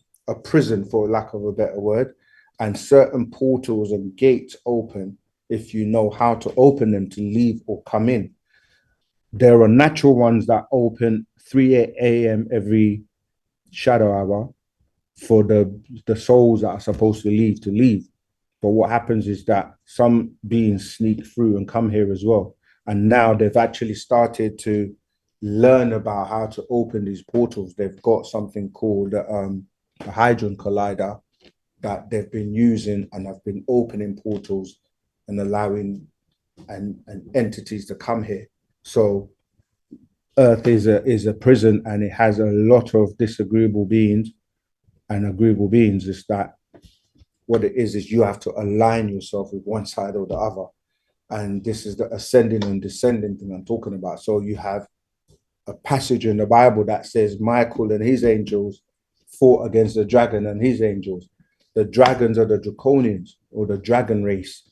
[SPEAKER 3] prison, for lack of a better word, and certain portals and gates open if you know how to open them to leave or come in. There are natural ones that open 3 a.m. every shadow hour for the souls that are supposed to leave. But what happens is that some beings sneak through and come here as well. And now they've actually started to learn about how to open these portals. They've got something called the Hadron Collider that they've been using, and have been opening portals and allowing and entities to come here. So Earth is a prison, and it has a lot of disagreeable beings and agreeable beings. Is that what it is you have to align yourself with one side or the other. And this is the ascending and descending thing I'm talking about. So you have a passage in the Bible that says Michael and his angels fought against the dragon and his angels. The dragons are the draconians, or the dragon race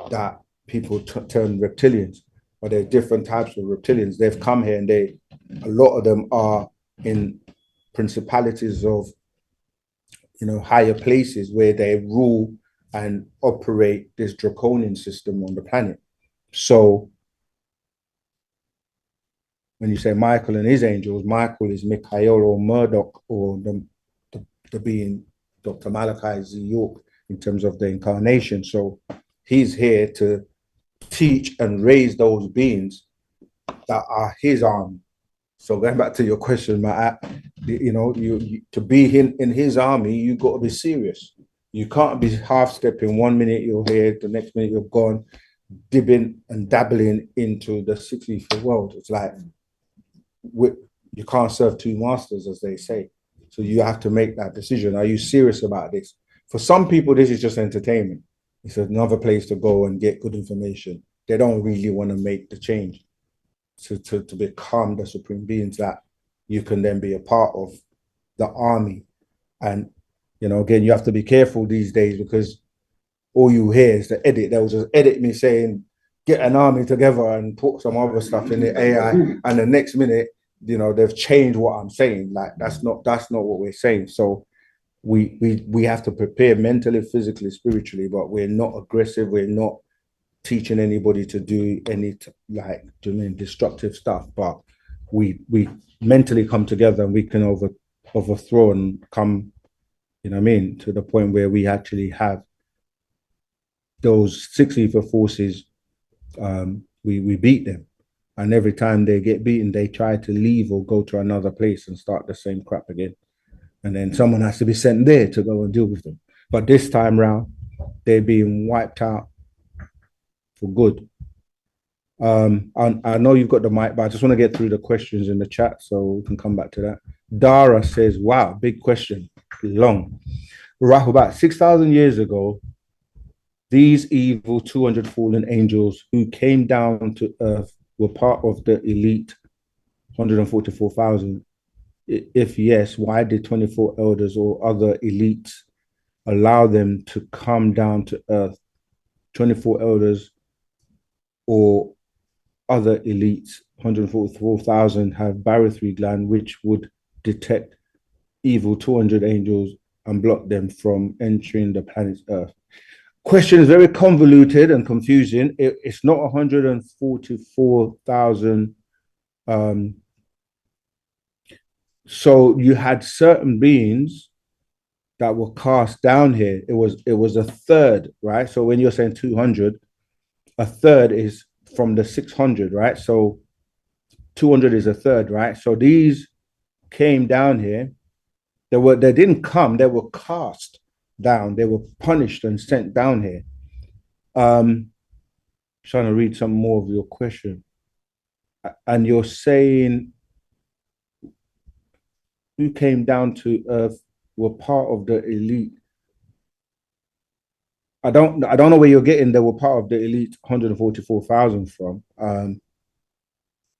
[SPEAKER 3] that people term reptilians, but there are different types of reptilians. They've come here, and a lot of them are in principalities of higher places where they rule and operate this draconian system on the planet. So when you say Michael and his angels, Michael is Michael or Murdoch, or the being Dr. Malachi Z. York in terms of the incarnation. So he's here to teach and raise those beings that are his army. So going back to your question, Matt, you to be in his army, you got to be serious. You can't be half stepping. 1 minute you're here, the next minute you're gone, dipping and dabbling into the 60th world. It's like you can't serve two masters, as they say. So you have to make that decision. Are you serious about this? For some people, this is just entertainment. It's another place to go and get good information. They don't really want to make the change to become the supreme beings that you can then be a part of the army. And, again, you have to be careful these days, because all you hear is the edit. They'll just edit me saying, get an army together and put some other stuff in the AI. And the next minute, they've changed what I'm saying. Like, that's not what we're saying. So we have to prepare mentally, physically, spiritually, but we're not aggressive. We're not teaching anybody to do any destructive stuff, but we mentally come together and we can overthrow and come, to the point where we actually have those 6 ether forces. We beat them, And every time they get beaten, they try to leave or go to another place and start the same crap again. And then someone has to be sent there to go and deal with them. But this time round, they're being wiped out for good. I know you've got the mic, but I just want to get through the questions in the chat so we can come back to that. Dara says, wow, big question, long. Right, about 6,000 years ago, these evil 200 fallen angels who came down to earth were part of the elite 144,000. If yes, why did 24 elders or other elites allow them to come down to earth? 24 elders or other elites, 144,000, have barythry gland, which would detect evil 200 angels and block them from entering the planet's Earth. Question is very convoluted and confusing. It's not 144,000. So you had certain beings that were cast down here. It was a third, right? So when you're saying 200, a third is from the 600, right? So 200 is a third, right? So these came down here. They didn't come, they were cast down. They were punished and sent down here. Trying to read some more of your question. And you're saying who came down to earth were part of the elite. I don't know where you're getting they were part of the elite 144,000 from.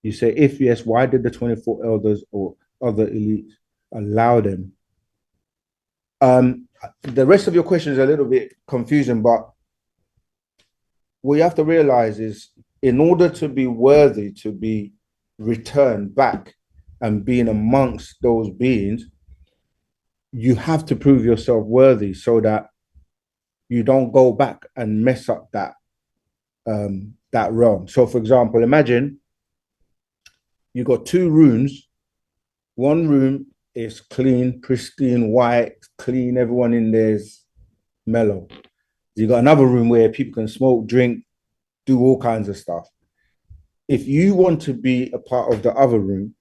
[SPEAKER 3] You say, if yes, why did the 24 elders or other elites allow them? The rest of your question is a little bit confusing, but what you have to realize is in order to be worthy to be returned back and being amongst those beings, you have to prove yourself worthy so that you don't go back and mess up that that realm. So for example, imagine you got two rooms. One room is clean, pristine, white, clean, everyone in there's mellow. You got another room where people can smoke, drink, do all kinds of stuff. If you want to be a part of the other room,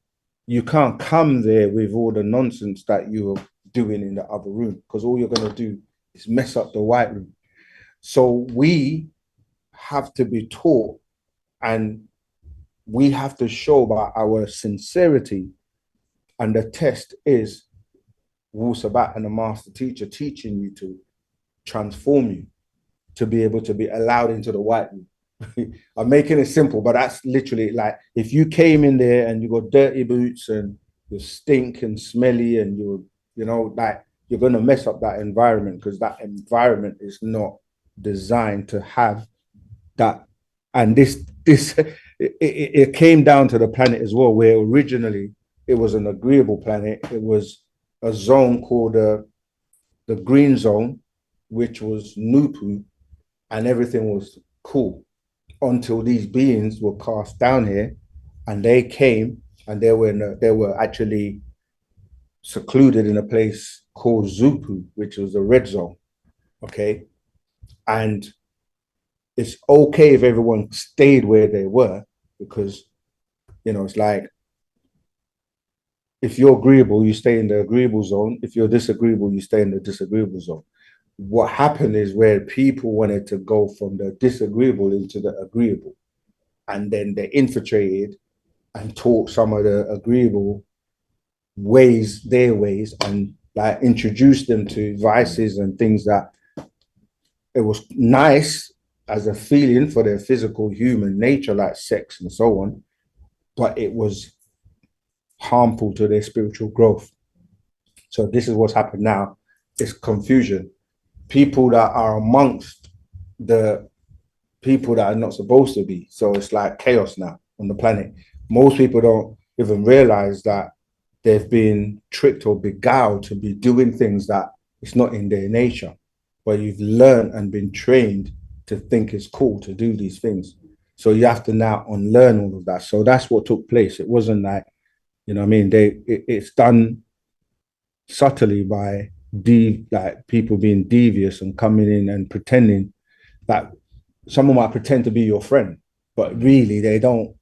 [SPEAKER 3] you can't come there with all the nonsense that you're doing in the other room, because all you're going to do is mess up the white room. So we have to be taught, and we have to show by our sincerity. And the test is Wu-Sabat and the master teacher teaching you to transform you to be able to be allowed into the white room. I'm making it simple, but that's literally like if you came in there and you got dirty boots and you stink and smelly and you know, like you're going to mess up that environment, because that environment is not designed to have that. And this it came down to the planet as well, where originally it was an agreeable planet. It was a zone called the green zone, which was Nupu, and everything was cool until these beings were cast down here, and they came and they were actually secluded in a place called Zupu, which was the red zone. Okay, and it's okay if everyone stayed where they were, because you know it's like, if you're agreeable, you stay in the agreeable zone. If you're disagreeable, you stay in the disagreeable zone. What happened is where people wanted to go from the disagreeable into the agreeable, and then they infiltrated and taught some of the agreeable ways, their ways, and like introduced them to vices and things that it was nice as a feeling for their physical human nature, like sex and so on, but it was harmful to their spiritual growth. So this is what's happened now. It's confusion. People that are amongst the people that are not supposed to be. So it's like chaos now on the planet. Most people don't even realize that they've been tricked or beguiled to be doing things that it's not in their nature, but you've learned and been trained to think it's cool to do these things. So you have to now unlearn all of that. So that's what took place. It wasn't like, you know what I mean? It's done subtly by like people being devious and coming in and pretending that someone might pretend to be your friend, but really they don't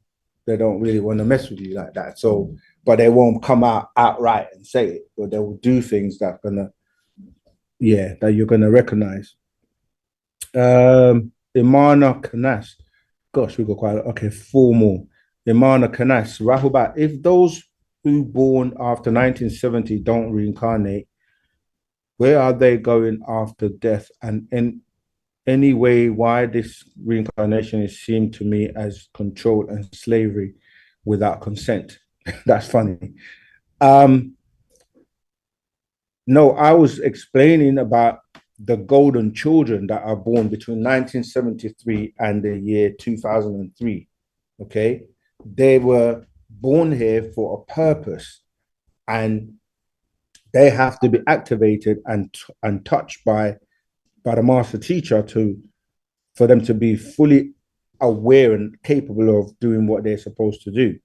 [SPEAKER 3] they don't really want to mess with you like that. So, but they won't come out outright and say it, but they will do things that that you're gonna recognize. Imana Kanas, gosh, we got quite okay. 4 more. Imana Kanas, Rahubat. If those who born after 1970 don't reincarnate, where are they going after death? And in any way, why this reincarnation is seen to me as control and slavery without consent? That's funny. No, I was explaining about the golden children that are born between 1973 and the year 2003. Okay, they were born here for a purpose, and they have to be activated and touched by the master teacher for them to be fully aware and capable of doing what they're supposed to do.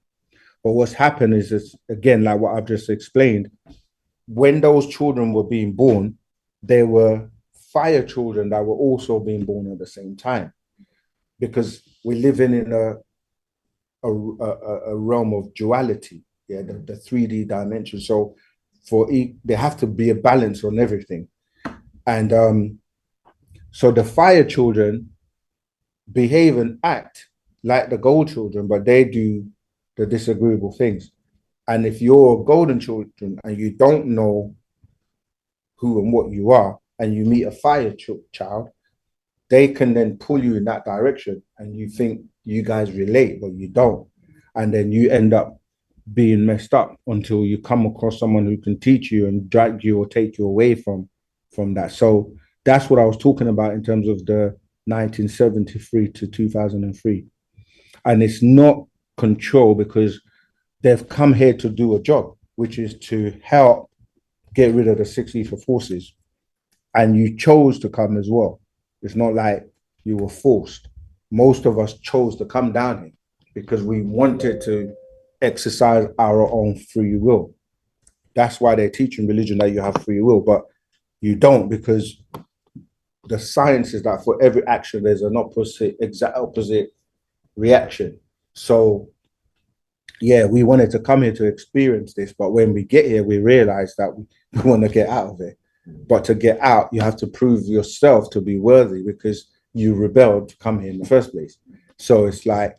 [SPEAKER 3] But what's happened is again, like what I've just explained, when those children were being born, there were fire children that were also being born at the same time, because we live in a realm of duality, the 3D dimension. So there have to be a balance on everything. And so the fire children behave and act like the gold children, but they do the disagreeable things. And if you're golden children and you don't know who and what you are, and you meet a fire child, they can then pull you in that direction, and you think you guys relate, but you don't. And then you end up being messed up until you come across someone who can teach you and drag you or take you away from that. So that's what I was talking about in terms of the 1973 to 2003. And it's not control, because they've come here to do a job, which is to help get rid of the 6 ether forces. And you chose to come as well. It's not like you were forced. Most of us chose to come down here because we wanted to exercise our own free will. That's why they teach in religion that you have free will, but you don't, because the science is that for every action, there's an exact opposite reaction. So yeah, we wanted to come here to experience this, but when we get here, we realize that we want to get out of it. But to get out, you have to prove yourself to be worthy, because you rebelled to come here in the first place. So it's like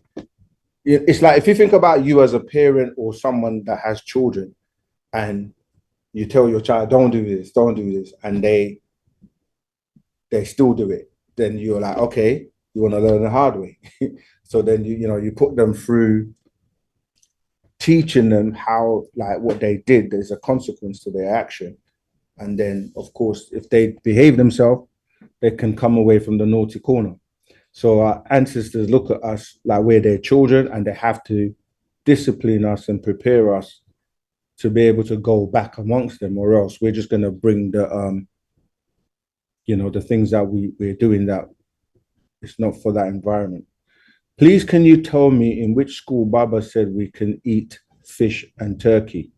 [SPEAKER 3] if you think about you as a parent or someone that has children, and you tell your child, don't do this, and they still do it, then you're like, okay, you want to learn the hard way. So then you put them through teaching them how, like, what they did, there's a consequence to their action. And then, of course, if they behave themselves, they can come away from the naughty corner. So our ancestors look at us like we're their children, and they have to discipline us and prepare us to be able to go back amongst them, or else we're just going to bring the, the things that we're doing that it's not for that environment. Please, can you tell me in which school Baba said we can eat fish and turkey?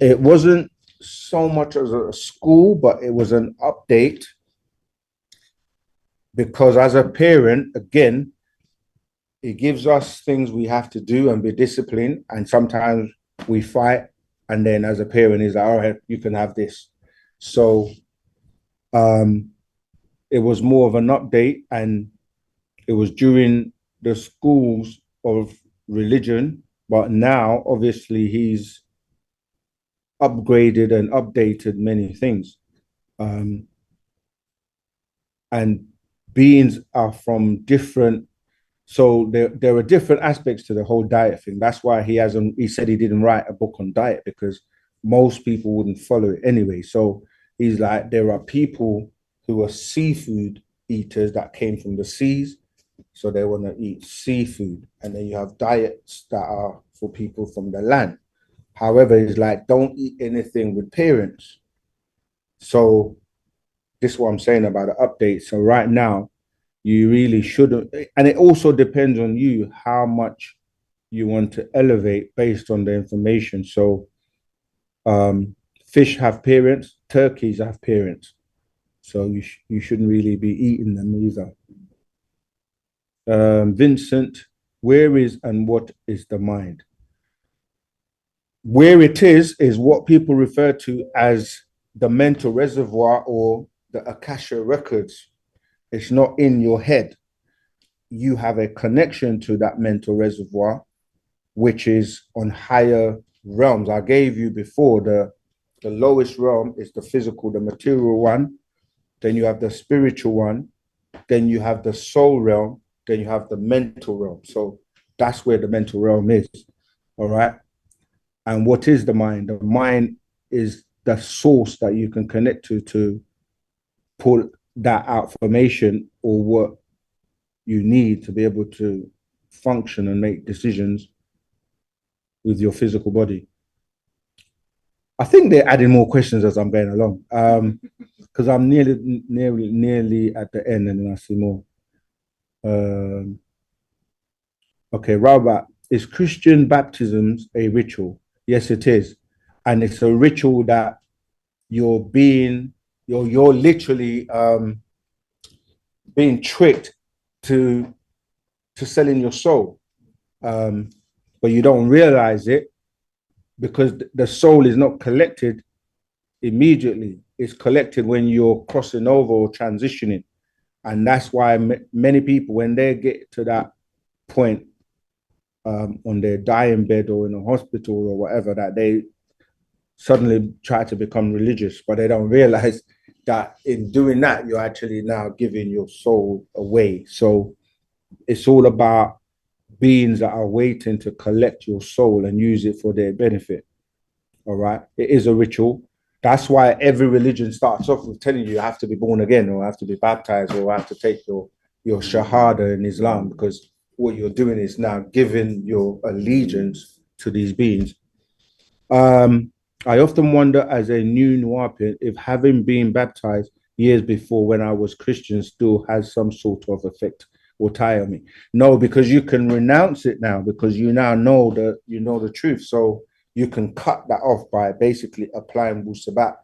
[SPEAKER 3] It wasn't so much as a school, but it was an update, because as a parent, again, it gives us things we have to do and be disciplined, and sometimes we fight, and then as a parent, he's like, all right, you can have this. So it was more of an update, and it was during the schools of religion, but now obviously he's upgraded and updated many things. And beings are from different, so there are different aspects to the whole diet thing. That's why he said he didn't write a book on diet, because most people wouldn't follow it anyway. So he's like, there are people who are seafood eaters that came from the seas, so they want to eat seafood. And then you have diets that are for people from the land. However, it's like, don't eat anything with parents. So this is what I'm saying about the update. So right now, you really shouldn't. And it also depends on you, how much you want to elevate based on the information. So fish have parents, turkeys have parents. So you shouldn't really be eating them either. Vincent, Where is and what is the mind? Where it is what people refer to as the mental reservoir or the Akasha records. It's not in your head. You have a connection to that mental reservoir, which is on higher realms. I gave you before the lowest realm is the physical, the material one. Then you have the spiritual one. Then you have the soul realm. Then you have the mental realm. So that's where the mental realm is. All right. And what is the mind? The mind is the source that you can connect to pull that out information or what you need to be able to function and make decisions with your physical body. I think they're adding more questions as I'm going along, because I'm nearly at the end, and then I see more. Okay, Robert, is Christian baptisms a ritual? Yes, it is, and it's a ritual that you're literally being tricked to selling your soul, but you don't realize it because the soul is not collected immediately. It's collected when you're crossing over or transitioning, and that's why many people, when they get to that point on their dying bed or in a hospital or whatever, that they suddenly try to become religious, but they don't realize that in doing that, you're actually now giving your soul away. So it's all about beings that are waiting to collect your soul and use it for their benefit. All right. It is a ritual. That's why every religion starts off with telling you have to be born again, or have to be baptized, or have to take your shahada in Islam, because what you're doing is now giving your allegiance to these beings. I often wonder as a new wu-nuwaup if having been baptized years before when I was Christian still has some sort of effect or tie on me. No, because you can renounce it now, because you now know the truth. So you can cut that off by basically applying Wu-Sabat,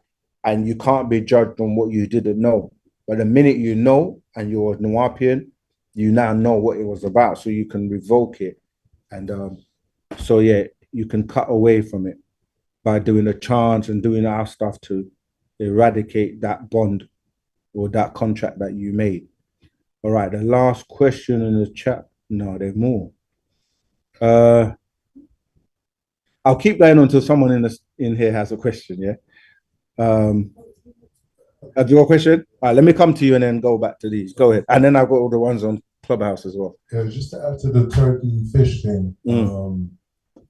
[SPEAKER 3] and you can't be judged on what you didn't know. But the minute you know and you're a Nuwaupian, you now know what it was about, so you can revoke it. And so yeah, you can cut away from it by doing the chants and doing our stuff to eradicate that bond or that contract that you made. All right, the last question in the chat. No, there's more. I'll keep going until someone in here has a question, yeah? Have you got a question? All right, let me come to you and then go back to these. Go ahead. And then I've got all the ones on Clubhouse as well.
[SPEAKER 8] Yeah, just to add to the turkey fish thing,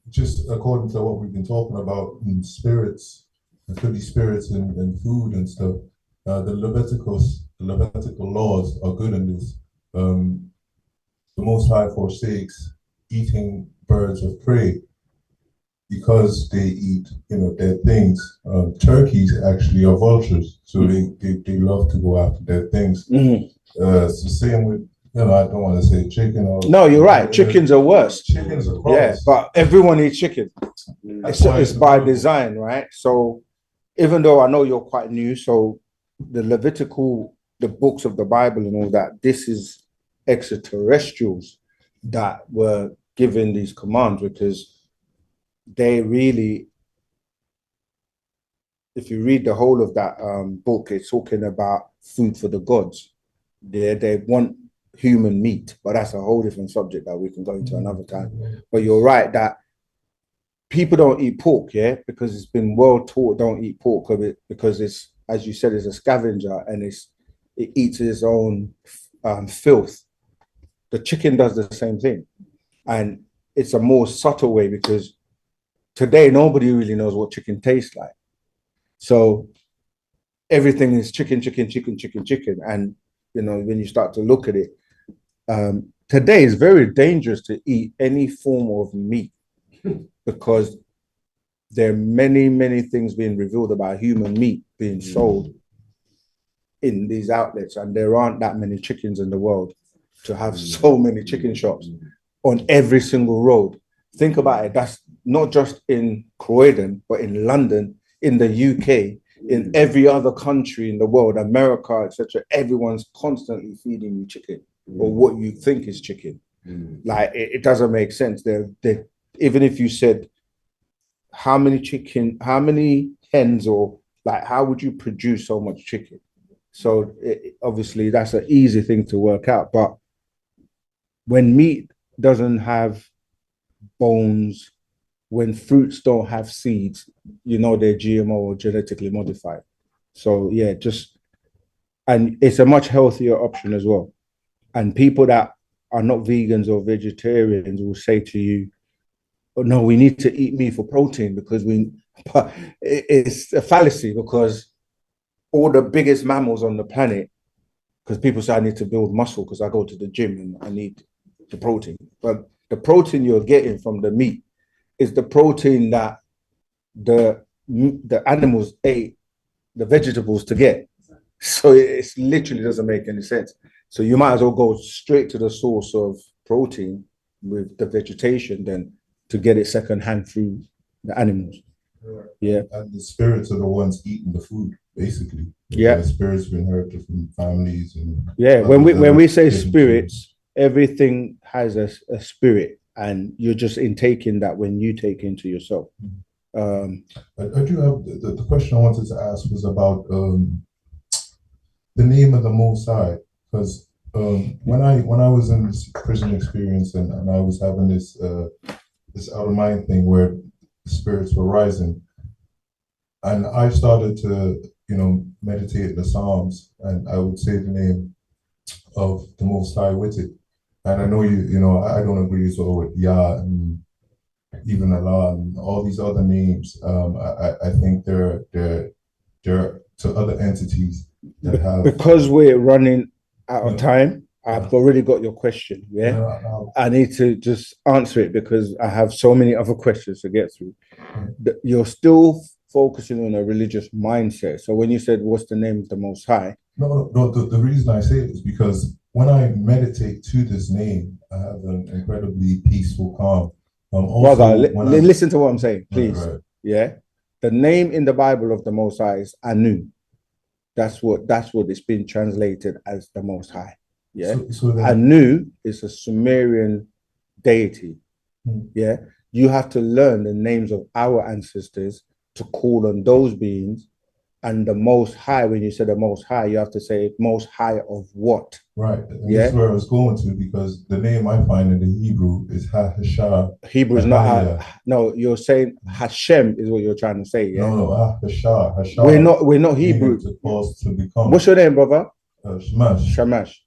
[SPEAKER 8] just according to what we've been talking about in spirits, it could be spirits and food and stuff. The Levitical laws are good in this. The Most High forsakes eating birds of prey because they eat, dead things. Turkeys actually are vultures, so they love to go after dead things. It's the same with, I don't want to say chicken or... No,
[SPEAKER 3] you're right. Chickens are worse.
[SPEAKER 8] Chickens are gross.
[SPEAKER 3] Yeah, but everyone eats chicken. It's by design, right? So even though I know you're quite new, so the Levitical, the books of the Bible and all that, this is extraterrestrials that were given these commands, because they really, if you read the whole of that book, it's talking about food for the gods. They want human meat, but that's a whole different subject that we can go into another time. But you're right that people don't eat pork, yeah, because it's been well taught don't eat pork because it's, as you said, it's a scavenger and it eats its own filth. The chicken does the same thing, and it's a more subtle way, because today nobody really knows what chicken tastes like. So everything is chicken, and when you start to look at it, today it's very dangerous to eat any form of meat because there are many things being revealed about human meat being sold in these outlets, and there aren't that many chickens in the world to have so many chicken shops on every single road. Think about it. That's not just in Croydon, but in London, in the UK, in every other country in the world, America, etc. Everyone's constantly feeding you chicken, or what you think is chicken. Like it doesn't make sense. They even if you said how many hens, or like how would you produce so much chicken? So obviously that's an easy thing to work out. But when meat doesn't have bones, when fruits don't have seeds, you know they're GMO or genetically modified. So yeah, and it's a much healthier option as well. And people that are not vegans or vegetarians will say to you, oh, no, we need to eat meat for protein because but it's a fallacy, because all the biggest mammals on the planet, because people say I need to build muscle because I go to the gym and I need the protein. But the protein you're getting from the meat is the protein that the animals ate the vegetables to get. So it literally doesn't make any sense. So you might as well go straight to the source of protein with the vegetation than to get it secondhand through the animals. Yeah.
[SPEAKER 8] And the spirits are the ones eating the food, basically.
[SPEAKER 3] Yeah.
[SPEAKER 8] The spirits we inherited from families. And
[SPEAKER 3] yeah, when we say spirits, everything has a spirit, and you're just intaking that when you take into yourself.
[SPEAKER 8] I do have the question I wanted to ask was about the name of the Most High, because when I was in this prison experience and I was having this out of mind thing where the spirits were rising, and I started to meditate the Psalms, and I would say the name of the Most High with it. And I know I don't agree as well with Yah and even Allah and all these other names. I think they're to other entities that have.
[SPEAKER 3] Because we're running out of time, I've already got your question. Yeah, I need to just answer it because I have so many other questions to get through. You're still focusing on a religious mindset. So when you said, "What's the name of the Most High?"
[SPEAKER 8] No. The reason I say it is because when I meditate to this name, I have an incredibly peaceful calm.
[SPEAKER 3] Brother, listen to what I'm saying, please. Right. Yeah, the name in the Bible of the Most High is Anu. That's what it's been translated as the Most High. Yeah, so Anu is a Sumerian deity. Yeah, you have to learn the names of our ancestors to call on those beings. And the Most High, when you say the Most High, you have to say Most High of what?
[SPEAKER 8] Right. And that's where I was going to, because the name I find in the Hebrew is Ha-Hasha.
[SPEAKER 3] Hebrew is not no, you're saying Hashem is what you're trying to say. Yeah?
[SPEAKER 8] No, Ha-Hasha. Hasha.
[SPEAKER 3] We're not Hebrew.
[SPEAKER 8] To become.
[SPEAKER 3] What's your name, brother?
[SPEAKER 8] Shamash.
[SPEAKER 3] Shamash.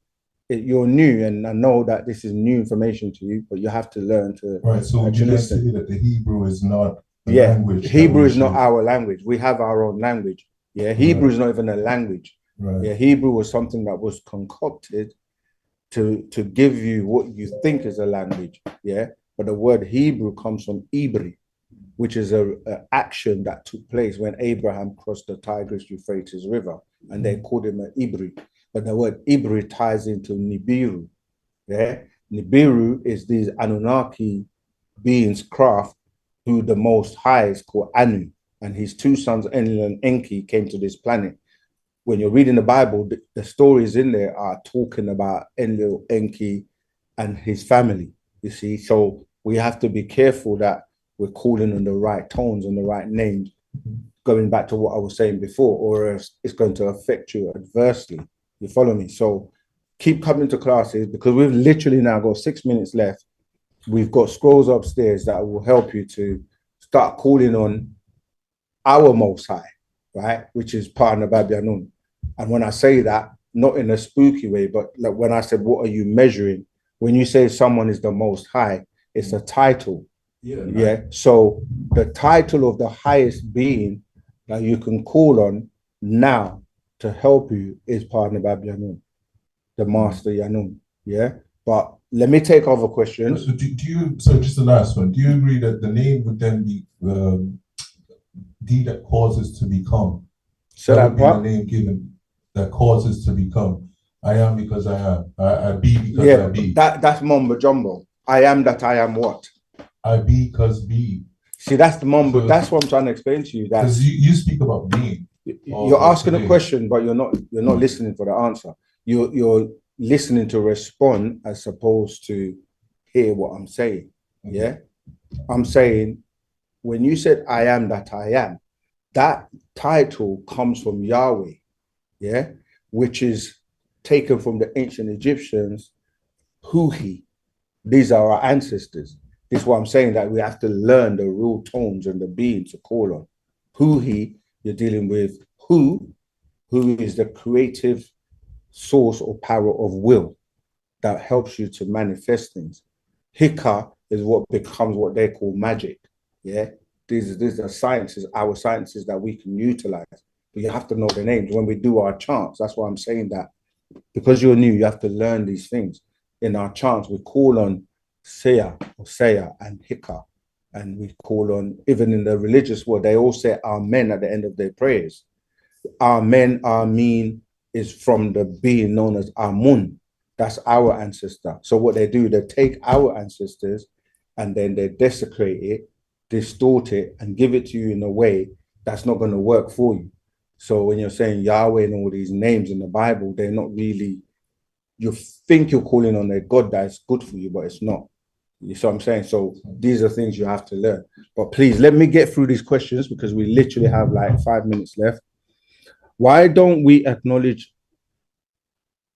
[SPEAKER 3] You're new, and I know that this is new information to you, but you have to learn to.
[SPEAKER 8] Right. So would you say that the Hebrew is not the language?
[SPEAKER 3] Hebrew is not our language. We have our own language. Yeah, Hebrew is not even a language.
[SPEAKER 8] Right.
[SPEAKER 3] Yeah, Hebrew was something that was concocted to give you what you think is a language. Yeah, but the word Hebrew comes from Ibri, which is a action that took place when Abraham crossed the Tigris-Euphrates River, and they called him an Ibri. But the word Ibri ties into Nibiru. Yeah, Nibiru is these Anunnaki beings, craft, who the Most High is called Anu. And his two sons, Enlil and Enki, came to this planet. When you're reading the Bible, the stories in there are talking about Enlil, Enki, and his family, you see. So we have to be careful that we're calling on the right tones and the right names, going back to what I was saying before, or else it's going to affect you adversely. You follow me? So keep coming to classes, because we've literally now got 6 minutes left. We've got scrolls upstairs that will help you to start calling on our Most High, right? Which is Partner Babyanun. And when I say that, not in a spooky way, but like when I said, what are you measuring? When you say someone is the Most High, it's a title. Yeah. So the title of the highest being that you can call on now to help you is Partner Babyanun, the Master Yanun. Yeah. But let me take other questions.
[SPEAKER 8] So just the last one. Do you agree that the name would then be D that causes to become?
[SPEAKER 3] So that what?
[SPEAKER 8] The name given that causes to become. I am because I am. I be because I be.
[SPEAKER 3] That's mumbo jumbo. I am that I am what?
[SPEAKER 8] I be because be.
[SPEAKER 3] See, that's the mumbo. So, that's what I'm trying to explain to you. Because
[SPEAKER 8] you speak about being.
[SPEAKER 3] You're asking a question, but you're not listening for the answer. You're listening to respond as opposed to hear what I'm saying. Yeah. I'm saying when you said I am that I am, that title comes from Yahweh, yeah, which is taken from the ancient Egyptians, Hu-He. These are our ancestors. This is what I'm saying, that we have to learn the real tones and the being to call on. Hu-He, you're dealing with who is the creative source or power of will that helps you to manifest things. Hika is what becomes what they call magic. Yeah. These are sciences, our sciences that we can utilize. But you have to know the names when we do our chants. That's why I'm saying that. Because you're new, you have to learn these things. In our chants, we call on Seya or Seya and Hika. And we call on, even in the religious world, they all say Amen at the end of their prayers. Amen, Amin is from the being known as Amun. That's our ancestor. So what they do, they take our ancestors and then they desecrate it, distort it, and give it to you in a way that's not going to work for you. So when you're saying Yahweh and all these names in the Bible, they're not really, you think you're calling on a God that's good for you, but it's not. You see what I'm saying? So these are things you have to learn. But please, let me get through these questions because we literally have like 5 minutes left. Why don't we acknowledge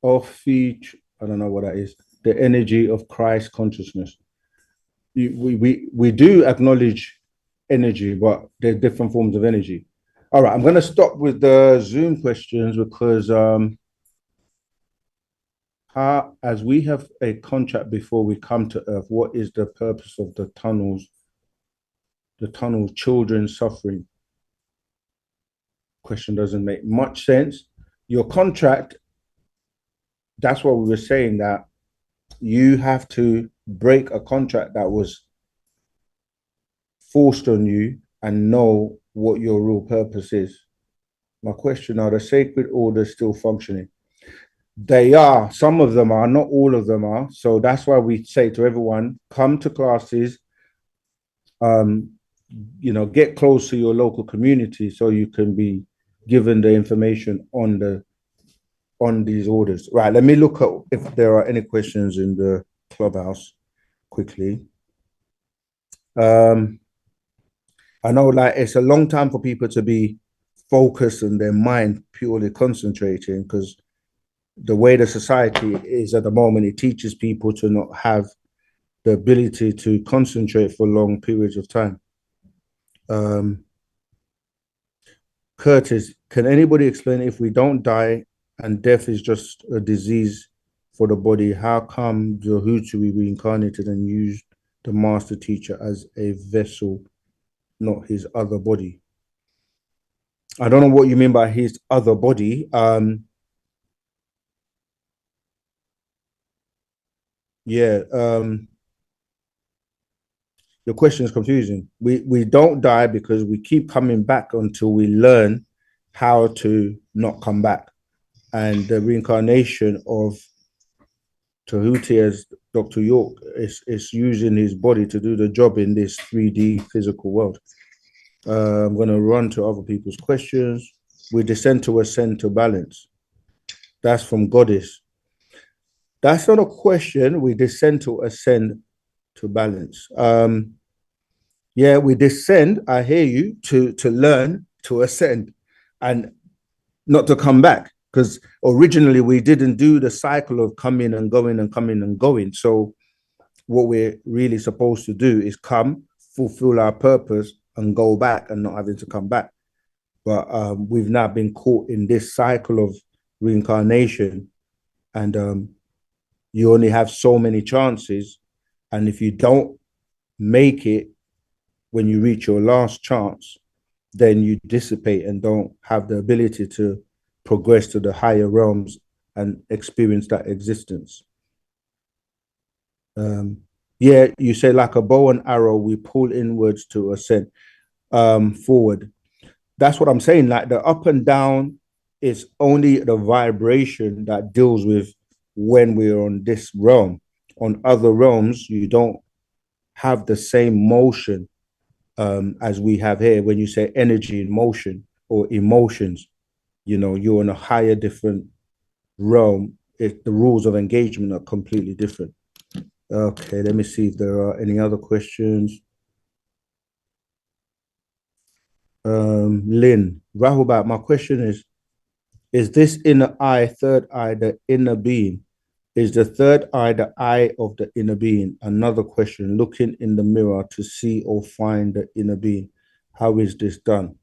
[SPEAKER 3] I don't know what that is, the energy of Christ consciousness? We do acknowledge energy, but there's different forms of energy. All right, I'm going to stop with the Zoom questions because as we have a contract before we come to Earth, what is the purpose of the tunnels, children suffering? Question doesn't make much sense. Your contract, that's what we were saying, that you have to break a contract that was forced on you and know what your real purpose is. My question, are the sacred orders still functioning? They are. Some of them are, not all of them are. So that's why we say to everyone, come to classes, get close to your local community so you can be given the information on these orders. Right, let me look at if there are any questions in the clubhouse quickly. I know like it's a long time for people to be focused and their mind purely concentrating, because the way the society is at the moment, it teaches people to not have the ability to concentrate for long periods of time. Curtis, can anybody explain, if we don't die and death is just a disease for the body, how come the Hutu we reincarnated and used the master teacher as a vessel, not his other body? I don't know what you mean by his other body. Your question is confusing. We don't die because we keep coming back until we learn how to not come back. And the reincarnation of Tahuti, as Dr. York, is using his body to do the job in this 3D physical world. I'm going to run to other people's questions. We descend to ascend to balance. That's from Goddess. That's not a question. We descend to ascend to balance. Yeah, we descend, I hear you, to learn to ascend and not to come back. Because originally we didn't do the cycle of coming and going and coming and going. So what we're really supposed to do is come, fulfill our purpose, and go back and not having to come back. But we've now been caught in this cycle of reincarnation, and you only have so many chances. And if you don't make it when you reach your last chance, then you dissipate and don't have the ability to progress to the higher realms and experience that existence. Yeah, you say like a bow and arrow, we pull inwards to ascend forward. That's what I'm saying. Like the up and down is only the vibration that deals with when we're on this realm. On other realms, you don't have the same motion as we have here. When you say energy in motion or emotions, you're in a higher, different realm. The rules of engagement are completely different. Okay, let me see if there are any other questions. Lynn, Rahubat, my question is this inner eye, third eye, the inner being? Is the third eye the eye of the inner being? Another question, looking in the mirror to see or find the inner being. How is this done?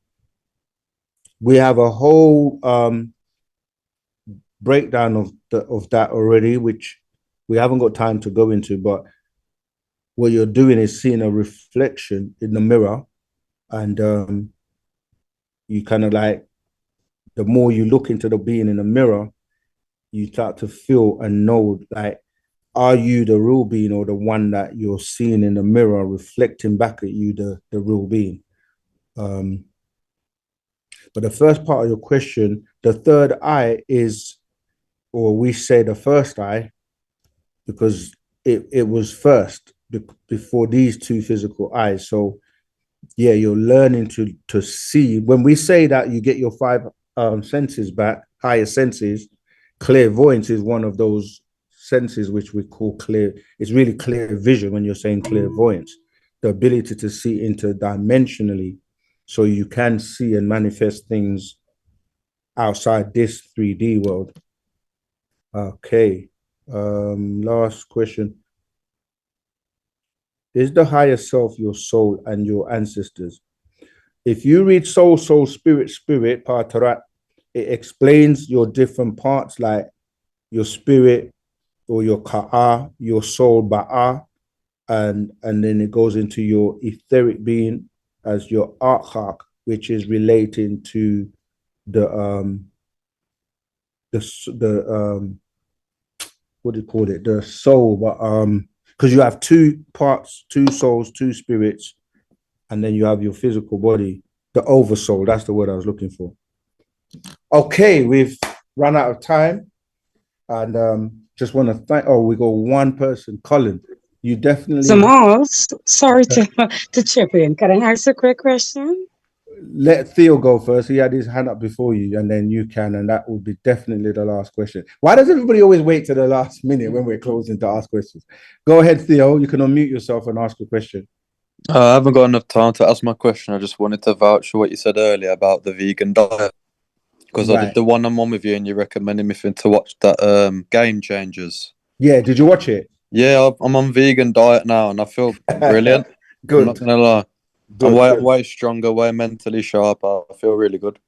[SPEAKER 3] We have a whole breakdown of that already, which we haven't got time to go into, but what you're doing is seeing a reflection in the mirror, and you kind of like, the more you look into the being in the mirror, you start to feel and know, like, are you the real being or the one that you're seeing in the mirror reflecting back at you, the real being? But the first part of your question, the third eye is, or we say the first eye, because it was first before these two physical eyes. So yeah, you're learning to see. When we say that you get your five senses back, higher senses, clairvoyance is one of those senses which we call clear. It's really clear vision when you're saying clairvoyance, the ability to see interdimensionally, so you can see and manifest things outside this 3D world. Okay. Last question. Is the higher self your soul and your ancestors? If you read soul, soul, spirit, spirit, Patarat, it explains your different parts, like your spirit or your ka'a, your soul, ba'a, and then it goes into your etheric being as your archak, which is relating to the what do you call it? The soul, but because you have two parts, two souls, two spirits, and then you have your physical body, the oversoul. That's the word I was looking for. Okay, we've run out of time, and just want to thank. Oh, we got one person, Colin. You definitely.
[SPEAKER 9] Zamal, sorry to chip in. Can I ask a quick question?
[SPEAKER 3] Let Theo go first. He had his hand up before you, and then you can, and that will be definitely the last question. Why does everybody always wait to the last minute when we're closing to ask questions? Go ahead, Theo. You can unmute yourself and ask a question.
[SPEAKER 10] I haven't got enough time to ask my question. I just wanted to vouch for what you said earlier about the vegan diet, because I did the one-on-one with you, and you recommended me to watch that Game Changers.
[SPEAKER 3] Yeah, did you watch it?
[SPEAKER 10] Yeah, I'm on vegan diet now, and I feel brilliant.
[SPEAKER 3] Good.
[SPEAKER 10] I'm not gonna lie.
[SPEAKER 3] Good,
[SPEAKER 10] I'm way stronger, way mentally sharp. I feel really good.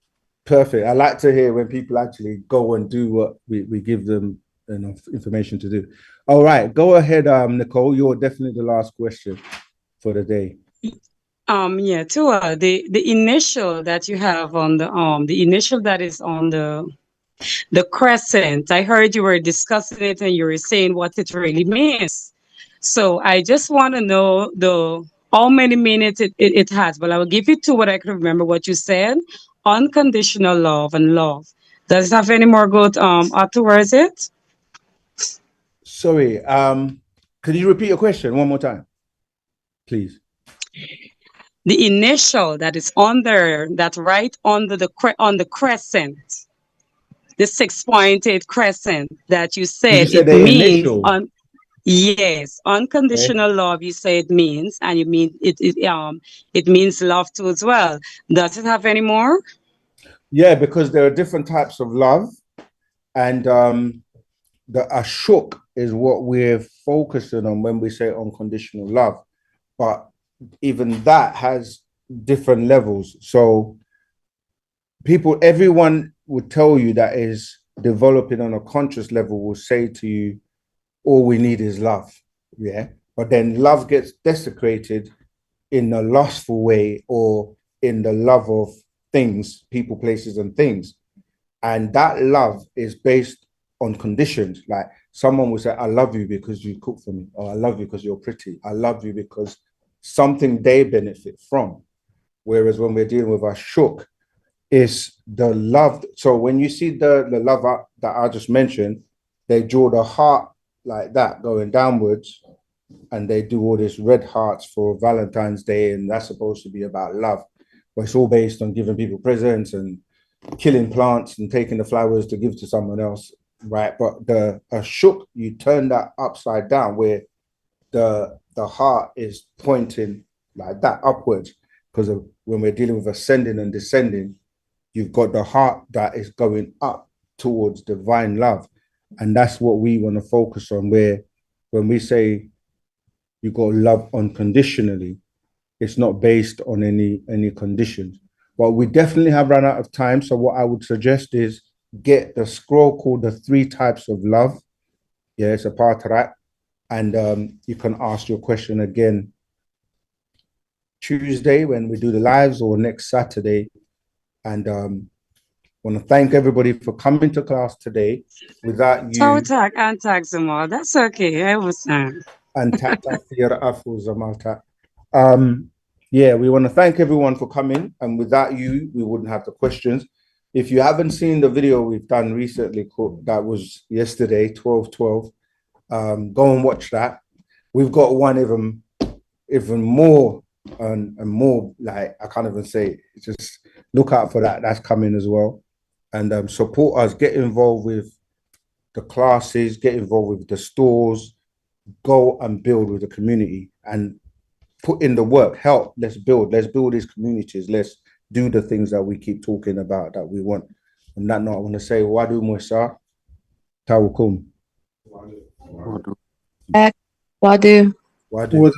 [SPEAKER 3] Perfect. I like to hear when people actually go and do what we give them enough information to do. All right, go ahead, Nicole. You're definitely the last question for the day.
[SPEAKER 9] Yeah, Tua, the initial that you have on the initial that is on the crescent. I heard you were discussing it and you were saying what it really means. So I just want to know how many minutes it has. But I will give you two what I can remember what you said: unconditional love and love. Does it have any more good afterwards it?
[SPEAKER 3] Sorry, could you repeat your question one more time, please?
[SPEAKER 9] The initial that is on there, that right under the crescent, the 6-pointed crescent that you said it means on. Yes, unconditional love. You say it means, and you mean it means love too as well. Does it have any more?
[SPEAKER 3] Yeah, because there are different types of love, and the ashuk is what we're focusing on when we say unconditional love. But even that has different levels. So everyone would tell you that is developing on a conscious level will say to you, all we need is love. Yeah. But then love gets desecrated in a lustful way or in the love of things, people, places, and things. And that love is based on conditions. Like someone will say, I love you because you cook for me, or I love you because you're pretty. I love you because something they benefit from. Whereas when we're dealing with our shuk, is the love. So when you see the love that I just mentioned, they draw the heart like that going downwards, and they do all this red hearts for Valentine's Day, and that's supposed to be about love. But it's all based on giving people presents and killing plants and taking the flowers to give to someone else, right? But the ashuk, you turn that upside down, where the heart is pointing like that upwards, because of when we're dealing with ascending and descending, you've got the heart that is going up towards divine love. And that's what we want to focus on, where when we say you got to love unconditionally, it's not based on any conditions. But we definitely have run out of time. So what I would suggest is get the scroll called The 3 Types of Love. Yeah, it's a part of that. And you can ask your question again Tuesday when we do the lives, or next Saturday. And want to thank everybody for coming to class today. Without you,
[SPEAKER 9] That's okay. I was
[SPEAKER 3] yeah, we want to thank everyone for coming, and without you, we wouldn't have the questions. If you haven't seen the video we've done recently, that was yesterday, 12/12, go and watch that. We've got one even more and more, like, I can't even say, just look out for that. That's coming as well. And support us, get involved with the classes, get involved with the stores, go and build with the community and put in the work, help. Let's build these communities. Let's do the things that we keep talking about that we want. On that note, I want to say, Wadu Moisa, Tawukum.
[SPEAKER 11] Wadu.
[SPEAKER 3] Wadu.